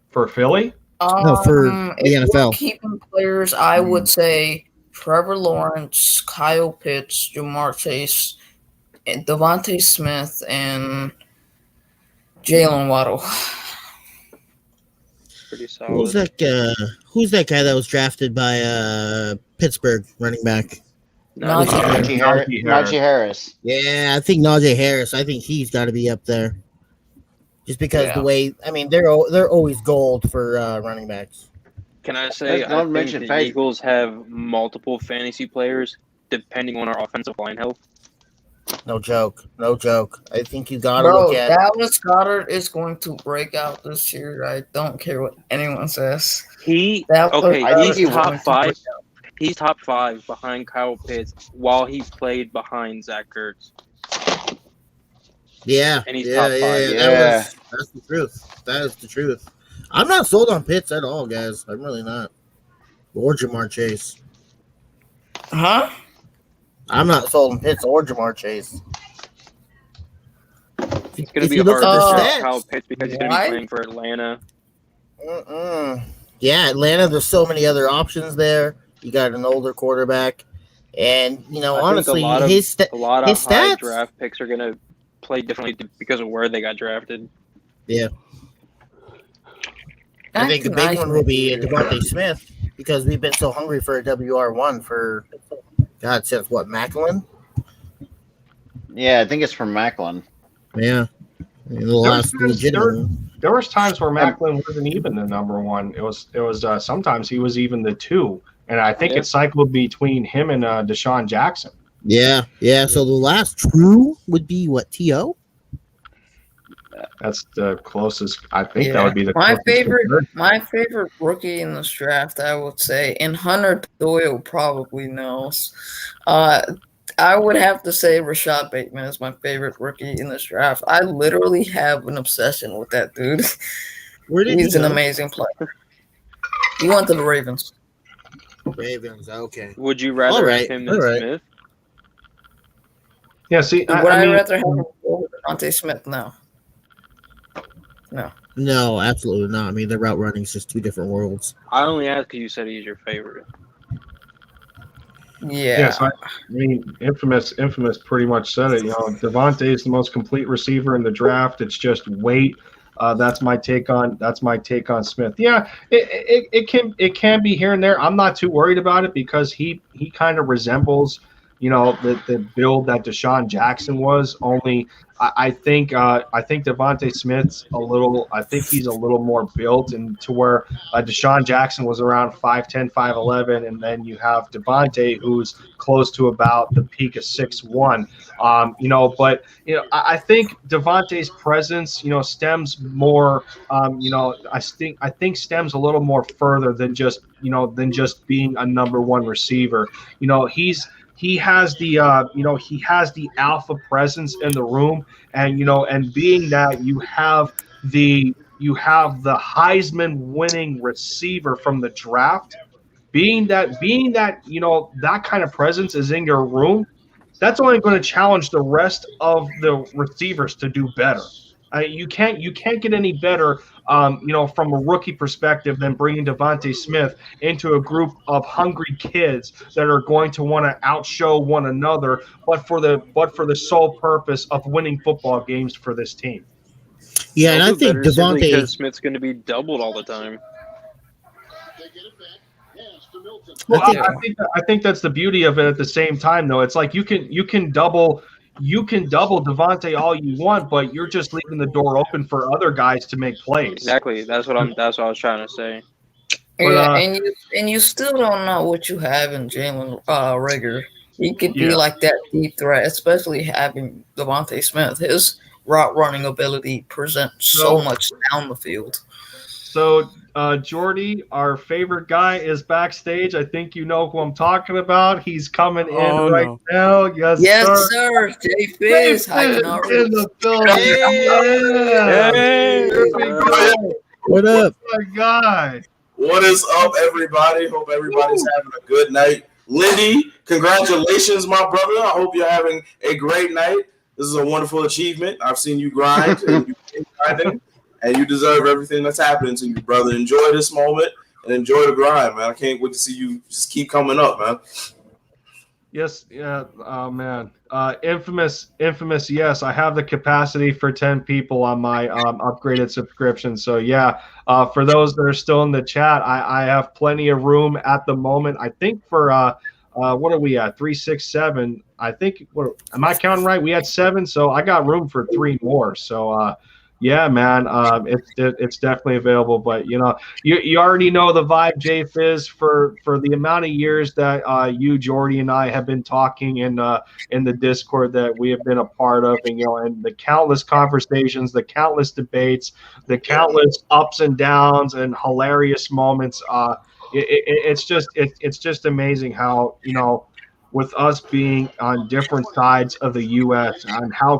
for Philly? No, for the NFL. Keeping players, I would say Trevor Lawrence, Kyle Pitts, Jamar Chase, and Devontae Smith, and Jalen Waddle. Pretty solid. Who's that guy that was drafted by Pittsburgh, running back? Najee Harris. Yeah, I think Najee Harris. I think he's got to be up there, just because the way. I mean, they're always gold for running backs. Can I say I think the Eagles have multiple fantasy players depending on our offensive line health? No joke. I think you got to look at. Dallas Goedert is going to break out this year. I don't care what anyone says. He's top 5. He's top 5 behind Kyle Pitts while he played behind Zach Ertz. Yeah, and he's top 5. That's the truth. That is the truth. I'm not sold on Pitts at all, guys. I'm really not. Or Jamar Chase. Huh? I'm not sold on Pitts or Jamar Chase. It's going to be hard to start Kyle Pitts because he's going to be playing for Atlanta. Yeah, Atlanta, there's so many other options there. You got an older quarterback. And, honestly, his a lot of high stats, draft picks are going to play differently because of where they got drafted. Yeah. I think the big one will be Devontae Smith, because we've been so hungry for a WR1 for, God, since what, Macklin? Yeah, I think it's from Macklin. Yeah. There was times where Macklin wasn't even the number 1. It was sometimes he was even the 2, and I think it cycled between him and Deshaun Jackson. Yeah. So the last true would be what, T.O.? That's the closest. I think that would be the my favorite rookie in this draft, I would say, and Hunter Doyle probably knows. I would have to say Rashad Bateman is my favorite rookie in this draft. I literally have an obsession with that dude. Where did He's an amazing player. He went to the Ravens. Ravens. Okay. Would you rather All have right. him All than right. Smith? Yeah, see, Would I rather have him over Devontae Smith? No. No, absolutely not. I mean, the route running is just two different worlds. I only asked because you said he's your favorite. Yeah. Yes, I mean, infamous pretty much said it. You know, Devontae is the most complete receiver in the draft. It's just weight. That's my take on Smith. Yeah, it can be here and there. I'm not too worried about it because he kind of resembles, you know, the build that Deshaun Jackson was. Only I think Devontae Smith's a little. I think he's a little more built, and to where Deshaun Jackson was around 5'10", 5'11", and then you have Devontae who's close to about the peak of 6'1". You know, but you know, I think Devontae's presence, you know, stems more. You know, I think stems a little more further than just being a number one receiver. You know, he has the he has the alpha presence in the room, and you know, and being that you have the Heisman winning receiver from the draft, being that you know that kind of presence is in your room, that's only going to challenge the rest of the receivers to do better. You can't get any better, you know, from a rookie perspective than bringing Devontae Smith into a group of hungry kids that are going to want to outshow one another, but for the sole purpose of winning football games for this team. Yeah, and I think Devontae because Devontae. Smith's going to be doubled all the time. Well, I think that's the beauty of it. At the same time, though, it's like you can double Devontae all you want, but you're just leaving the door open for other guys to make plays. Exactly. That's what I was trying to say. Yeah, and you still don't know what you have in Jalen Rigger. He could be like that deep threat, especially having Devontae Smith. His route running ability presents so much down the field. So, Jordy, our favorite guy, is backstage. I think you know who I'm talking about. He's coming in now. Yes, sir. Jay Fizz, in the building. Hey. What up? My guy. What is up, everybody? Hope everybody's having a good night. Liddy, congratulations, my brother. I hope you're having a great night. This is a wonderful achievement. I've seen you grind, and you've been grinding, and you deserve everything that's happening to you, brother. Enjoy this moment and enjoy the grind, man. I can't wait to see you just keep coming up, man. Yes, yeah, oh man. Infamous, yes, I have the capacity for 10 people on my upgraded subscription. So yeah, for those that are still in the chat, I have plenty of room at the moment. I think for what are we at? 3, 6, 7. I think, am I counting right? We had 7, so I got room for 3 more. So yeah, man, it's definitely available. But you know, you already know the vibe, Jay Fizz, for the amount of years that you, Jordy, and I have been talking in the Discord that we have been a part of, and you know, and the countless conversations, the countless debates, the countless ups and downs and hilarious moments. It's just amazing how, you know, with us being on different sides of the U.S. and how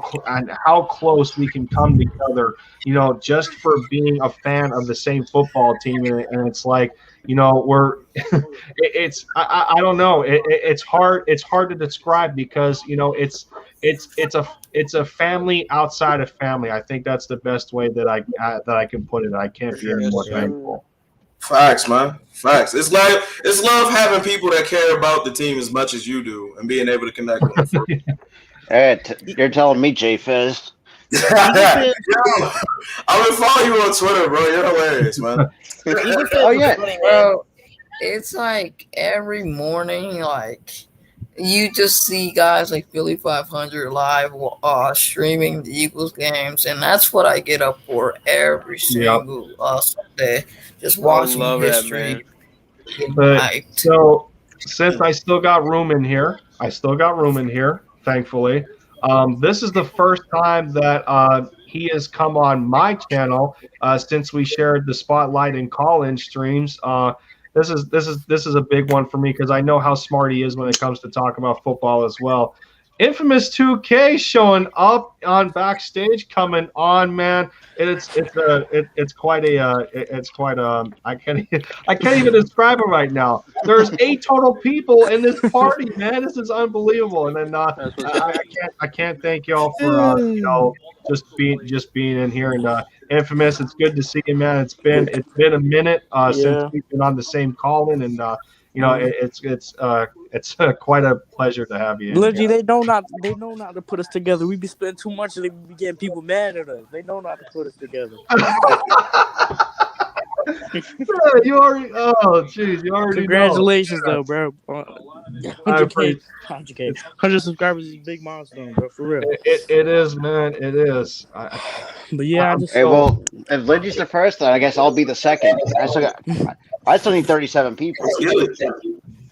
close we can come together, you know, just for being a fan of the same football team. And it's like, you know, I don't know. It's hard to describe because, you know, it's a family outside of family. I think that's the best way that I can put it. I can't be any more thankful. Facts, man. Facts. It's love having people that care about the team as much as you do and being able to connect with them. Hey, you're telling me, Jay Fizz. I'm gonna follow you on Twitter, bro. You're hilarious, man. Oh yeah, bro. It's like every morning, like you just see guys like Philly 500 live streaming the Eagles games, and that's what I get up for every single Sunday. Just watching history. But so since I still got room in here, thankfully. This is the first time that he has come on my channel since we shared the spotlight and call-in streams. This is a big one for me because I know how smart he is when it comes to talk about football as well. Infamous 2K showing up on backstage, coming on, man. It's quite I can't even describe it right now. There's 8 total people in this party, man. This is unbelievable. And then I can't thank y'all for just being in here. And Infamous, it's good to see you, man. It's been a minute since we've been on the same call-in, and it's quite a pleasure to have you. Leggy, they know not to put us together. We be spending too much, and they be getting people mad at us. They know not to put us together. You already. Oh, jeez, you already. Congratulations, know. though, bro. 100 subscribers is a big milestone, bro. For real. It is, man. It is. But yeah, well, if Lindy's the first, then I guess I'll be the second. I still need 37 people.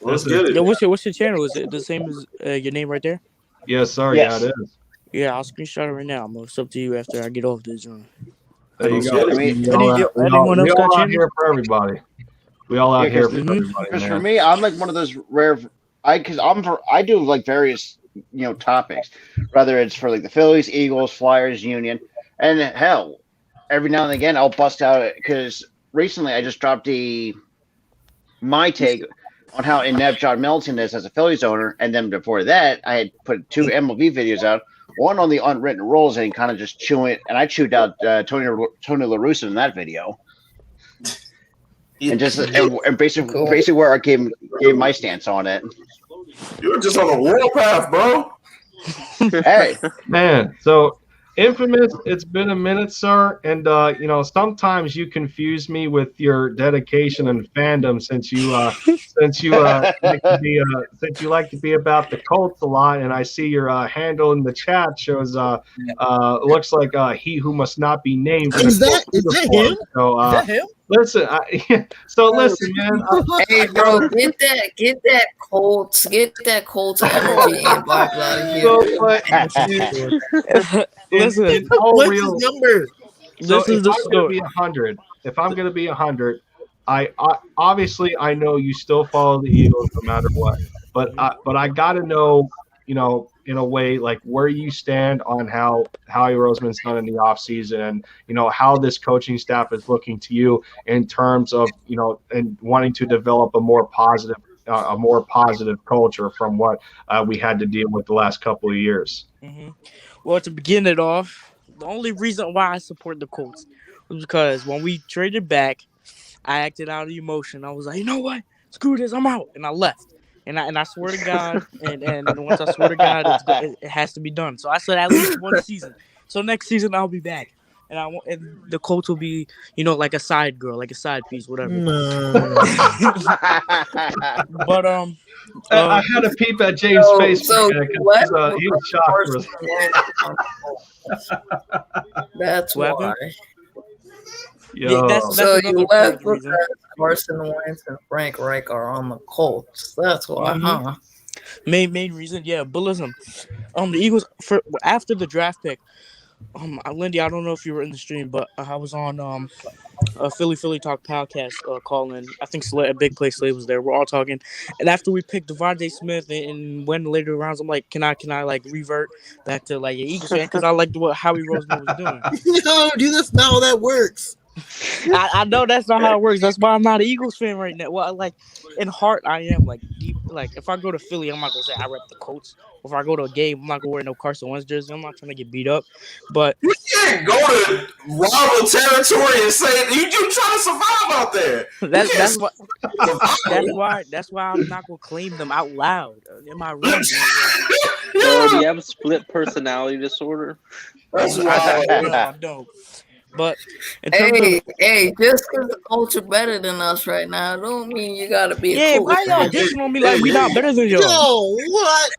Let's get it. Yo, what's your channel? Is it the same as your name right there? Yes, sir. Yes. Yeah, it is. Yeah, I'll screenshot it right now. I'm gonna sub to you after I get off this joint. There you go. I mean, anyone else got out here for everybody. We all out here for everybody. Because for me, I'm like one of those rare. I do like various topics, whether it's for like the Phillies, Eagles, Flyers, Union, and hell, every now and again I'll bust out because recently I just dropped my take on how inept John Middleton is as a Phillies owner, and then before that I had put 2 MLB videos out. One on the unwritten rules and kind of just chewing, and I chewed out Tony La Russa in that video, and basically where I gave my stance on it. You were just on a warpath, bro. Hey, man. So Infamous, it's been a minute, sir, and sometimes you confuse me with your dedication and fandom since you like to be about the Colts a lot, and I see your handle in the chat shows looks like he who must not be named. Is that him? So, is that him? Listen, listen, man. Hey, bro, get that Colts energy inbox out of here. Listen, what's his number? So if I'm gonna be 100, I obviously I know you still follow the Eagles no matter what, but I gotta know, in a way, like where you stand on how Howie Roseman's done in the offseason, and how this coaching staff is looking to you in terms of and wanting to develop a more positive culture from what we had to deal with the last couple of years. Mm-hmm. Well, to begin it off, the only reason why I support the Colts was because when we traded back, I acted out of emotion. I was like, you know what? Screw this, I'm out, and I left. And I swear to God, and once I swear to God, it has to be done. So I said at least one season. So next season I'll be back, and the Colts will be, like a side girl, like a side piece, whatever. No. But I had a peep at James' face. So he was shocked. That's why. Yo. That's so you left reason. because Carson Wentz and Frank Reich are on the Colts. That's why, huh? Main reason, yeah. But listen, the Eagles after the draft pick. Lindy, I don't know if you were in the stream, but I was on a Philly Talk podcast calling. I think a Big Play Slave was there. We're all talking, and after we picked Devontae Smith and went later rounds, I'm like, can I like revert back to like an Eagles fan because I liked what Howie Roseman was doing. No, dude, that's not how that works. I know that's not how it works. That's why I'm not an Eagles fan right now. Well, like in heart, I am like deep. Like if I go to Philly, I'm not gonna say I rep the Colts. If I go to a game, I'm not gonna wear no Carson Wentz jersey. I'm not trying to get beat up. But you can't go to rival territory and say you trying to survive out there. That's why I'm not gonna claim them out loud. Am I wrong? Bro, do you have a split personality disorder? That's why. I don't. But hey, just because the Colts are better than us right now, don't mean you gotta be. Why y'all dissing on me like we not better than y'all? No,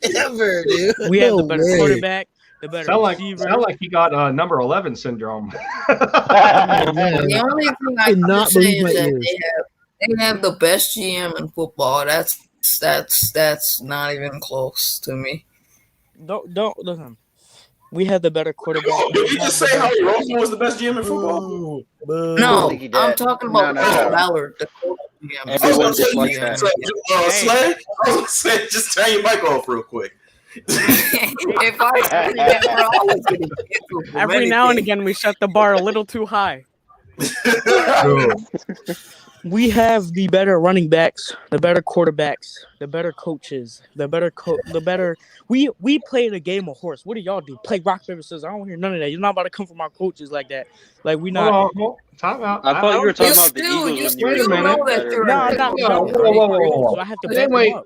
whatever, dude. We have the better quarterback, the better receiver. Sound like you got number 11 syndrome. The only thing I can say is that they have the best GM in football. That's not even close to me. Don't listen. We had the better quarterback. Did you just say Howie Roseman was the best GM in football? No, I'm talking about Ballard, the Colts GM. I was going to say, just turn your mic off real quick. If I we're always getting canceled from Every now and anything. again, we set the bar a little too high. We have the better running backs, the better quarterbacks, the better coaches, the better. We played a game of horse. What do y'all do? Play rock paper scissors? I don't hear none of that. You're not about to come from our coaches like that. Like we not. Hold on, time out. I thought you were talking about the still- Eagles you when you Wait a were minute. know that you're No, a- not Whoa, whoa. So I have to They back wait. them up.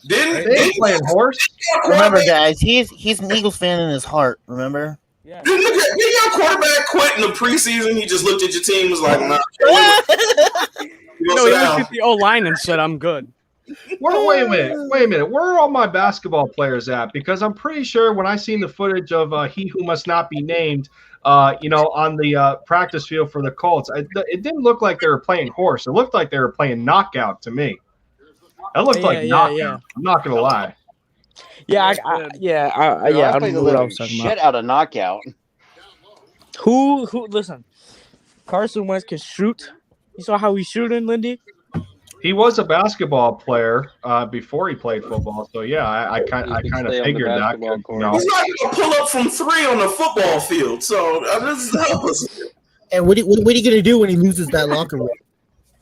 They ain't playing horse. Remember, guys, he's an Eagles fan in his heart. Remember? Yeah. Didn't your quarterback quit in the preseason? He just looked at your team and was like, nah. No, he looked at the O-line and said, I'm good. Wait a minute. Where are all my basketball players at? Because I'm pretty sure when I seen the footage of he who must not be named, on the practice field for the Colts, it didn't look like they were playing horse. It looked like they were playing knockout to me. It looked like knockout. Yeah. I'm not gonna lie. Yeah, I I don't know what I was talking shit about. out of knockout. Who? Listen, Carson Wentz can shoot. You saw how he's shooting, Lindy. He was a basketball player before he played football, so yeah, I kind of figured that. He's not gonna pull up from 3 on the football field. So And what are you gonna do when he loses that locker room?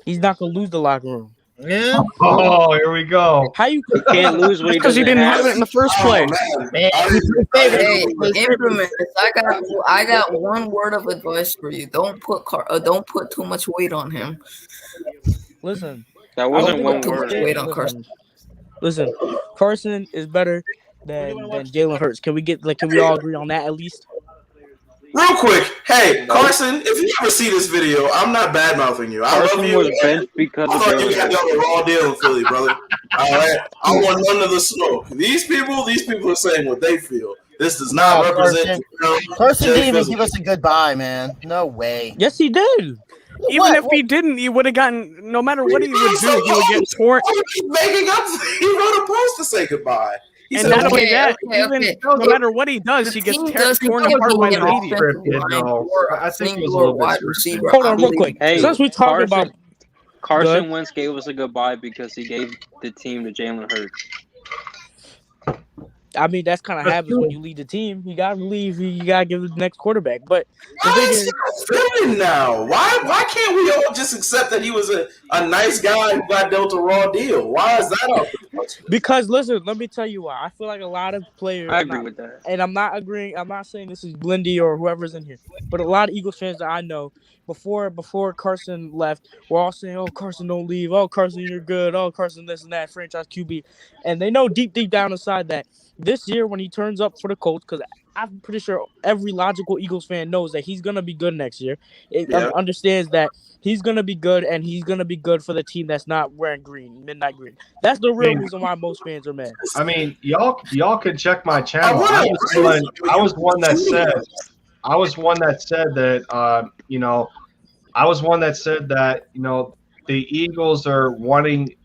He's not gonna lose the locker room. Yeah. Oh, here we go. How you can't lose when he because he doesn't didn't have have it in the first place. Hey, Infamous, I got one word of advice for you. Don't put too much weight on him. Listen, that wasn't one too much word. weight on Carson. Listen, Carson is better than Jalen Hurts. Can we all agree on that at least? real quick, hey Carson, if you ever see this video, I'm not bad mouthing you. I love you. Was benched because I of thought you Jalen got a raw deal in Philly, brother. All right, I want none of the smoke. These people are saying what they feel. This does not represent. Carson didn't even give us a goodbye, man. No way. Yes, he did. Even if he didn't, he would have gotten. No matter what he would do, he would get torn. Making up, he wrote a post to say goodbye. And not only that, no matter what he does, he gets torn apart by the media. I think it was a little bit receiver. Hold on, real quick. Hey, Since we talking about Carson Wentz gave us a goodbye because he gave the team to Jalen Hurts. I mean, that's kind of happens when you lead the team. You gotta leave. You gotta give it the next quarterback. But the thing is, feeling now. Why can't we all just accept that he was a nice guy who got dealt a raw deal? Why is that all? Because listen, let me tell you why. I feel like a lot of players. I agree with that. And I'm not agreeing. I'm not saying this is Lindy or whoever's in here, but a lot of Eagles fans that I know before Carson left, were all saying, "Oh, Carson, don't leave. Oh, Carson, you're good. Oh, Carson, this and that, franchise QB," and they know deep down inside that this year when he turns up for the Colts, because I'm pretty sure every logical Eagles fan knows that he's gonna be good next year. It understands that he's gonna be good, and he's gonna be good for the team that's not wearing green, midnight green. That's the real reason why most fans are mad. I mean, y'all could check my channel. I was one that said that the Eagles are wanting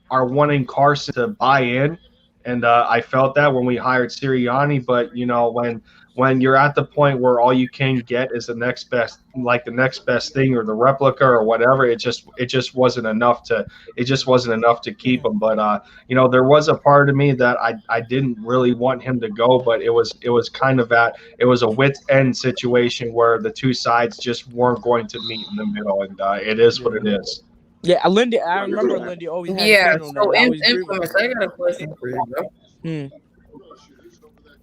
Carson to buy in, and I felt that when we hired Sirianni. But when you're at the point where all you can get is the next best thing or the replica or whatever, it just wasn't enough to keep him. But there was a part of me that I didn't really want him to go, but it was a wit's end situation where the two sides just weren't going to meet in the middle, and it is what it is. Yeah, Lindy. I remember Lindy always had Yeah, on so that. I always agree with Infamous, I got a question for you, bro.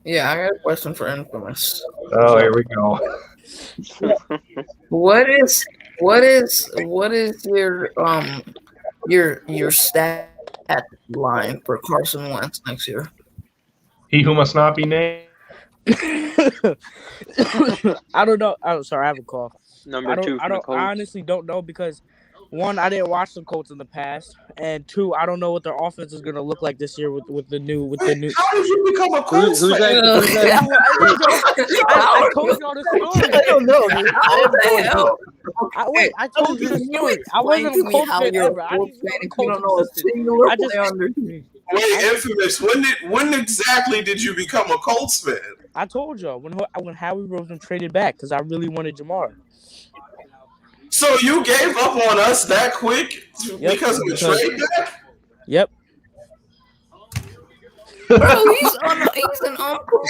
Yeah, I got a question for Infamous. Oh, here we go. What is your stat line for Carson Wentz next year? He who must not be named. I don't know. I'm sorry, I have a call. Number 2 for the Colts. I honestly don't know because one, I didn't watch the Colts in the past, and two, I don't know what their offense is going to look like this year with the new. How did you become a Colts fan? I told y'all the story. I don't know. Dude. I told you the story. I wasn't a Colts fan ever. I didn't know a singular player on their team. Wait, Infamous, when exactly did you become a Colts fan? I told y'all when Howie Roseman traded back because I really wanted Jamar. So you gave up on us that quick because of the trade back? Yep. Bro, he's an uncle.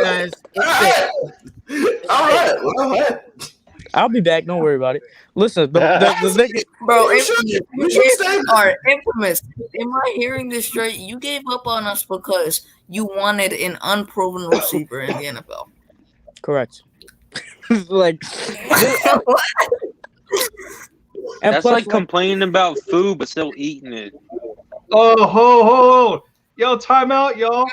Guys, All right. I'll be back. Don't worry about it. Listen, the thing is, Bro, You should stay all right, Infamous. Am I hearing this straight? You gave up on us because you wanted an unproven receiver in the NFL. correct. Like, and That's plus, like complaining about food but still eating it. Oh, ho. Yo, timeout, y'all.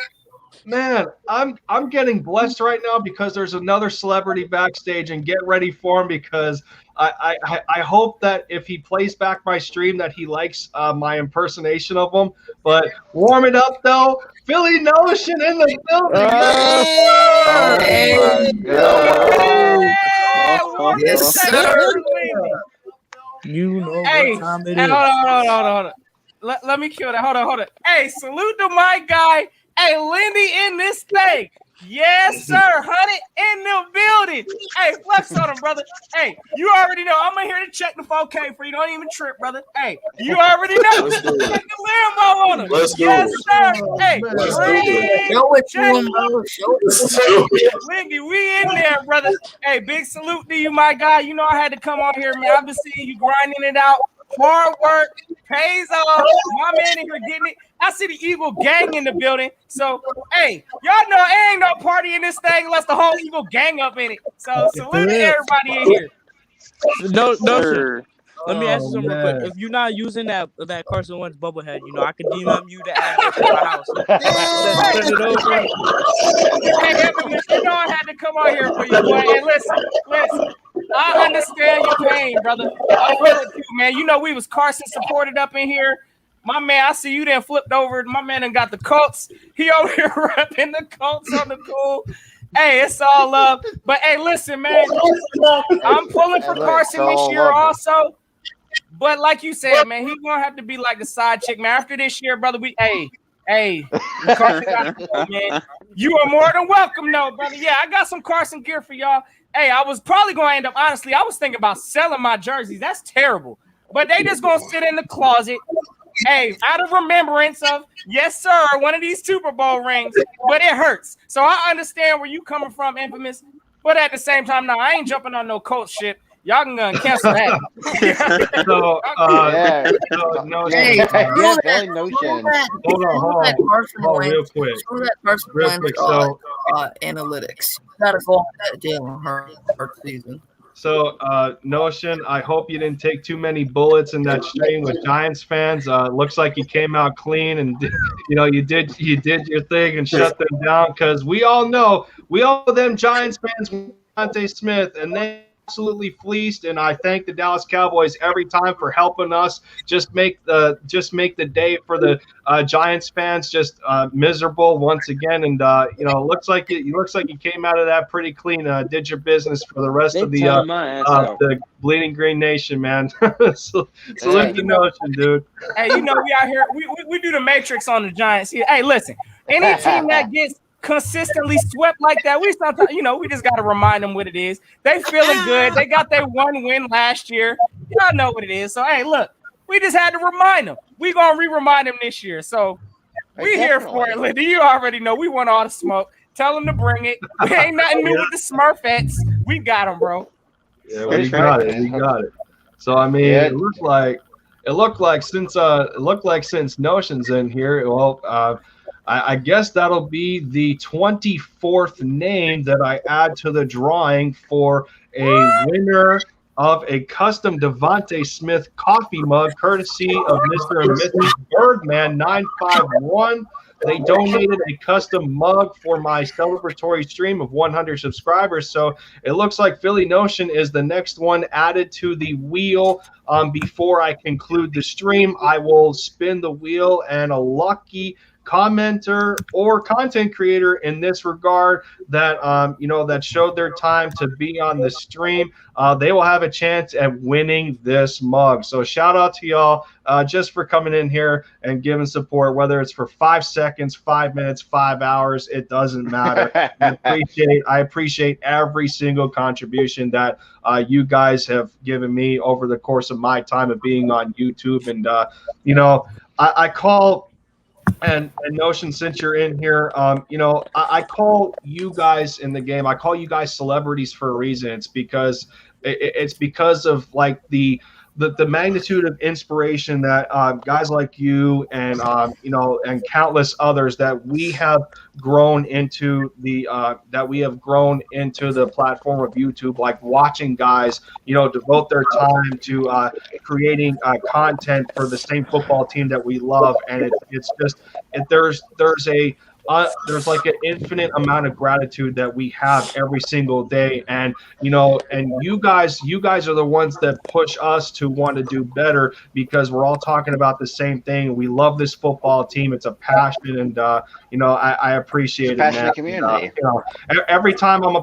Man, I'm getting blessed right now because there's another celebrity backstage, and get ready for him because I hope that if he plays back my stream that he likes my impersonation of him. But warm it up though, Philly Notion in the building. Yes, sir. You know Hey, what time it hey, is. hold on. Let me kill that. Hold on. Hey, salute to my guy. Hey, Lindy in this thing. Yes, sir. 100 in the building. Hey, flex on him, brother. Hey, you already know. I'm here to check the 4K for you. Don't even trip, brother. Hey, you already know. Let's do it. Check the Lambo on him. Let's do yes, it. sir. Hey, Let's do it. Show it to check. him, bro. Show it Let's to do it. Lindy, we in there, brother. Hey, big salute to you, my guy. You know I had to come on here, man. I've been seeing you grinding it out. Hard work pays off. My man in here getting it. I see the Eagle gang in the building. So, hey, y'all know it ain't no party in this thing unless the whole Eagle gang up in it. So, salute to everybody in here. No, Sir. sir. Let me ask you something real man. quick. If you're not using that Carson Wentz bubblehead, I can DM you the address to my house. Send it over. Hey, Infamous, you know I had to come on here for you, boy. And listen. I understand your pain, brother. I feel it too, man. You know we was Carson supported up in here. My man, I see you then flipped over. My man done got the Colts. He over here repping the Colts on the cool. Hey, it's all love. But hey, listen, man. I'm pulling for Carson this year also. But like you said, man, he's gonna have to be like the side chick, man. After this year, brother, Carson got to go, man. You are more than welcome, though, brother. Yeah, I got some Carson gear for y'all. Hey, I was probably going to end up, honestly, I was thinking about selling my jerseys. That's terrible. But they just going to sit in the closet. Hey, out of remembrance of, yes, sir, one of these Super Bowl rings. But it hurts. So I understand where you coming from, Infamous. But at the same time, I ain't jumping on no Colts shit. Y'all can cancel that. Hold on, real quick. So, analytics. You gotta go on that Jalen Hurts season. So, Notion, I hope you didn't take too many bullets in that stream with Giants fans. Looks like you came out clean and you did your thing and shut them down because we all know them Giants fans, Devontae Smith, and they absolutely fleeced, and I thank the Dallas Cowboys every time for helping us just make the day for the Giants fans just miserable once again. And looks like you came out of that pretty clean. Did your business for the rest of the Bleeding Green Nation, man. Salute the Notion, dude. Hey, we out here. We do the Matrix on the Giants here. Hey, listen, any team that gets consistently swept like that, we sometimes, we just got to remind them what it is. They feeling good. They got their one win last year. Y'all know what it is. So, hey, look, we just had to remind them. We going to re-remind them this year. So, we here for it, Lindy. You already know we want all the smoke. Tell them to bring it. We ain't nothing new with the Smurfettes. We got them, bro. Yeah, we got it. So, I mean, it looked like since Notion's in here, well, I guess that'll be the 24th name that I add to the drawing for a winner of a custom Devontae Smith coffee mug, courtesy of Mr. and Mrs. Birdman 951. They donated a custom mug for my celebratory stream of 100 subscribers. So it looks like Philly Notion is the next one added to the wheel. Before I conclude the stream, I will spin the wheel, and a lucky commenter or content creator in this regard that that showed their time to be on the stream, they will have a chance at winning this mug. So shout out to y'all just for coming in here and giving support, whether it's for 5 seconds, 5 minutes, 5 hours, it doesn't matter. I appreciate every single contribution that you guys have given me over the course of my time of being on YouTube. And I call And Notion, since you're in here, I call you guys in the game, I call you guys celebrities for a reason. It's because of like the magnitude of inspiration that guys like you and and countless others that we have grown into the platform of YouTube, like watching guys devote their time to creating content for the same football team that we love, and there's like an infinite amount of gratitude that we have every single day, and you guys are the ones that push us to want to do better, because we're all talking about the same thing. We love this football team. It's a passion, and I appreciate it, man. Community. Every time I'm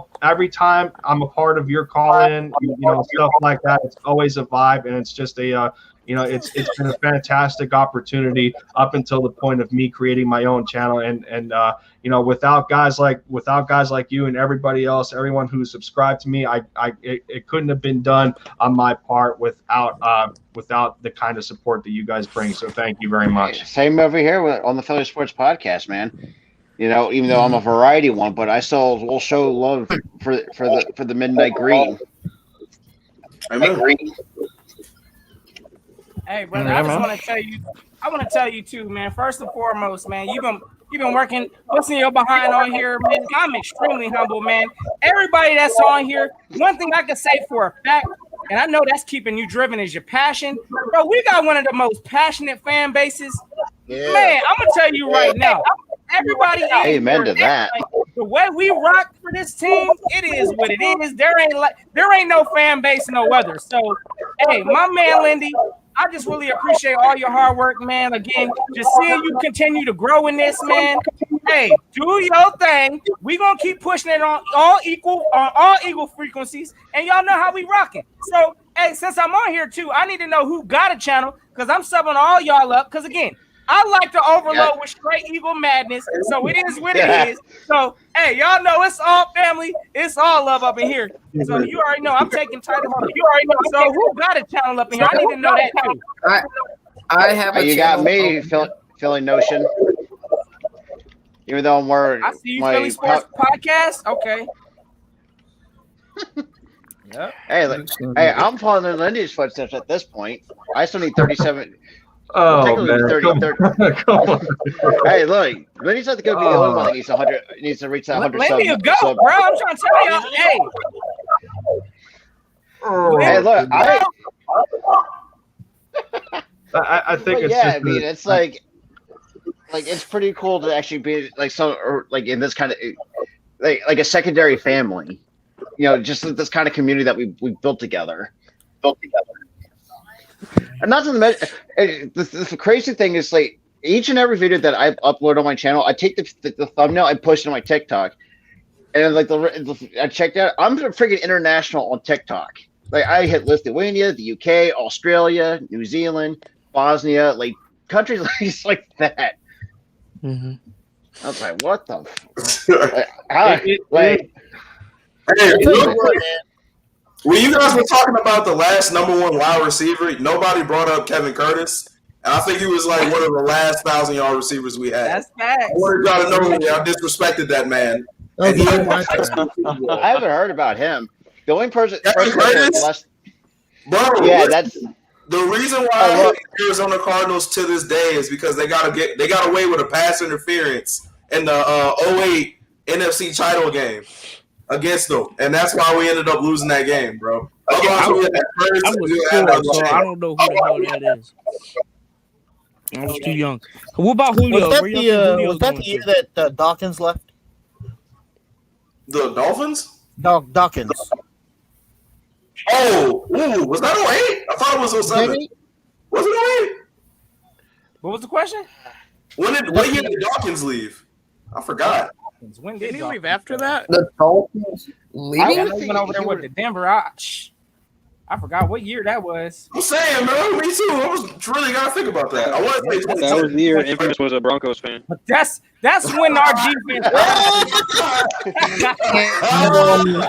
a part of your call-in, stuff like that, it's always a vibe, and it's just it's been a fantastic opportunity up until the point of me creating my own channel, and without guys like you and everybody else, everyone who subscribed to me, it couldn't have been done on my part without the kind of support that you guys bring. So thank you very much. Same over here on the Philly Sports Podcast, man. Even though I'm a variety one, but I still will show love for the Midnight Green. Hey, brother, I just want to tell you. I want to tell you too, man. First and foremost, man, you've been working, listening your behind on here, man. I'm extremely humble, man. Everybody that's on here, one thing I can say for a fact, and I know that's keeping you driven, is your passion, bro. We got one of the most passionate fan bases. Yeah. Man, I'm gonna tell you right now. Everybody, amen to that. Like, the way we rock for this team, it is what it is. There ain't no fan base, no other. So, hey, my man Lindy, I just really appreciate all your hard work, man. Again, just seeing you continue to grow in this, man. Hey, do your thing. We gonna keep pushing it on all equal frequencies, and y'all know how we rocking. So, hey, since I'm on here too, I need to know who got a channel, because I'm subbing all y'all up. Because again, I like to overload with straight Eagle madness, so it is what it is. So, hey, y'all know it's all family, it's all love up in here. So you already know I'm taking title. You already know. So who got a channel up in here? I need to know that too. I have a you channel. got me, Philly Notion. Even though I'm wearing I see you, Philly Sports Podcast. Okay. Yeah. Hey, I'm following in Lindy's footsteps at this point. I still need 37. Oh, man. 30. Hey, look, Lindy's not going to be the only one that needs 100. Needs to reach that 100. Lindy, you go, bro. I'm trying to tell y'all. Hey. Hey, look, I think it's I mean, it's like it's pretty cool to actually be like in this kind of like a secondary family, just this kind of community that we built together. And not to mention, the crazy thing is, like, each and every video that I upload on my channel, I take the thumbnail, I push it on my TikTok, and like I checked out, I'm freaking international on TikTok. Like, I hit Lithuania, the UK, Australia, New Zealand, Bosnia, like countries like that. Mm-hmm. I was like, what the? When you guys were talking about the last number one wide receiver, nobody brought up Kevin Curtis. And I think he was like one of the last 1,000-yard receivers we had. That's facts. I wanted y'all to know I disrespected that man. I haven't heard about him. The only person, bro, yeah, that's the reason why I hate the Arizona Cardinals to this day is because they got away with a pass interference in the 08 NFC title game against them, and that's why we ended up losing that game, bro. I was 4, so I don't know who the hell that is. I was too young. What about Julio? Was that the year that Dawkins left? The Dolphins? Dawkins. Oh, was that 08? I thought it was 07. Was it 08? What was the question? What year did Dawkins leave? I forgot. When did he leave after that? The Dolphins leaving? I went over there with the Denver. I forgot what year that was. I'm saying, man, me too. I was really gotta think about that. I want to say that was the year Infamous was a Broncos fan. But that's when our defense.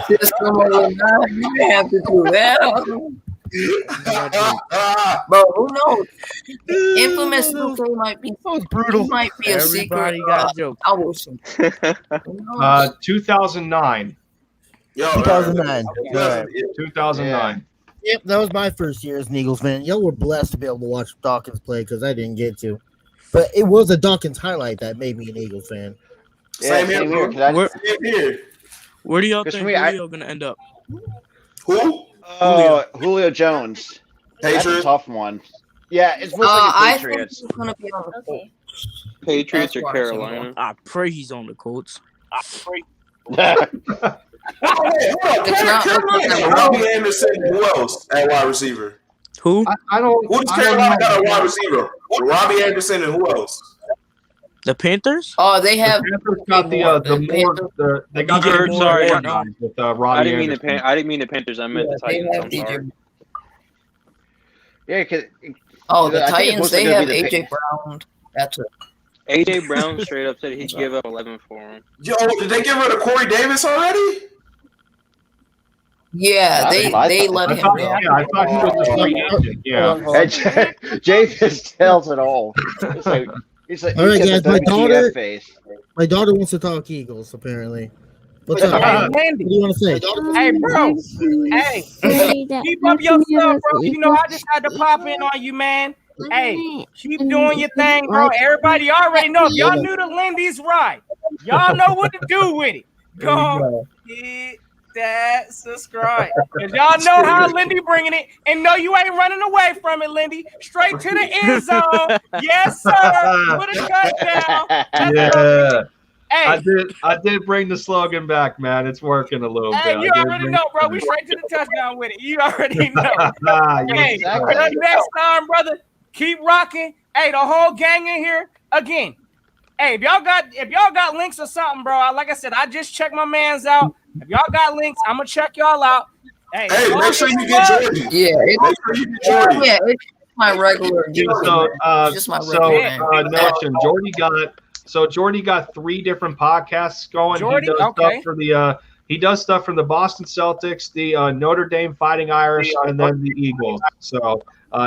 Just come over now. You have to do that. Bro, who knows? Infamous 2K might be brutal. He might be a Everybody secret. got a joke. I will see. 2009. 2009. Okay. 2009. Yep, that was my first year as an Eagles fan. Y'all were blessed to be able to watch Dawkins play because I didn't get to. But it was a Dawkins highlight that made me an Eagles fan. Yeah, same here. Same here. Where do y'all Because think for me, Julio gonna end up? Who? Julio Jones. That's a Patriots? tough one. Yeah, it's most like the I think Patriots. he's gonna be on the Colts. Patriots That's or why Carolina? I pray he's on the Colts. Robbie Anderson. Who else at wide receiver? Who? I don't. Who does Carolina got a wide receiver? Robbie Anderson and who else? The Panthers? Oh, they have. The Panthers got they got DJ the Moore, sorry, guys with Robbie I didn't mean Anderson. I didn't mean the Panthers. I meant the they Titans. have I'm DJ sorry. Yeah, because the I think it's Titans, mostly they gonna have be the AJ Brown. That's it. AJ Brown straight up said he'd give up 11 for him. Yo, did they get rid of Corey Davis already? Yeah, they let him go. Yeah, I thought he was a free agent. Yeah. Jay just tells it all. It's like All right, he's guys, got the WTF face. my daughter wants to talk Eagles, apparently. What's up? Hey, What Landy. do you want to say? Hey, bro. Hey, keep up your stuff, bro. You know, I just had to pop in on you, man. Hey, keep doing your thing, bro. Everybody already know. If y'all knew the Lindy's right, y'all know what to do with it. Go hit that subscribe. Because y'all know how Lindy bringing it. And no, you ain't running away from it, Lindy. Straight to the end zone. Yes, sir. Put a touchdown. Yeah. Hey. I did bring the slogan back, man. It's working a little Hey, bit. you already know, bro. We straight to the touchdown with it. You already know. Hey, Exactly. until next time, brother. Keep rocking. Hey, the whole gang in here again. Hey, if y'all got links or something, bro. Like I said, I just checked my man's out. If y'all got links, I'm gonna check y'all out. Hey, make sure you get Jordan. Yeah, Make sure you get Jordan. yeah, it's my regular. Just my regular. Notion. Jordy got 3 different podcasts going. Jordy, he does okay. stuff for the he does stuff from the Boston Celtics, the Notre Dame Fighting Irish, and then the Eagles. So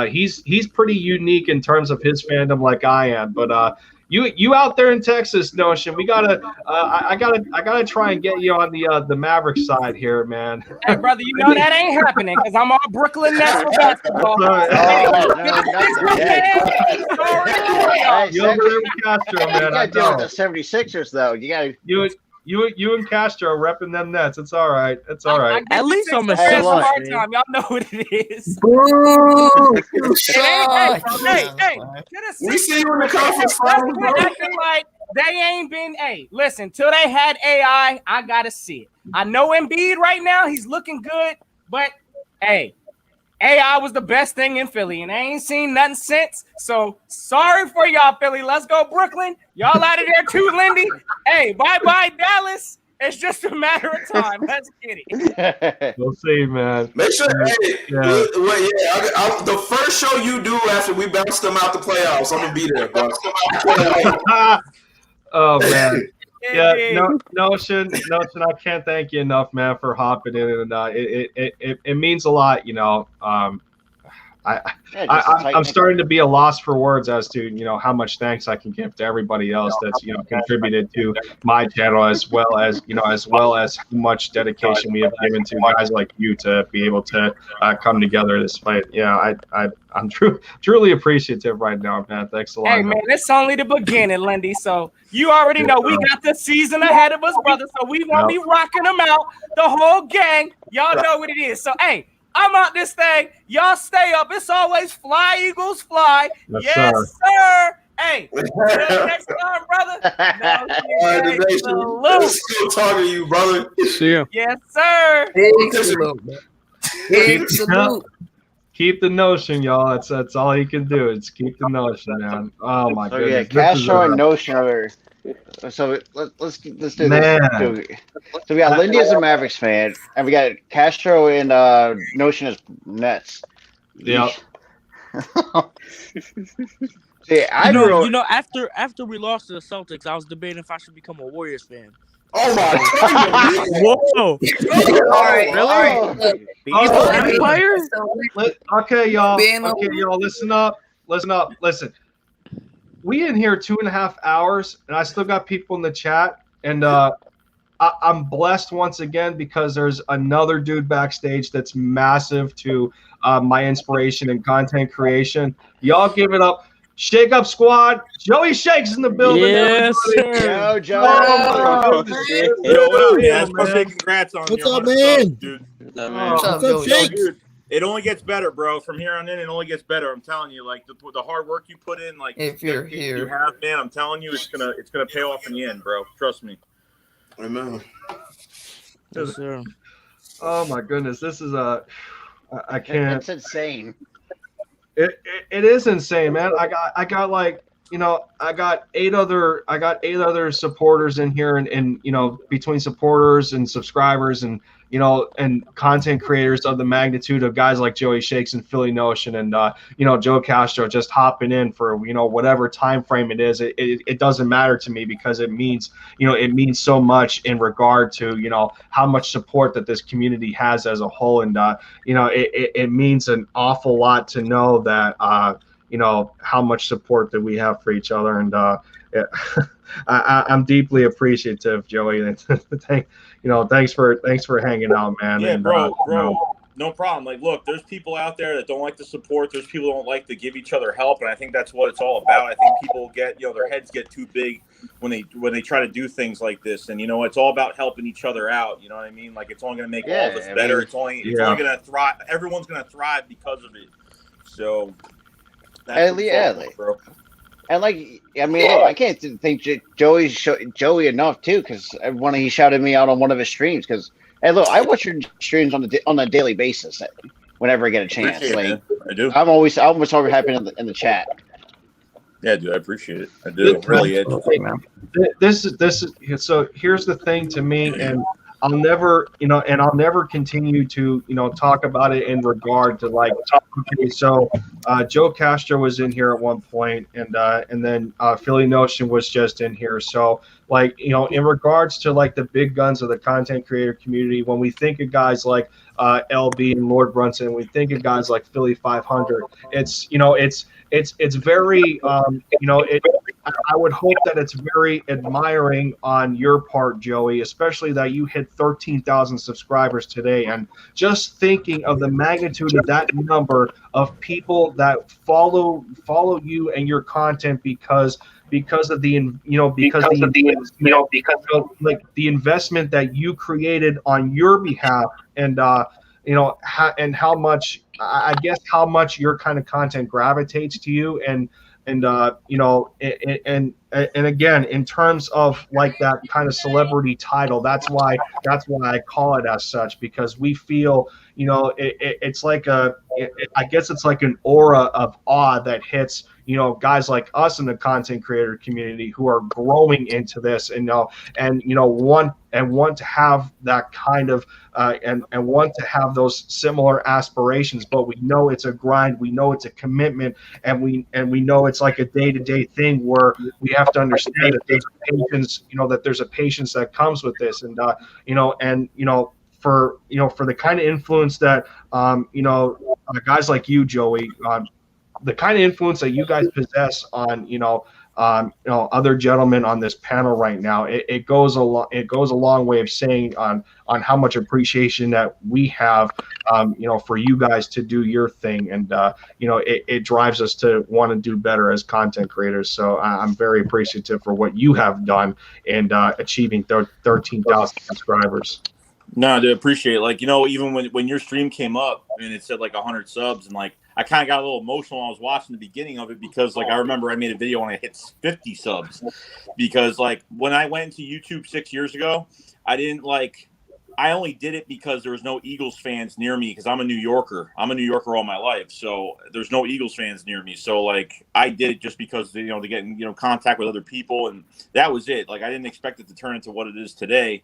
he's pretty unique in terms of his fandom, like I am. But you out there in Texas, Notion, we gotta I gotta try and get you on the Maverick side here, man. Hey, brother, you know that ain't happening because I'm all Brooklyn Nets for basketball. You over there with Castro, man. You gotta deal with the 76ers, though. You gotta. You and Castro repping them Nets. It's all right. It's all right. At least I'm a Hey, hard time. Y'all know what it is. We see you in the conference finals, bro. Acting like they ain't been. Hey, listen, till they had AI, I gotta see it. I know Embiid right now, he's looking good, but hey, AI was the best thing in Philly, and I ain't seen nothing since. So sorry for y'all, Philly. Let's go, Brooklyn. Y'all out of there too, Lindy. Hey, bye-bye, Dallas. It's just a matter of time. Let's get it. We'll see, man. Make sure, the first show you do after we bounce them out the playoffs, I'm gonna be there, bro. Oh man. Yeah, Notion, I can't thank you enough, man, for hopping in, and it means a lot, you know. I'm starting to be a loss for words as to how much thanks I can give to everybody else that's contributed to my channel, as well as how much dedication we have given to guys like you to be able to come together this fight. Yeah, I'm truly appreciative right now, man. Thanks a lot. Hey man, it's only the beginning, Lindy. So you already know we got the season ahead of us, brother. So we gonna be rocking them out, the whole gang. Y'all know what it is. So hey, I'm out this thing. Y'all stay up. It's always fly, Eagles, fly. Yes, sir. Hey, until next time, brother. Salute. Still talking to you, brother. See ya. Yes, sir. Keep the notion, y'all. That's all you can do. It's keep the notion, man. Oh my goodness. Yeah, Castro and Notion are. So let's do this. So we got Lindy as a Mavericks fan, and we got Castro and Notion as Nets. Yep. See, after we lost to the Celtics, I was debating if I should become a Warriors fan Oh my Whoa! All right, Really? Okay, y'all. Okay, y'all. Listen up. Listen up. Listen. We in here 2.5 hours, and I still got people in the chat, and I'm blessed once again because there's another dude backstage that's massive to my inspiration and content creation. Y'all give it up. Shake Up Squad. Joey Shakes in the building. Yes, everybody. sir. Yo, Joe. Oh, my Shit. Yo, what up, man? I man. just want to say congrats on What's your up, 100 man? subs, dude. What's up, What's up, Joey? Shakes? Dude, it only gets better, bro. From here on in, it only gets better. I'm telling you, like the hard work you put in, like If you're dedication here. you have, man. I'm telling you, it's gonna pay off in the end, bro. Trust me. Amen. Yes, sir. Oh my goodness, this is I can't. It's insane. It is insane, man. I got like, I got eight other supporters in here, and between supporters and subscribers and and content creators of the magnitude of guys like Joey Shakes and Philly Notion and Joe Castro just hopping in for whatever time frame it is. It doesn't matter to me because it means so much in regard to how much support that this community has as a whole, and it means an awful lot to know that how much support that we have for each other, and I'm deeply appreciative, Joey. And thanks for hanging out, man. Yeah, and, bro, no problem. Like, look, there's people out there that don't like the support. There's people that don't like to give each other help, and I think that's what it's all about. I think people get, their heads get too big when they try to do things like this, and it's all about helping each other out. You know what I mean? Like, it's only going to make all of us better. It's only going to thrive. Everyone's going to thrive because of it. So, that's bro. And I can't thank Joey enough too, because when he shouted me out on one of his streams, because hey, look, I watch your streams on a daily basis. Whenever I get a chance, Appreciate it, I do. I'm always happy in the chat. Yeah, dude, I appreciate it. I do. Really, this is so. Here's the thing to me, and I'll never continue to talk about it in regard to like. Okay, so Joe Castro was in here at one point, and then Philly Notion was just in here. So like in regards to like the big guns of the content creator community, when we think of guys like LB and Lord Brunson, we think of guys like Philly 500. It's very I would hope that it's very admiring on your part, Joey, especially that you hit 13,000 subscribers today. And just thinking of the magnitude of that number of people that follow you and your content because of the the investment that you created on your behalf, and and how much how much your kind of content gravitates to you, and again, in terms of like that kind of celebrity title, that's why I call it as such, because we feel it's like I guess it's like an aura of awe that hits guys like us in the content creator community who are growing into this, and want to have that kind of and want to have those similar aspirations. But we know it's a grind, we know it's a commitment, and we know it's like a day-to-day thing where we have to understand that there's a patience, that there's a patience that comes with this, and for the kind of influence that guys like you, Joey, the kind of influence that you guys possess on other gentlemen on this panel right now, it goes a long way of saying on how much appreciation that we have for you guys to do your thing, and it drives us to want to do better as content creators. So I'm very appreciative for what you have done and achieving 13,000 subscribers. No, I do appreciate it. Like, even when your stream came up and it said like 100 subs, and like I kind of got a little emotional when I was watching the beginning of it, because like I remember I made a video when I hit 50 subs, because like when I went into YouTube 6 years ago, I only did it because there was no Eagles fans near me, because I'm a New Yorker. I'm a New Yorker all my life, so there's no Eagles fans near me. So like I did it just because to get in contact with other people, and that was it. Like I didn't expect it to turn into what it is today.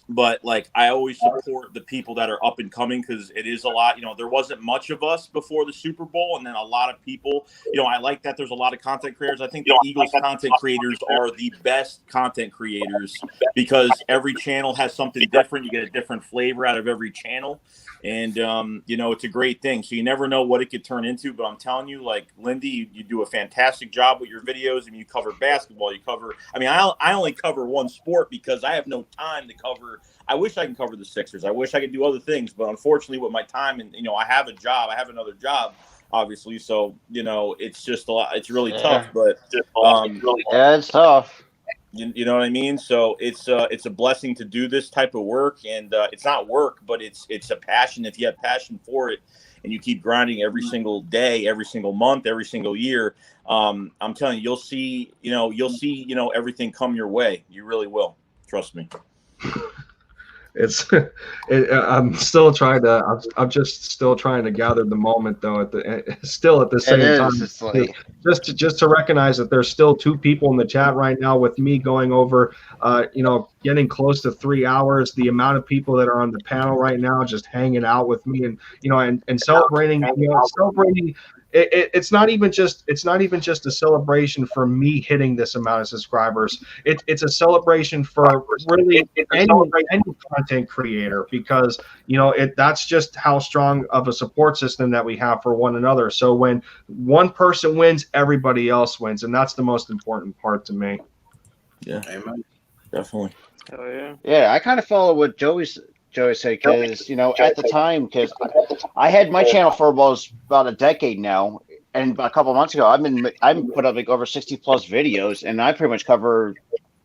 But like I always support the people that are up and coming because it is a lot. There wasn't much of us before the Super Bowl, and then a lot of people. I like that there's a lot of content creators. I think the Eagles content creators are the best content creators because every channel has something different. You get a different flavor out of every channel, and it's a great thing. So you never know what it could turn into. But I'm telling you, like Lindy, you do a fantastic job with your videos. I mean, you cover basketball. You cover. I mean, I only cover one sport because I have no time to cover. I wish I can cover the Sixers. I wish I could do other things, but unfortunately, with my time and I have a job. I have another job, obviously. So it's just a lot. It's really tough, but yeah, it's tough. You know what I mean? So it's a blessing to do this type of work, and it's not work, but it's a passion. If you have passion for it, and you keep grinding every single day, every single month, every single year, I'm telling you, you'll see everything come your way. You really will. Trust me. I'm still trying to. I'm just still trying to gather the moment, though. At the same time, it's like... just to recognize that there's still 2 people in the chat right now with me going over, getting close to 3 hours. The amount of people that are on the panel right now, just hanging out with me, and and celebrating, celebrating. It's not even just a celebration for me hitting this amount of subscribers. It's a celebration for really any content creator because that's just how strong of a support system that we have for one another. So when one person wins, everybody else wins, and that's the most important part to me. Yeah, amen. Definitely. Oh yeah. Yeah, I kind of follow what Joey said because at the time, because I had my channel for about a decade now, and a couple of months ago, I've put up like over 60 plus videos, and I pretty much cover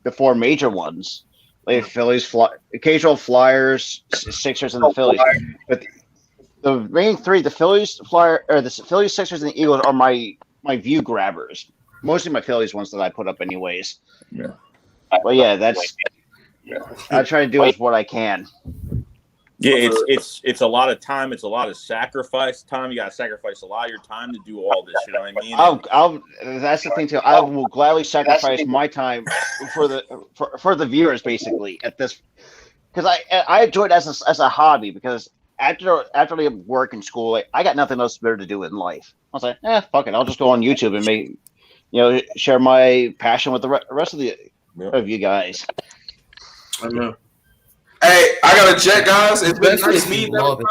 the 4 major ones, like Phillies, occasional Flyers, Sixers, and the Phillies. But the main 3, the Phillies, the Phillies, Sixers, and the Eagles are my view grabbers. Mostly my Phillies ones that I put up anyways. Yeah. But yeah, I try to do what I can. Yeah, it's a lot of time. It's a lot of sacrifice time. You got to sacrifice a lot of your time to do all this. You know what I mean? That's the thing too. I will gladly sacrifice my time for the viewers, basically. At this, because I enjoy it as a hobby. Because after work and school, I got nothing else better to do in life. I was like, fuck it. I'll just go on YouTube and share my passion with the rest of you guys. I know. Hey, I gotta check, guys. It's been nice meeting everybody.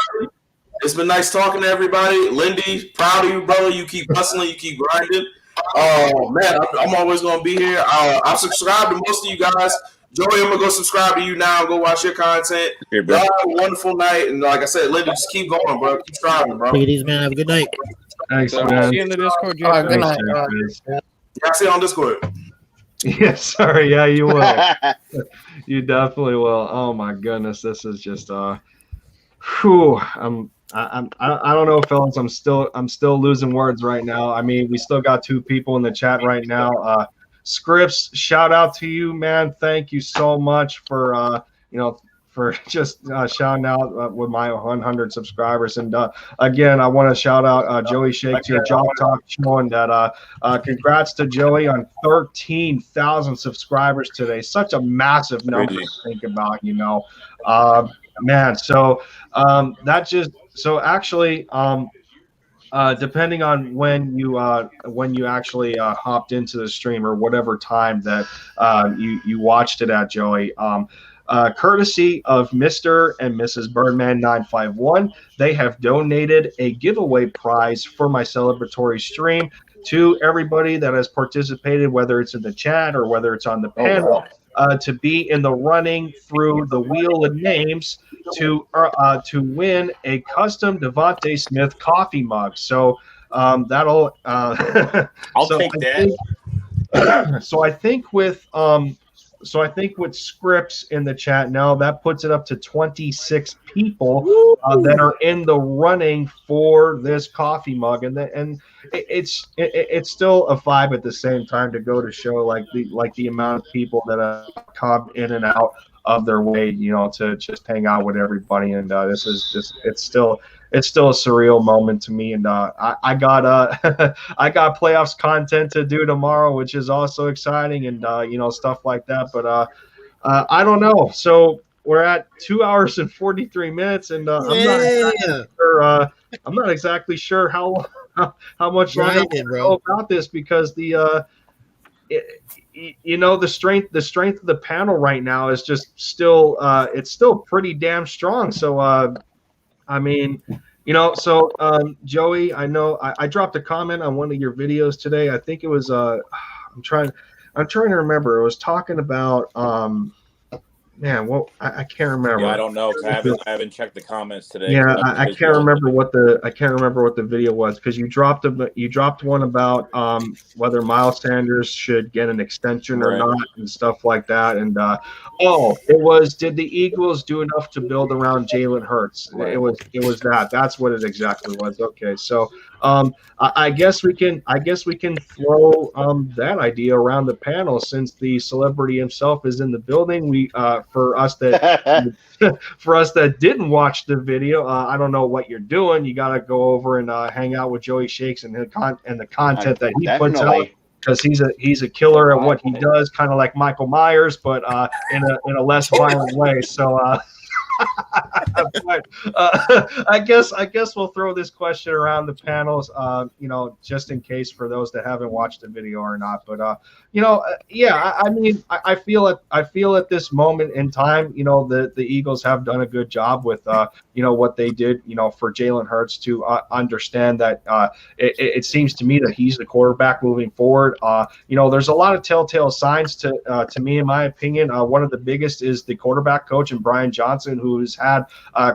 It's been nice talking to everybody. Lindy, proud of you, brother. You keep hustling, you keep grinding. Oh man, I'm always gonna be here. I'll subscribe to most of you guys. Joey, I'm gonna go subscribe to you now. Go watch your content. Here, y'all have a wonderful night, and like I said, Lindy, just keep going, bro. Keep striving, bro. Take it easy, man. Have a good night. Thanks, So man. see you in the Discord, Jay. Good night. Yeah, I'll see you on Discord. Yeah, sorry. Yeah, you will. You definitely will. Oh my goodness, this is just whew. I don't know, fellas. I'm still losing words right now. I mean, we still got 2 people in the chat right now. Scripps, shout out to you, man. Thank you so much for for just shouting out with my 100 subscribers. And again, I want to shout out Joey Shake to your Job Talk showing that congrats to Joey on 13,000 subscribers today. Such a massive number to think about, man. So actually depending on when you actually hopped into the stream or whatever time that you watched it at, Joey, courtesy of Mr. and Mrs. Birdman 951, they have donated a giveaway prize for my celebratory stream to everybody that has participated, whether it's in the chat or whether it's on the panel, to be in the running through the wheel of names to win a custom Devontae Smith coffee mug. So that'll I'll take that. So I think with Scripps in the chat now, that puts it up to 26 people that are in the running for this coffee mug, and it's still a 5 at the same time to go to show like the amount of people that have come in and out of their way, to just hang out with everybody, and this is just it's still a surreal moment to me, and I got I got playoffs content to do tomorrow, which is also exciting, and stuff like that. But I don't know. So we're at 2 hours and 43 minutes, and I'm not exactly sure how much longer Grinding, we'll go about this, because the strength of the panel right now is just still it's still pretty damn strong. So I mean, so Joey, I know I dropped a comment on one of your videos today. I think it was I'm trying to remember. It was talking about I can't remember. Yeah, I don't know. 'Cause I haven't checked the comments today. Yeah, I can't remember what the video was, because you dropped one about whether Miles Sanders should get an extension or Right. not and stuff like that. And it was, did the Eagles do enough to build around Jalen Hurts? Right. It was that. That's what it exactly was. Okay, so I guess we can throw that idea around the panel, since the celebrity himself is in the building. We for us that didn't watch the video, I don't know what you're doing. You got to go over and hang out with Joey Shakes and the content that he puts out, because he's a killer at what he does, kind of like Michael Myers, but in a less violent way. So. But, I guess we'll throw this question around the panels, just in case, for those that haven't watched the video or not. But I mean, I feel at this moment in time, the Eagles have done a good job with what they did, for Jalen Hurts to understand that it seems to me that he's the quarterback moving forward. There's a lot of telltale signs to me, in my opinion. One of the biggest is the quarterback coach, and Brian Johnson, who's had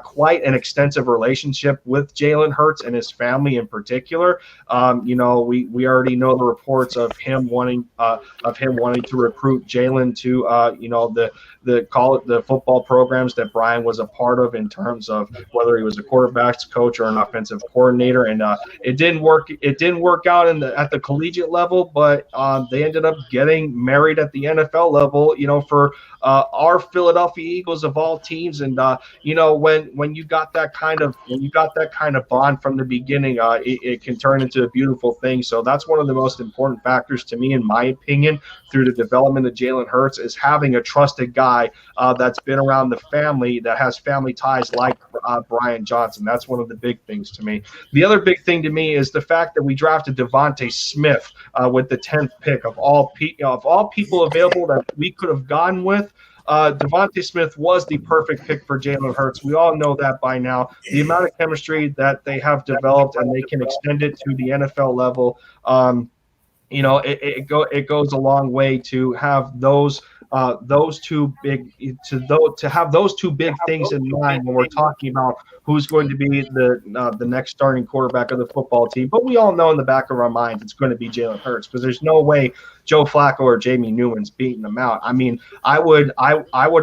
quite an extensive relationship with Jalen Hurts and his family in particular. We already know the reports of him wanting to recruit Jalen to the football programs that Brian was a part of, in terms of whether he was a quarterbacks coach or an offensive coordinator. And it didn't work out at the collegiate level, but they ended up getting married at the NFL level, for our Philadelphia Eagles of all teams. And when you got that kind of bond from the beginning, it can turn into a beautiful thing. So that's one of the most important factors to me, in my opinion, through the development of Jalen Hurts, is having a trusted guy that's been around the family, that has family ties, like Brian Johnson. That's one of the big things to me. The other big thing to me is the fact that we drafted Devontae Smith with the 10th pick. Of all people available that we could have gone with, Devontae Smith was the perfect pick for Jalen Hurts. We all know that by now. The amount of chemistry that they have developed, and they can extend it to the NFL level. It goes a long way to have those two big things in mind when we're talking about who's going to be the next starting quarterback of the football team. But we all know in the back of our minds it's going to be Jalen Hurts, because there's no way Joe Flacco or Jamie Newman's beating them out. I mean, I would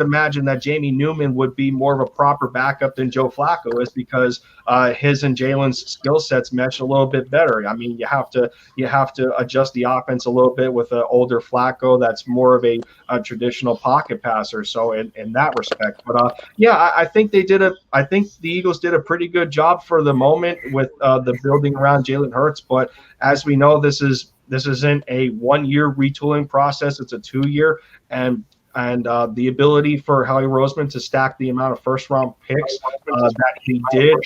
imagine that Jamie Newman would be more of a proper backup than Joe Flacco is, because his and Jalen's skill sets mesh a little bit better. I mean, you have to adjust the offense a little bit with an older Flacco that's more of a traditional pocket passer. So in that respect, but I think the Eagles did a pretty good job for the moment with the building around Jalen Hurts. But as we know, this isn't a 1-year retooling process; it's a 2-year, and the ability for Howie Roseman to stack the amount of first-round picks that he did,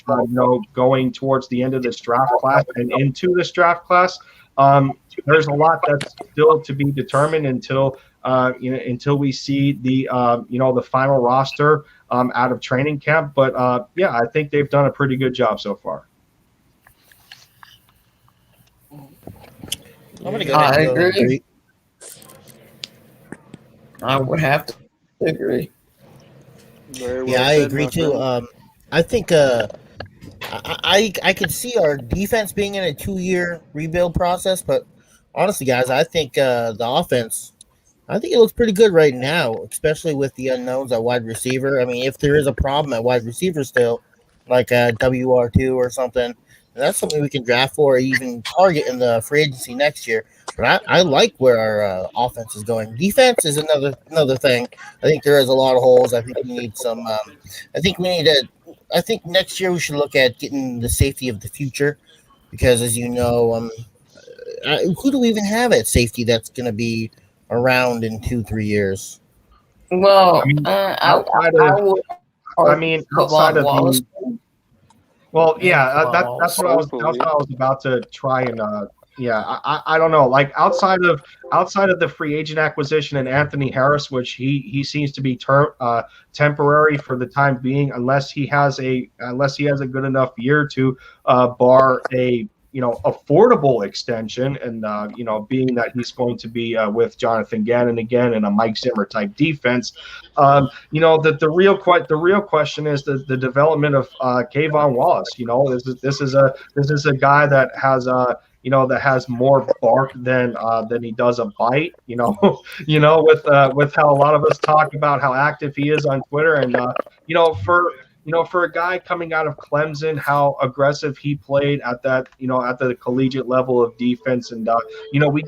going towards the end of this draft class and into this draft class. There's a lot that's still to be determined until we see the final roster out of training camp. But I think they've done a pretty good job so far. I agree. I would have to agree. I agree too. I think I could see our defense being in a 2-year rebuild process, but honestly, guys, I think the offense, I think it looks pretty good right now, especially with the unknowns at wide receiver. I mean, if there is a problem at wide receiver still, like WR2 or something, that's something we can draft for or even target in the free agency next year. But I like where our offense is going. Defense is another thing. I think there is a lot of holes. I think we need some. I think next year we should look at getting the safety of the future, because as you know, who do we even have at safety that's going to be around in 2-3 years? Well, I mean, I outside I of, would I mean, outside Kevon of Wallace. the, well, yeah, that's what I was Hopefully. about to try and yeah, I don't know, like outside of the free agent acquisition and Anthony Harris, which he seems to be temporary for the time being, unless he has a good enough year to bar a affordable extension, and being that he's going to be with Jonathan Gannon again in a Mike Zimmer type defense. The real question is the development of Kayvon Wallace. This is a guy that has that has more bark than he does a bite. With how a lot of us talk about how active he is on Twitter, and for a guy coming out of Clemson, how aggressive he played at that, at the collegiate level of defense. And,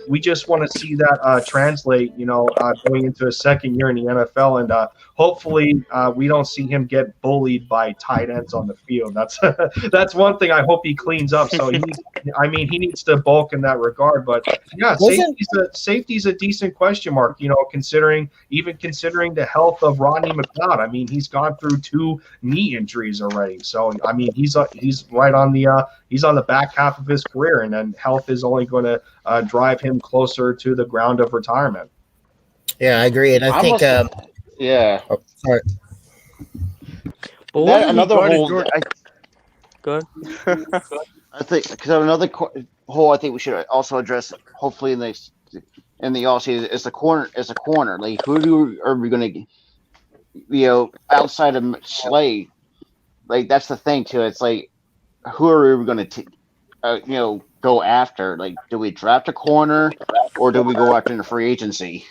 we just want to see that translate, going into a second year in the NFL. And hopefully we don't see him get bullied by tight ends on the field. That's that's one thing I hope he cleans up. So he needs to bulk in that regard. But yeah, safety's a decent question mark, considering the health of Rodney McLeod. I mean, he's gone through 2 knee injuries already. So I mean, he's right on the back half of his career, and then health is only going to drive him closer to the ground of retirement. Yeah, I agree, and I think yeah. Oh, sorry. Another whole. Good. I think because another hole I think we should also address, hopefully in the offseason, is the corner. Like, who are we going to, outside of Slay? Like, that's the thing too. It's like, who are we going to, go after? Like, do we draft a corner, or do we go after in the free agency?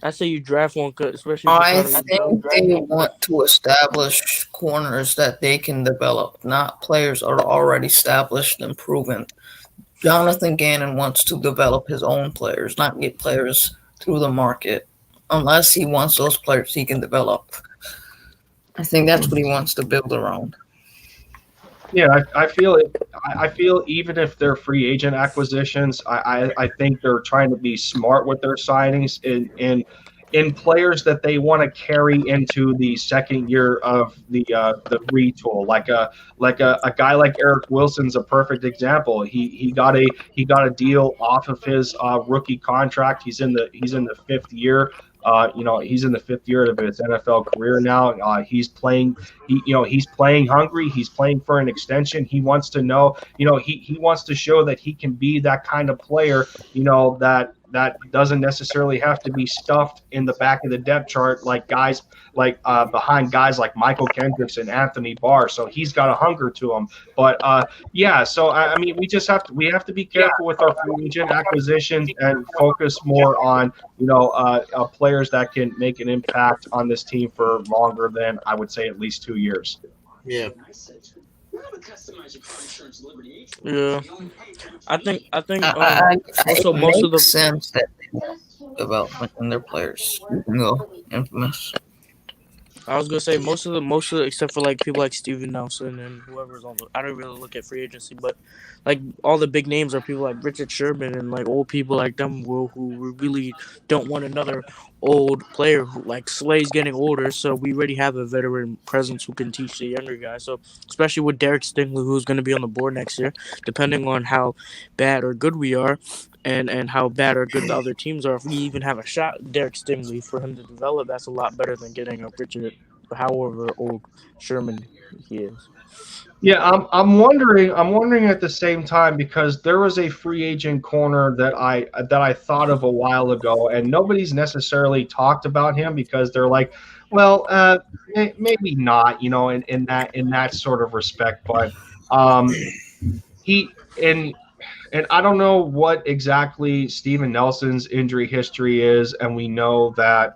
I say you draft one, especially. I think they want to establish corners that they can develop, not players that are already established and proven. Jonathan Gannon wants to develop his own players, not get players through the market, unless he wants those players he can develop. I think that's what he wants to build around. Yeah, I feel it. I feel even if they're free agent acquisitions, I think they're trying to be smart with their signings in players that they want to carry into the second year of the retool. Like a guy like Eric Wilson's a perfect example. He got a deal off of his rookie contract. He's in the 5th year. He's in the 5th year of his NFL career now. He's playing. He's playing hungry. He's playing for an extension. He wants to know. He wants to show that he can be that kind of player. That doesn't necessarily have to be stuffed in the back of the depth chart like guys like behind guys like Michael Kendricks and Anthony Barr. So he's got a hunger to him. But yeah, so I mean, we have to be careful with our free agent acquisitions and focus more on players that can make an impact on this team for longer than, I would say, at least 2 years. Yeah. Yeah, I think also most of the sense that they development in their players. Infamous. I was gonna say most of the except for like people like Steven Nelson and whoever's on the. I don't really look at free agency, but like all the big names are people like Richard Sherman and like old people like them who really don't want another old player who, like Slay's getting older, so we already have a veteran presence who can teach the younger guys. So especially with Derek Stingley, who's going to be on the board next year, depending on how bad or good we are. And how bad or good the other teams are. If we even have a shot at Derek Stingley for him to develop, that's a lot better than getting a Richard, however old Sherman he is. Yeah, I'm wondering at the same time, because there was a free agent corner that I thought of a while ago, and nobody's necessarily talked about him because they're like, well, maybe not, in that sort of respect, but and I don't know what exactly Steven Nelson's injury history is, and we know that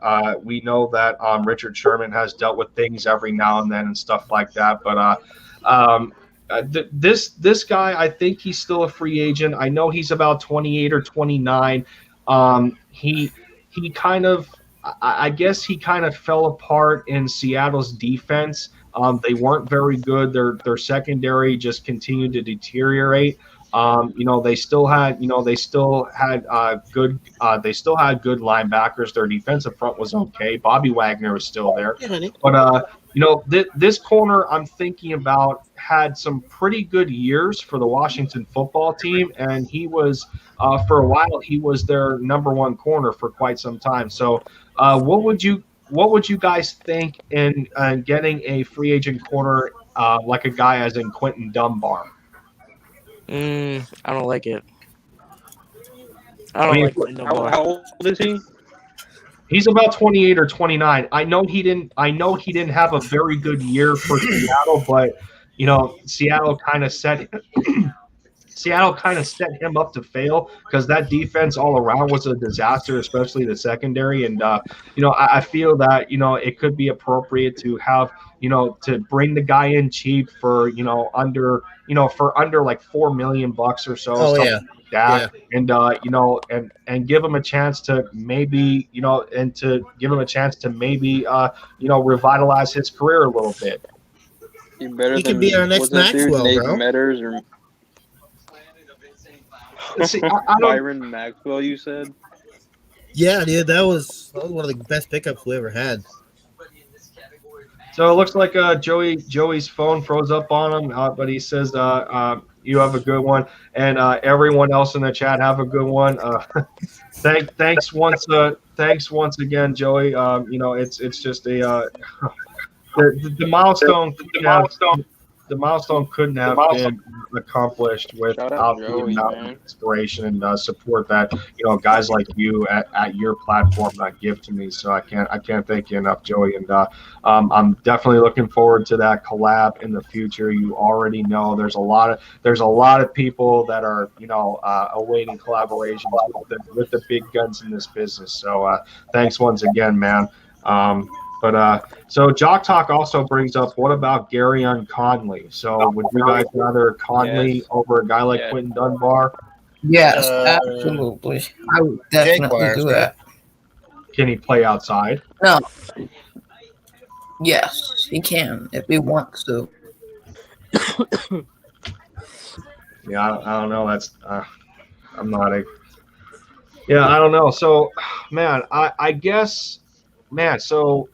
Richard Sherman has dealt with things every now and then and stuff like that. But this guy, I think he's still a free agent. I know he's about 28 or 29. He kind of, I guess he kind of fell apart in Seattle's defense. They weren't very good. Their secondary just continued to deteriorate. You know, they still had good linebackers. Their defensive front was okay. Bobby Wagner was still there, but you know, this corner I'm thinking about had some pretty good years for the Washington football team, and he was for a while he was their #1 corner for quite some time. So, what would you guys think in getting a free agent corner like a guy as in Quentin Dunbar? I don't like it. I don't like Quentin Dunbar. How old is he? He's about 28 or 29. I know he didn't have a very good year for Seattle, but you know, Seattle kind of set him up to fail because that defense all around was a disaster, especially the secondary. And you know, I feel that, you know, it could be appropriate to have, you know, to bring the guy in cheap for, you know, under like $4 million or so, something like that. And you know, and give him a chance to maybe, you know, you know, revitalize his career a little bit. He better He than could be our next Maxwell, Nate bro. Metters or See, I don't, Byron Maxwell, you said? Yeah, dude, that was one of the best pickups we ever had. So it looks like Joey's phone froze up on him, but he says you have a good one, and everyone else in the chat have a good one. Thanks once again, Joey. You know, it's just a the milestone couldn't have been accomplished without the amount of inspiration and support that, you know, guys like you at your platform give to me. So I can't thank you enough, Joey. And I'm definitely looking forward to that collab in the future. You already know there's a lot of people that are, you know, awaiting collaborations with the big guns in this business. So thanks once again, man. So Jock Talk also brings up, what about Gary on Conley? So would you guys rather Conley over a guy like Quentin Dunbar? Yes, absolutely. I would definitely do that. Can he play outside? No. Yes, he can if he wants to. Yeah, I don't know. That's I'm not a. Yeah, I don't know. So, man, I guess, man. So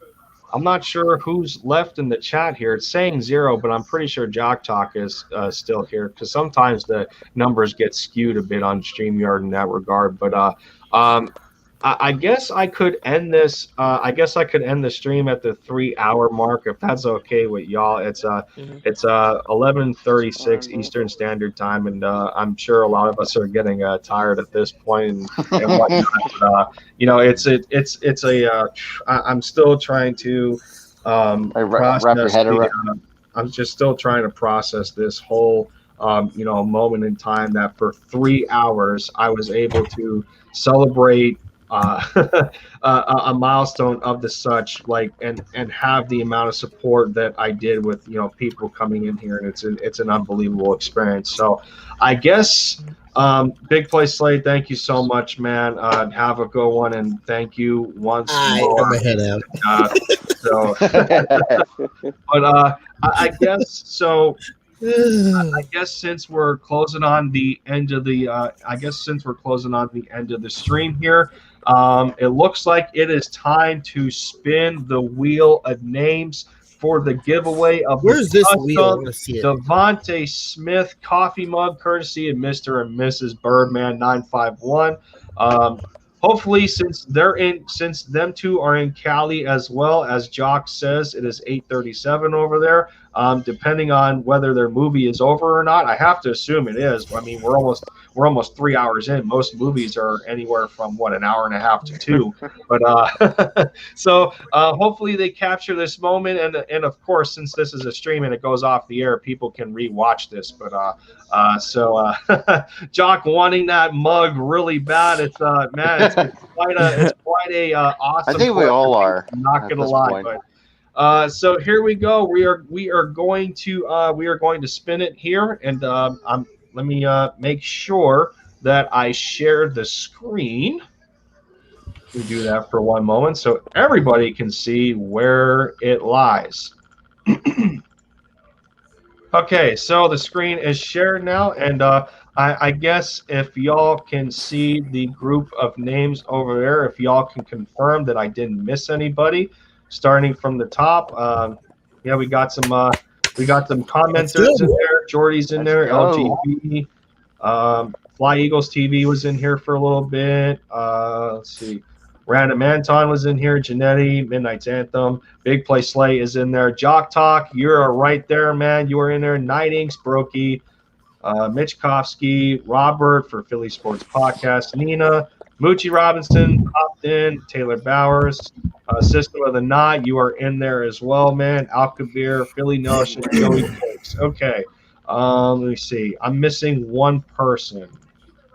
I'm not sure who's left in the chat here. It's saying 0, but I'm pretty sure Jock Talk is still here because sometimes the numbers get skewed a bit on StreamYard in that regard. But I guess I could end this. I guess I could end the stream at the 3-hour mark if that's okay with y'all. It's 11:36 Eastern Standard Time, and I'm sure a lot of us are getting tired at this point and whatnot. But, you know, I'm still trying to wrap your head around. I'm just still trying to process this whole you know, moment in time that for 3 hours I was able to celebrate a milestone of the such, like, and have the amount of support that I did with, you know, people coming in here, and it's an unbelievable experience. So I guess Big Play Slade, thank you so much, man. Have a good one, and thank you once more. Got my head out. But I guess so. I guess since we're closing on the end of the stream here, it looks like it is time to spin the wheel of names for the giveaway of Where's this wheel? I want to see it. Devontae Smith coffee mug, courtesy of Mr. and Mrs. Birdman 951. Hopefully, since them two are in Cali as well, as Jock says, it is 8:37 over there. Depending on whether their movie is over or not, I have to assume it is. I mean, we're almost 3 hours in. Most movies are anywhere from an hour and a half to 2. But so hopefully they capture this moment, and of course, since this is a stream and it goes off the air, people can rewatch this. But Jock wanting that mug really bad. It's man, it's quite a awesome. I think we all are. I'm not gonna lie, but so here we go. We are going to spin it here, and let me make sure that I share the screen. We do that for one moment so everybody can see where it lies. Okay, so the screen is shared now, and I guess if y'all can see the group of names over there, if y'all can confirm that I didn't miss anybody, starting from the top. Yeah, we got some commenters in there. Jordy's in there. LGB. Fly Eagles TV was in here for a little bit. Let's see. Random Anton was in here. Janetti, Midnight's Anthem. Big Play Slay is in there. Jock Talk, you're right there, man. You are in there. Night Inks, Brokey. Mitch Kofsky, Robert for Philly Sports Podcast, Nina, Moochie Robinson popped in, Taylor Bowers, System of the Knot, you are in there as well, man. Alcabir, Philly Notion, Joey Cakes. Okay, let me see. I'm missing one person.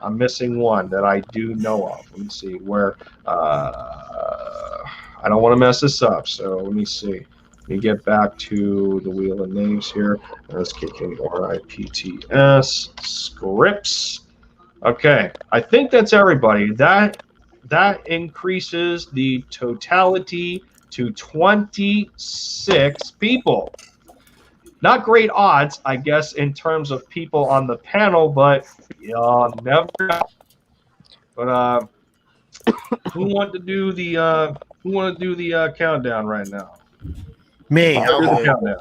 I'm missing one that I do know of. Let me see where. I don't want to mess this up, so let me see. Let me get back to the wheel of names here. Let's kick in RIPTS scripts. Okay, I think that's everybody. That increases the totality to 26 people. Not great odds, I guess, in terms of people on the panel, but y'all never know. But who want to do the countdown right now? Me. I'll do the countdown.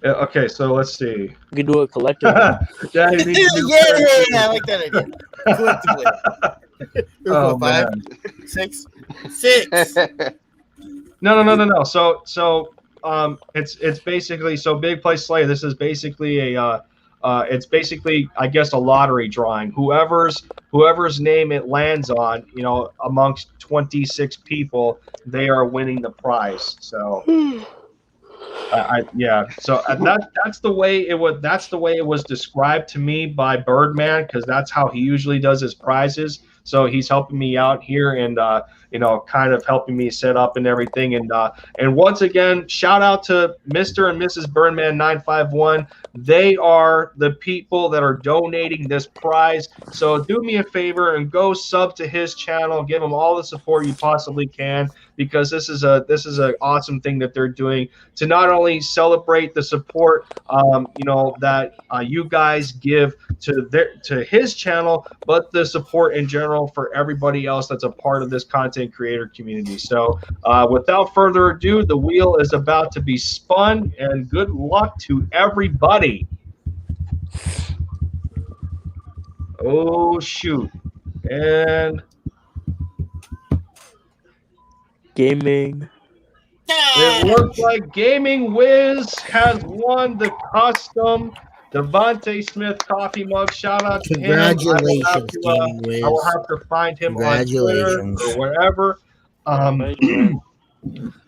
Okay, so let's see. You can do it collectively. Yeah, I like that idea. Collectively. Oh, 5, 6, 6. No. So it's basically Big Play Slay. This is basically it's basically, I guess, a lottery drawing. Whoever's name it lands on, amongst 26 people, they are winning the prize. So. So that's the way it was. That's the way it was described to me by Birdman, because that's how he usually does his prizes. So he's helping me out here and kind of helping me set up and everything. And once again, shout out to Mr. and Mrs. Birdman 951. They are the people that are donating this prize. So do me a favor and go sub to his channel. Give him all the support you possibly can, because this is an awesome thing that they're doing to not only celebrate the support that you guys give to his channel, but the support in general for everybody else that's a part of this content creator community. So without further ado, the wheel is about to be spun, and good luck to everybody. Oh shoot. And gaming. It looks like Gaming Wiz has won the custom Devontae Smith coffee mug. Shout out to him. Congratulations, Gaming Wiz. I will have to find him on Twitter or wherever.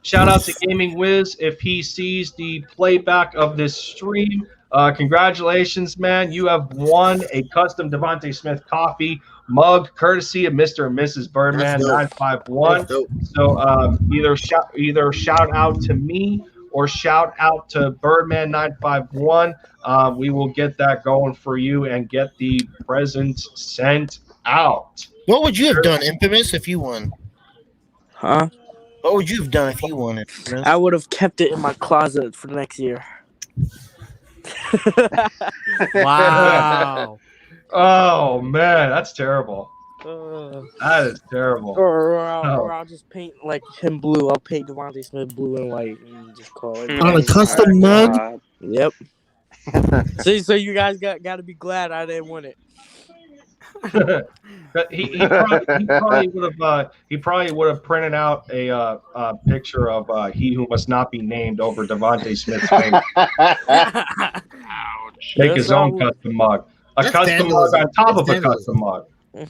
Shout out to Gaming Wiz if he sees the playback of this stream. Congratulations, man. You have won a custom Devontae Smith coffee mug courtesy of Mr. and Mrs. Birdman 951. So either shout out to me or shout out to Birdman 951. We will get that going for you and get the presents sent out. What would you have done, Infamous, if you won? Huh? What would you have done if you won it? I would have kept it in my closet for next year. Wow. Oh man, that's terrible. That is terrible. Or I'll just paint like him blue. I'll paint Devontae Smith blue and white and just call it on a custom mug. Yep. So you guys got to be glad I didn't win it. he probably would have printed out a picture of he who must not be named over Devontae Smith's face. Ouch. Make his own custom mug. A custom mug on top of a custom mug. And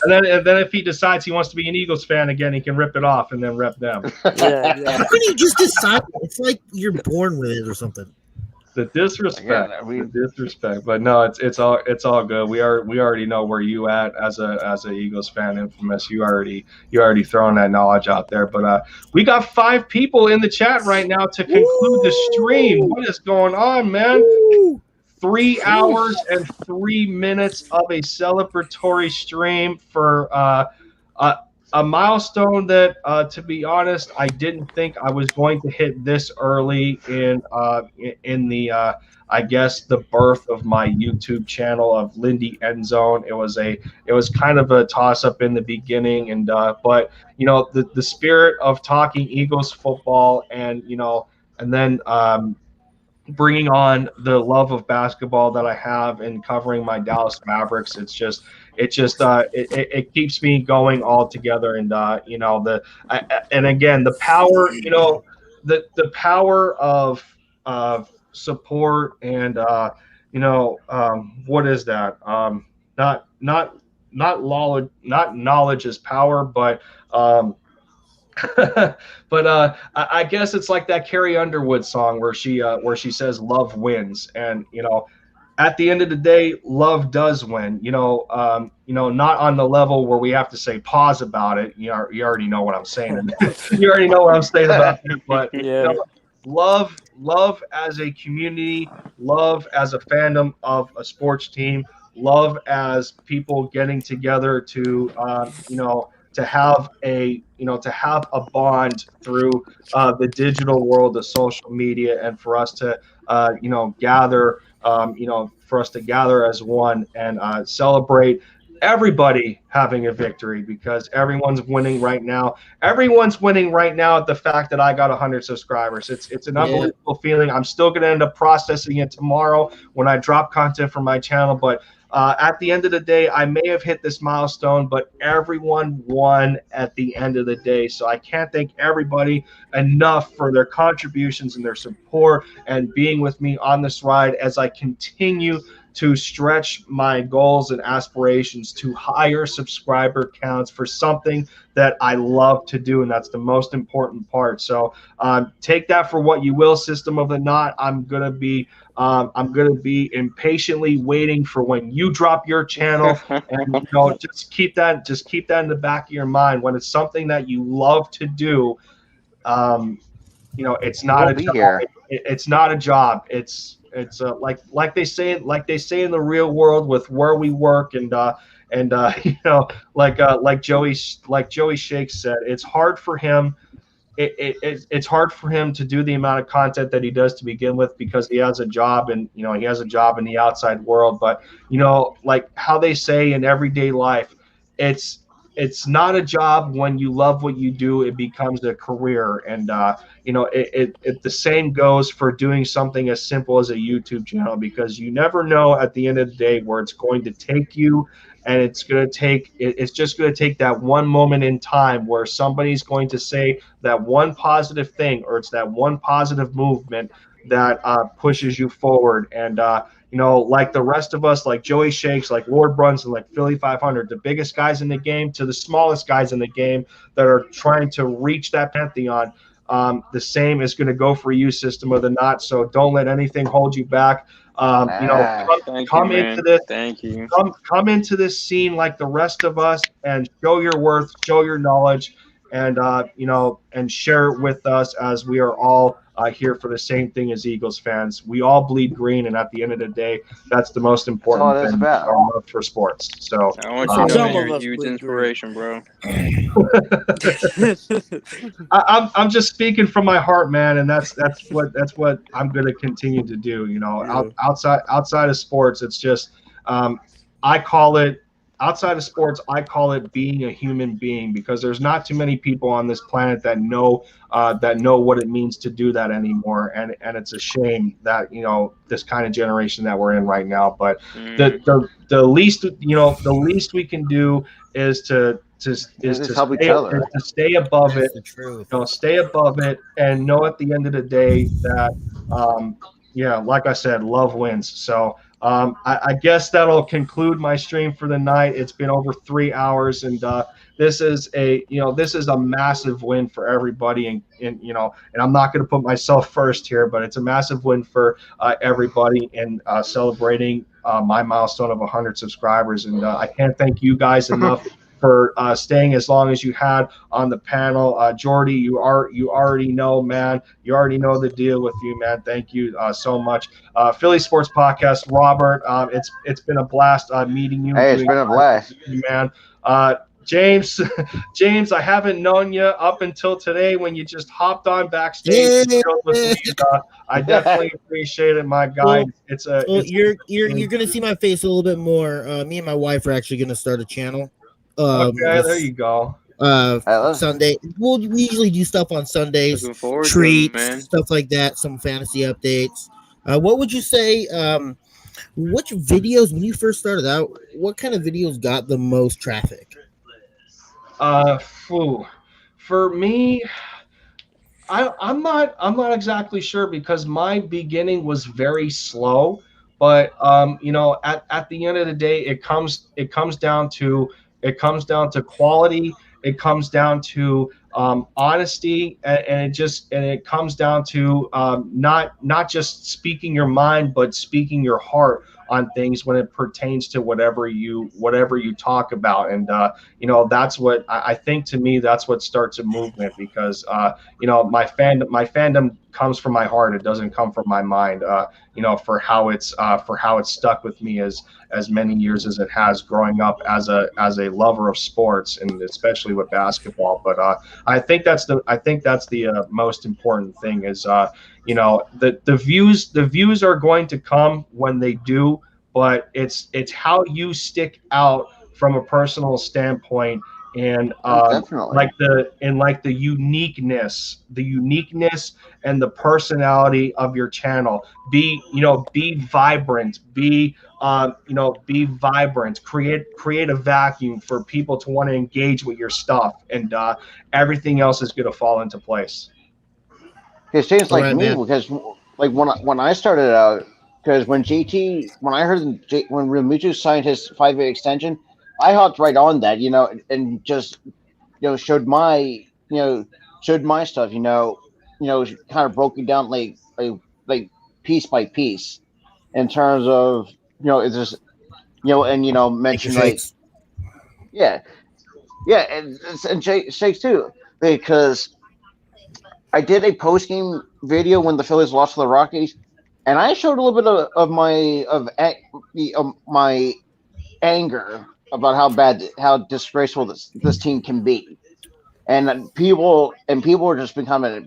then if he decides he wants to be an Eagles fan again, he can rip it off and then rep them. Yeah. How can you just decide? It's like you're born with it or something. The disrespect, but no, it's all good. We already know where you at as a Eagles fan, Infamous. You already throwing that knowledge out there. But we got 5 people in the chat right now to conclude the stream. What is going on, man? 3 hours and 3 minutes of a celebratory stream for a milestone that, to be honest, I didn't think I was going to hit this early in the I guess the birth of my YouTube channel of Lindy Endzone. It was kind of a toss up in the beginning, and but the spirit of talking Eagles football, and and then bringing on the love of basketball that I have and covering my Dallas Mavericks. It keeps me going all together. And and again, the power, the power of support, and what is that? Not knowledge is power, but but I guess it's like that Carrie Underwood song where she says love wins, and at the end of the day, love does win. Not on the level where we have to say pause about it. You already know what I'm saying. You already know what I'm saying about it. But Yeah. love as a community, love as a fandom of a sports team, love as people getting together to to have a bond through the digital world of social media, and for us to gather for us to gather as one, and celebrate everybody having a victory, because everyone's winning right now. Everyone's winning right now at the fact that I got 100 subscribers. It's an unbelievable feeling. I'm still going to end up processing it tomorrow when I drop content from my channel, but at the end of the day, I may have hit this milestone, but everyone won at the end of the day. So I can't thank everybody enough for their contributions and their support and being with me on this ride as I continue to stretch my goals and aspirations to higher subscriber counts for something that I love to do, and that's the most important part. So take that for what you will, System of the Knot. I'm gonna be impatiently waiting for when you drop your channel, and just keep that in the back of your mind. When it's something that you love to do, it's not a job. It's not a job. It's like they say in the real world with where we work, and like Joey Shakes said, it's hard for him. It's hard for him to do the amount of content that he does to begin with, because he has a job, and he has a job in the outside world. But like how they say in everyday life, it's not a job. When you love what you do, it becomes a career. And the same goes for doing something as simple as a YouTube channel, because you never know at the end of the day where it's going to take you. And it's just going to take that one moment in time where somebody's going to say that one positive thing, or it's that one positive movement that pushes you forward. And like the rest of us, like Joey Shakes, like Lord Brunson, like Philly 500, the biggest guys in the game to the smallest guys in the game that are trying to reach that pantheon, the same is going to go for you, System of the Knot. So don't let anything hold you back. Come into this. Thank you. Come into this scene like the rest of us, and show your worth, show your knowledge, and and share it with us, as we are all here for the same thing as Eagles fans. We all bleed green, and at the end of the day, that's the most important thing for sports. So I want you to know you're a huge inspiration, bro. I'm just speaking from my heart, man, and that's what I'm going to continue to do. Outside of sports, it's just I call it being a human being, because there's not too many people on this planet that know what it means to do that anymore, and it's a shame that this kind of generation that we're in right now. But the least we can do is to help each other. To stay above it. Stay above it, and know at the end of the day that like I said, love wins. So I guess that'll conclude my stream for the night. It's been over 3 hours, and this is a massive win for everybody. And I'm not going to put myself first here, but it's a massive win for everybody in celebrating my milestone of 100 subscribers. And I can't thank you guys enough for staying as long as you had on the panel. Jordy, you already know, man. You already know the deal with you, man. Thank you so much. Philly Sports Podcast, Robert. It's been a blast meeting you. Hey, it's been a blast, man. James, James, I haven't known you up until today when you just hopped on backstage and chilled with me. And, I definitely appreciate it, my guy. You're gonna see my face a little bit more. Me and my wife are actually gonna start a channel. Okay, there you go. Sunday. We usually do stuff on Sundays, Looking forward treats, to it, man. stuff like that. Some fantasy updates. What would you say? Which videos when you first started out? What kind of videos got the most traffic? For me, I'm not exactly sure because my beginning was very slow, but at the end of the day, it comes down to quality. It comes down to honesty, and it comes down to not just speaking your mind, but speaking your heart on things when it pertains to whatever you talk about. And that's what I think. To me, that's what starts a movement, because my fandom comes from my heart. It doesn't come from my mind. For how it's stuck with me as many years as it has, growing up as a lover of sports, and especially with basketball. But I think that's the most important thing is the views are going to come when they do, but it's how you stick out from a personal standpoint, and Definitely. the uniqueness and the personality of your channel. Be vibrant, be vibrant, create a vacuum for people to want to engage with your stuff, and everything else is going to fall into place. Because James, like Right, me, man. because like when I started out, because when I heard when Remutu signed his 5-year extension, I hopped right on that, and just showed my stuff, kind of broke it down like piece by piece, in terms of it's just and mention like Shakes. yeah and shakes too, because I did a post game video when the Phillies lost to the Rockies, and I showed a little bit of my anger about how disgraceful this team can be, and people are just becoming,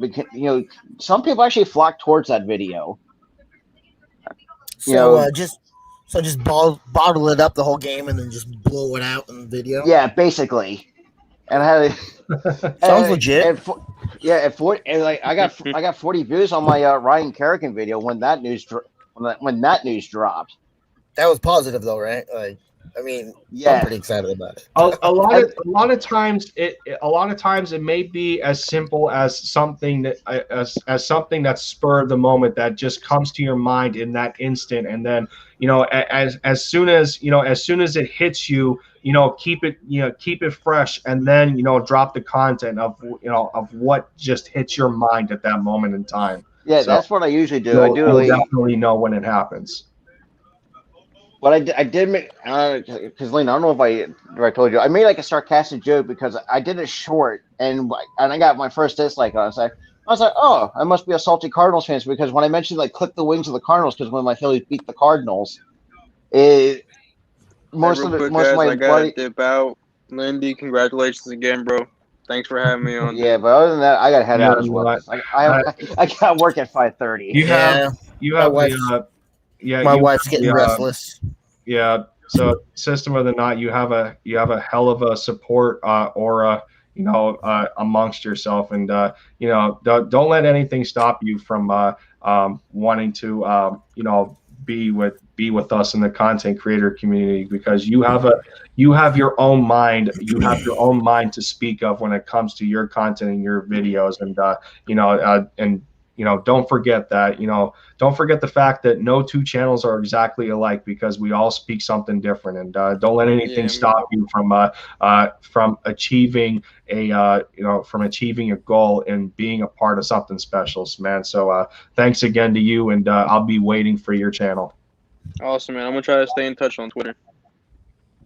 some people actually flock towards that video. So just bottle it up the whole game and then just blow it out in video. Yeah, basically. And I had Sounds legit. I got 40 views on my Ryan Kerrigan video when that news dropped. That was positive though, right? Like, I mean, Yeah. I'm pretty excited about it. A lot of times it may be as simple as something that as something that's spur of the moment that just comes to your mind in that instant, and then as soon as it hits you, keep it fresh, and then drop the content of what just hits your mind at that moment in time. Yeah, so that's what I usually do. I do you'll definitely know when it happens. But I did make, because Lane, I don't know if I told you, I made like a sarcastic joke because I did it short, and I got my first dislike on it. I was like, oh, I must be a salty Cardinals fan, because when I mentioned like click the wings of the Cardinals, because when my Phillies beat the Cardinals, most of my I gotta dip out. Lindy, congratulations again, bro. Thanks for having me on. Yeah, but other than that, I gotta head out as well. I got work at 5:30. You have my wife's getting restless. Yeah. So system of the night, you have a hell of a support aura, amongst yourself, and don't let anything stop you from wanting to be with us in the content creator community, because you have your own mind. You have your own mind to speak of when it comes to your content and your videos, and don't forget that, don't forget the fact that no two channels are exactly alike, because we all speak something different, and don't let anything stop you from achieving a goal and being a part of something special, man. So thanks again to you, and I'll be waiting for your channel. Awesome, man. I'm gonna try to stay in touch on Twitter.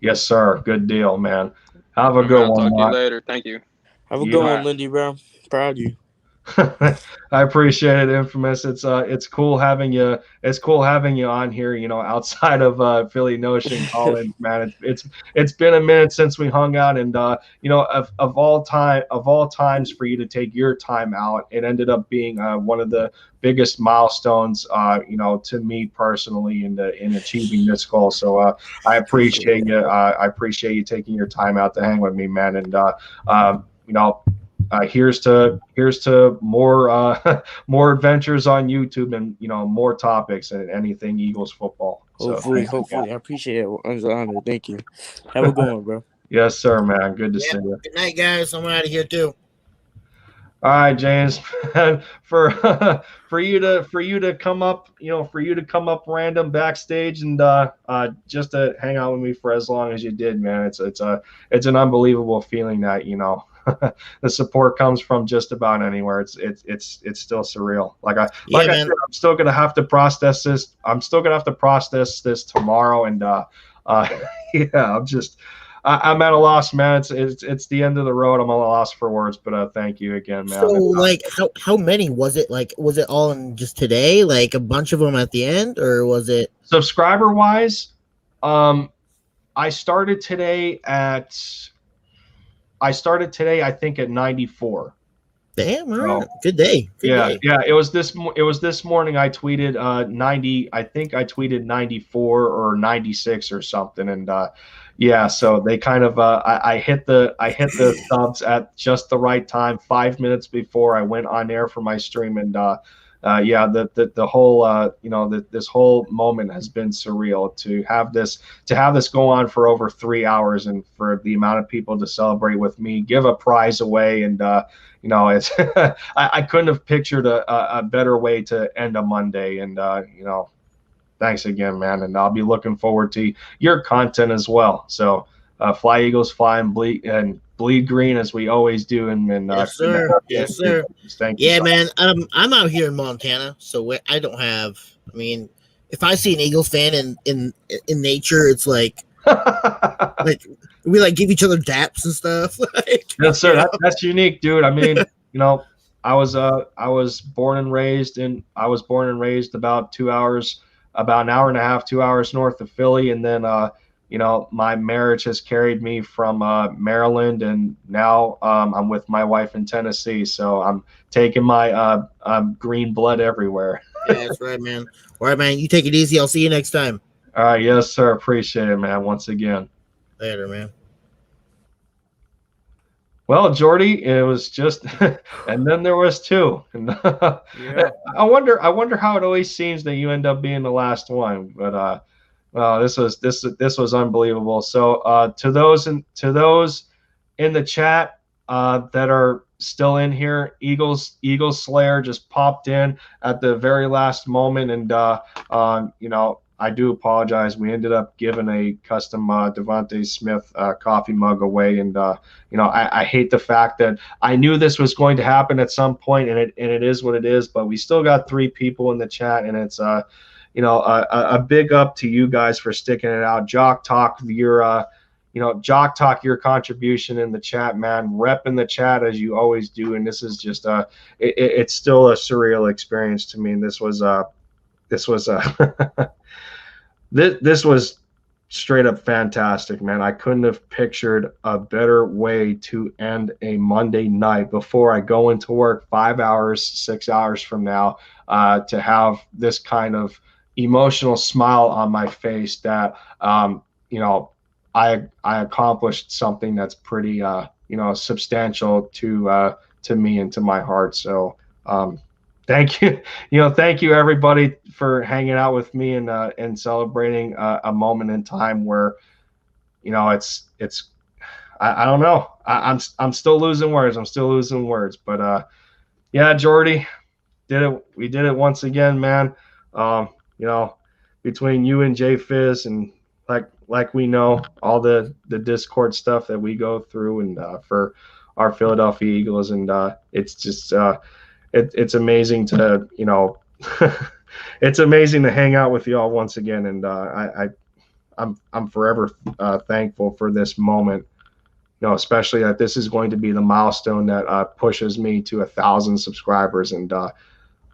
Yes, sir. Good deal, man. Have a good one. I'll talk to you later. Thank you. Have a good one, Lindy, bro. Proud of you. I appreciate it, Infamous. It's cool having you. It's cool having you on here. You know, outside of Philly Notion, Colin, man. It's been a minute since we hung out, and you know, of all times for you to take your time out, it ended up being one of the biggest milestones, you know, to me personally in achieving this goal. So I appreciate you. I appreciate you taking your time out to hang with me, man. And you know. Here's to more more adventures on YouTube and you know more topics and anything Eagles football. Hopefully, I appreciate it. It was an honor. Thank you. Have a good one, bro. Yes, sir, man. Good to see you. Good night, guys. I'm out of here too. All right, James. for you to come up, you know, for you to come up random backstage and just to hang out with me for as long as you did, man. It's an unbelievable feeling that you know. The support comes from just about anywhere. It's still surreal. I said, I'm still gonna have to process this. I'm still gonna have to process this tomorrow. And yeah, I'm at a loss, man. It's the end of the road. I'm at a loss for words. But thank you again, man. So like, how many was it? Like, was it all in just today? Like a bunch of them at the end, or was it subscriber wise? I started today, I think at 94. Damn, all right. Good day. Good day. Yeah. It was this morning. I tweeted 90. I think I tweeted 94 or 96 or something. And yeah, so they kind of I hit the subs at just the right time, 5 minutes before I went on air for my stream. And yeah, the whole you know, this whole moment has been surreal. To have this go on for over 3 hours, and for the amount of people to celebrate with me, give a prize away, and you know, it's I couldn't have pictured a better way to end a Monday. And you know, thanks again, man, and I'll be looking forward to your content as well. So fly Eagles, fly and bleed green as we always do. And yes, sir. Yes, sir. Thank you. Yeah, man. I'm out here in Montana, so I don't have. I mean, if I see an Eagles fan in nature, it's like like we like give each other daps and stuff. Yes, sir. That's unique, dude. I mean, you know, I was born and raised about 2 hours, about an hour and a half, 2 hours north of Philly, and then you know, my marriage has carried me from Maryland, and now I'm with my wife in Tennessee. So I'm taking my green blood everywhere. Yeah, that's right, man. All right, man. You take it easy. I'll see you next time. All right. Yes, sir. Appreciate it, man. Once again. Later, man. Well, Jordy, it was just, and then there was two. And yeah. I wonder how it always seems that you end up being the last one. But this was unbelievable. So to those in the chat that are still in here, Eagles Slayer just popped in at the very last moment, and you know, I do apologize. We ended up giving a custom Devontae Smith coffee mug away, and you know, I hate the fact that I knew this was going to happen at some point, and it is what it is. But we still got 3 people in the chat, and it's you know, a big up to you guys for sticking it out. Jock Talk, your contribution in the chat, man. Repping the chat as you always do, and this is just it's still a surreal experience to me. And this was this was straight up fantastic, man. I couldn't have pictured a better way to end a Monday night before I go into work 5 hours, 6 hours from now, to have this kind of emotional smile on my face that you know, I accomplished something that's pretty you know, substantial to me and to my heart. So thank you. You know, thank you everybody for hanging out with me and celebrating a moment in time where, you know, it's I don't know. I'm still losing words. But yeah, Jordy, we did it once again, man. You know, between you and Jay Fizz, and like we know all the Discord stuff that we go through, and for our Philadelphia Eagles, and it's just it's amazing to, you know, it's amazing to hang out with you all once again, and I'm forever thankful for this moment. especially that this is going to be the milestone that pushes me to 1,000 subscribers. And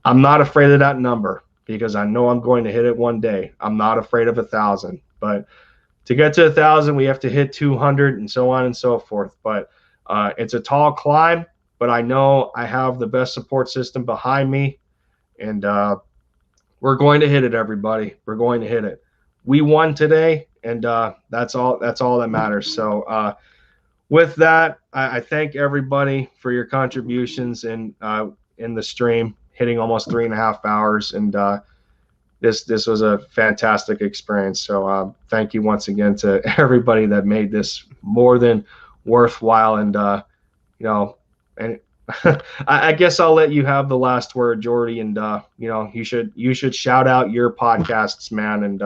I'm not afraid of that number because I know I'm going to hit it one day. I'm not afraid of 1,000, but to get to 1,000, we have to hit 200 and so on and so forth. But it's a tall climb, but I know I have the best support system behind me, and we're going to hit it, everybody. We're going to hit it. We won today, and that's all that matters. So with that, I thank everybody for your contributions in the stream, hitting almost 3.5 hours, and this was a fantastic experience. So thank you once again to everybody that made this more than worthwhile. And and I guess I'll let you have the last word, Jordy. And you should shout out your podcasts, man. And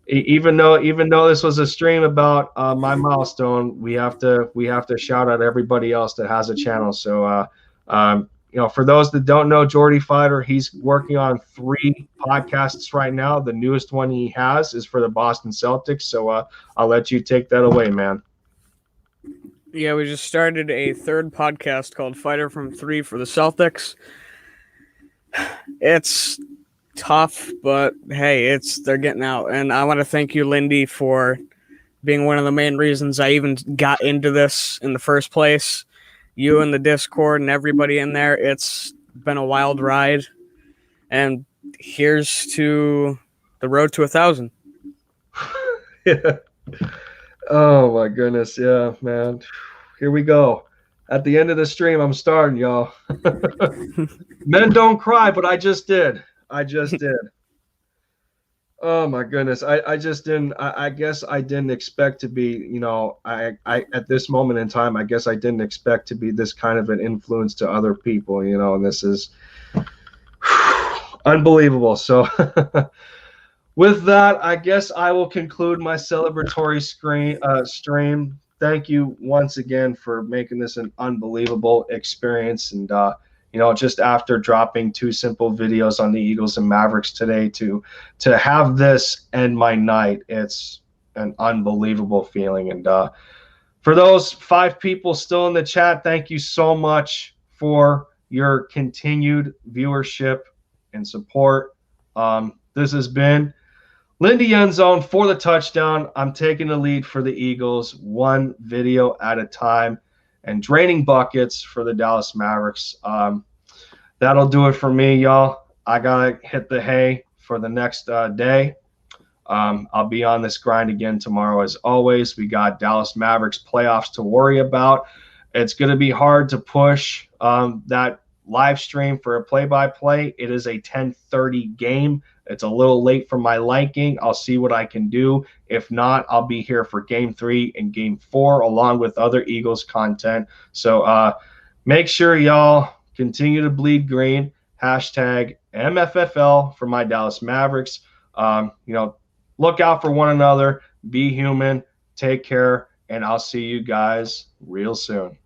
even though this was a stream about my milestone, we have to shout out everybody else that has a channel. So for those that don't know Jordy Fighter, he's working on 3 podcasts right now. The newest one he has is for the Boston Celtics. So I'll let you take that away, man. Yeah, we just started a 3rd podcast called Fighter from 3 for the Celtics. It's tough, but hey, they're getting out. And I want to thank you, Lindy, for being one of the main reasons I even got into this in the first place. You and the Discord and everybody in there, it's been a wild ride. And here's to the road to 1,000. Yeah. Oh my goodness, yeah, man. Here we go. At the end of the stream, I'm starting, y'all. Men don't cry, but I just did. Oh my goodness. I just didn't. I guess I didn't expect to be. I at this moment in time, I guess I didn't expect to be this kind of an influence to other people. And this is unbelievable. So. With that, I guess I will conclude my celebratory stream. Thank you once again for making this an unbelievable experience. And, just after dropping 2 simple videos on the Eagles and Mavericks today, to have this end my night, it's an unbelievable feeling. And for those 5 people still in the chat, thank you so much for your continued viewership and support. This has been Lindy Endzone for the touchdown. I'm taking the lead for the Eagles, 1 video at a time, and draining buckets for the Dallas Mavericks. That'll do it for me, y'all. I gotta hit the hay for the next day. I'll be on this grind again tomorrow. As always, we got Dallas Mavericks playoffs to worry about. It's gonna be hard to push that live stream for a play-by-play. It is a 10:30 game. It's a little late for my liking. I'll see what I can do. If not, I'll be here for Game 3 and Game 4 along with other Eagles content. So make sure y'all continue to bleed green. Hashtag MFFL for my Dallas Mavericks. Look out for one another. Be human. Take care. And I'll see you guys real soon.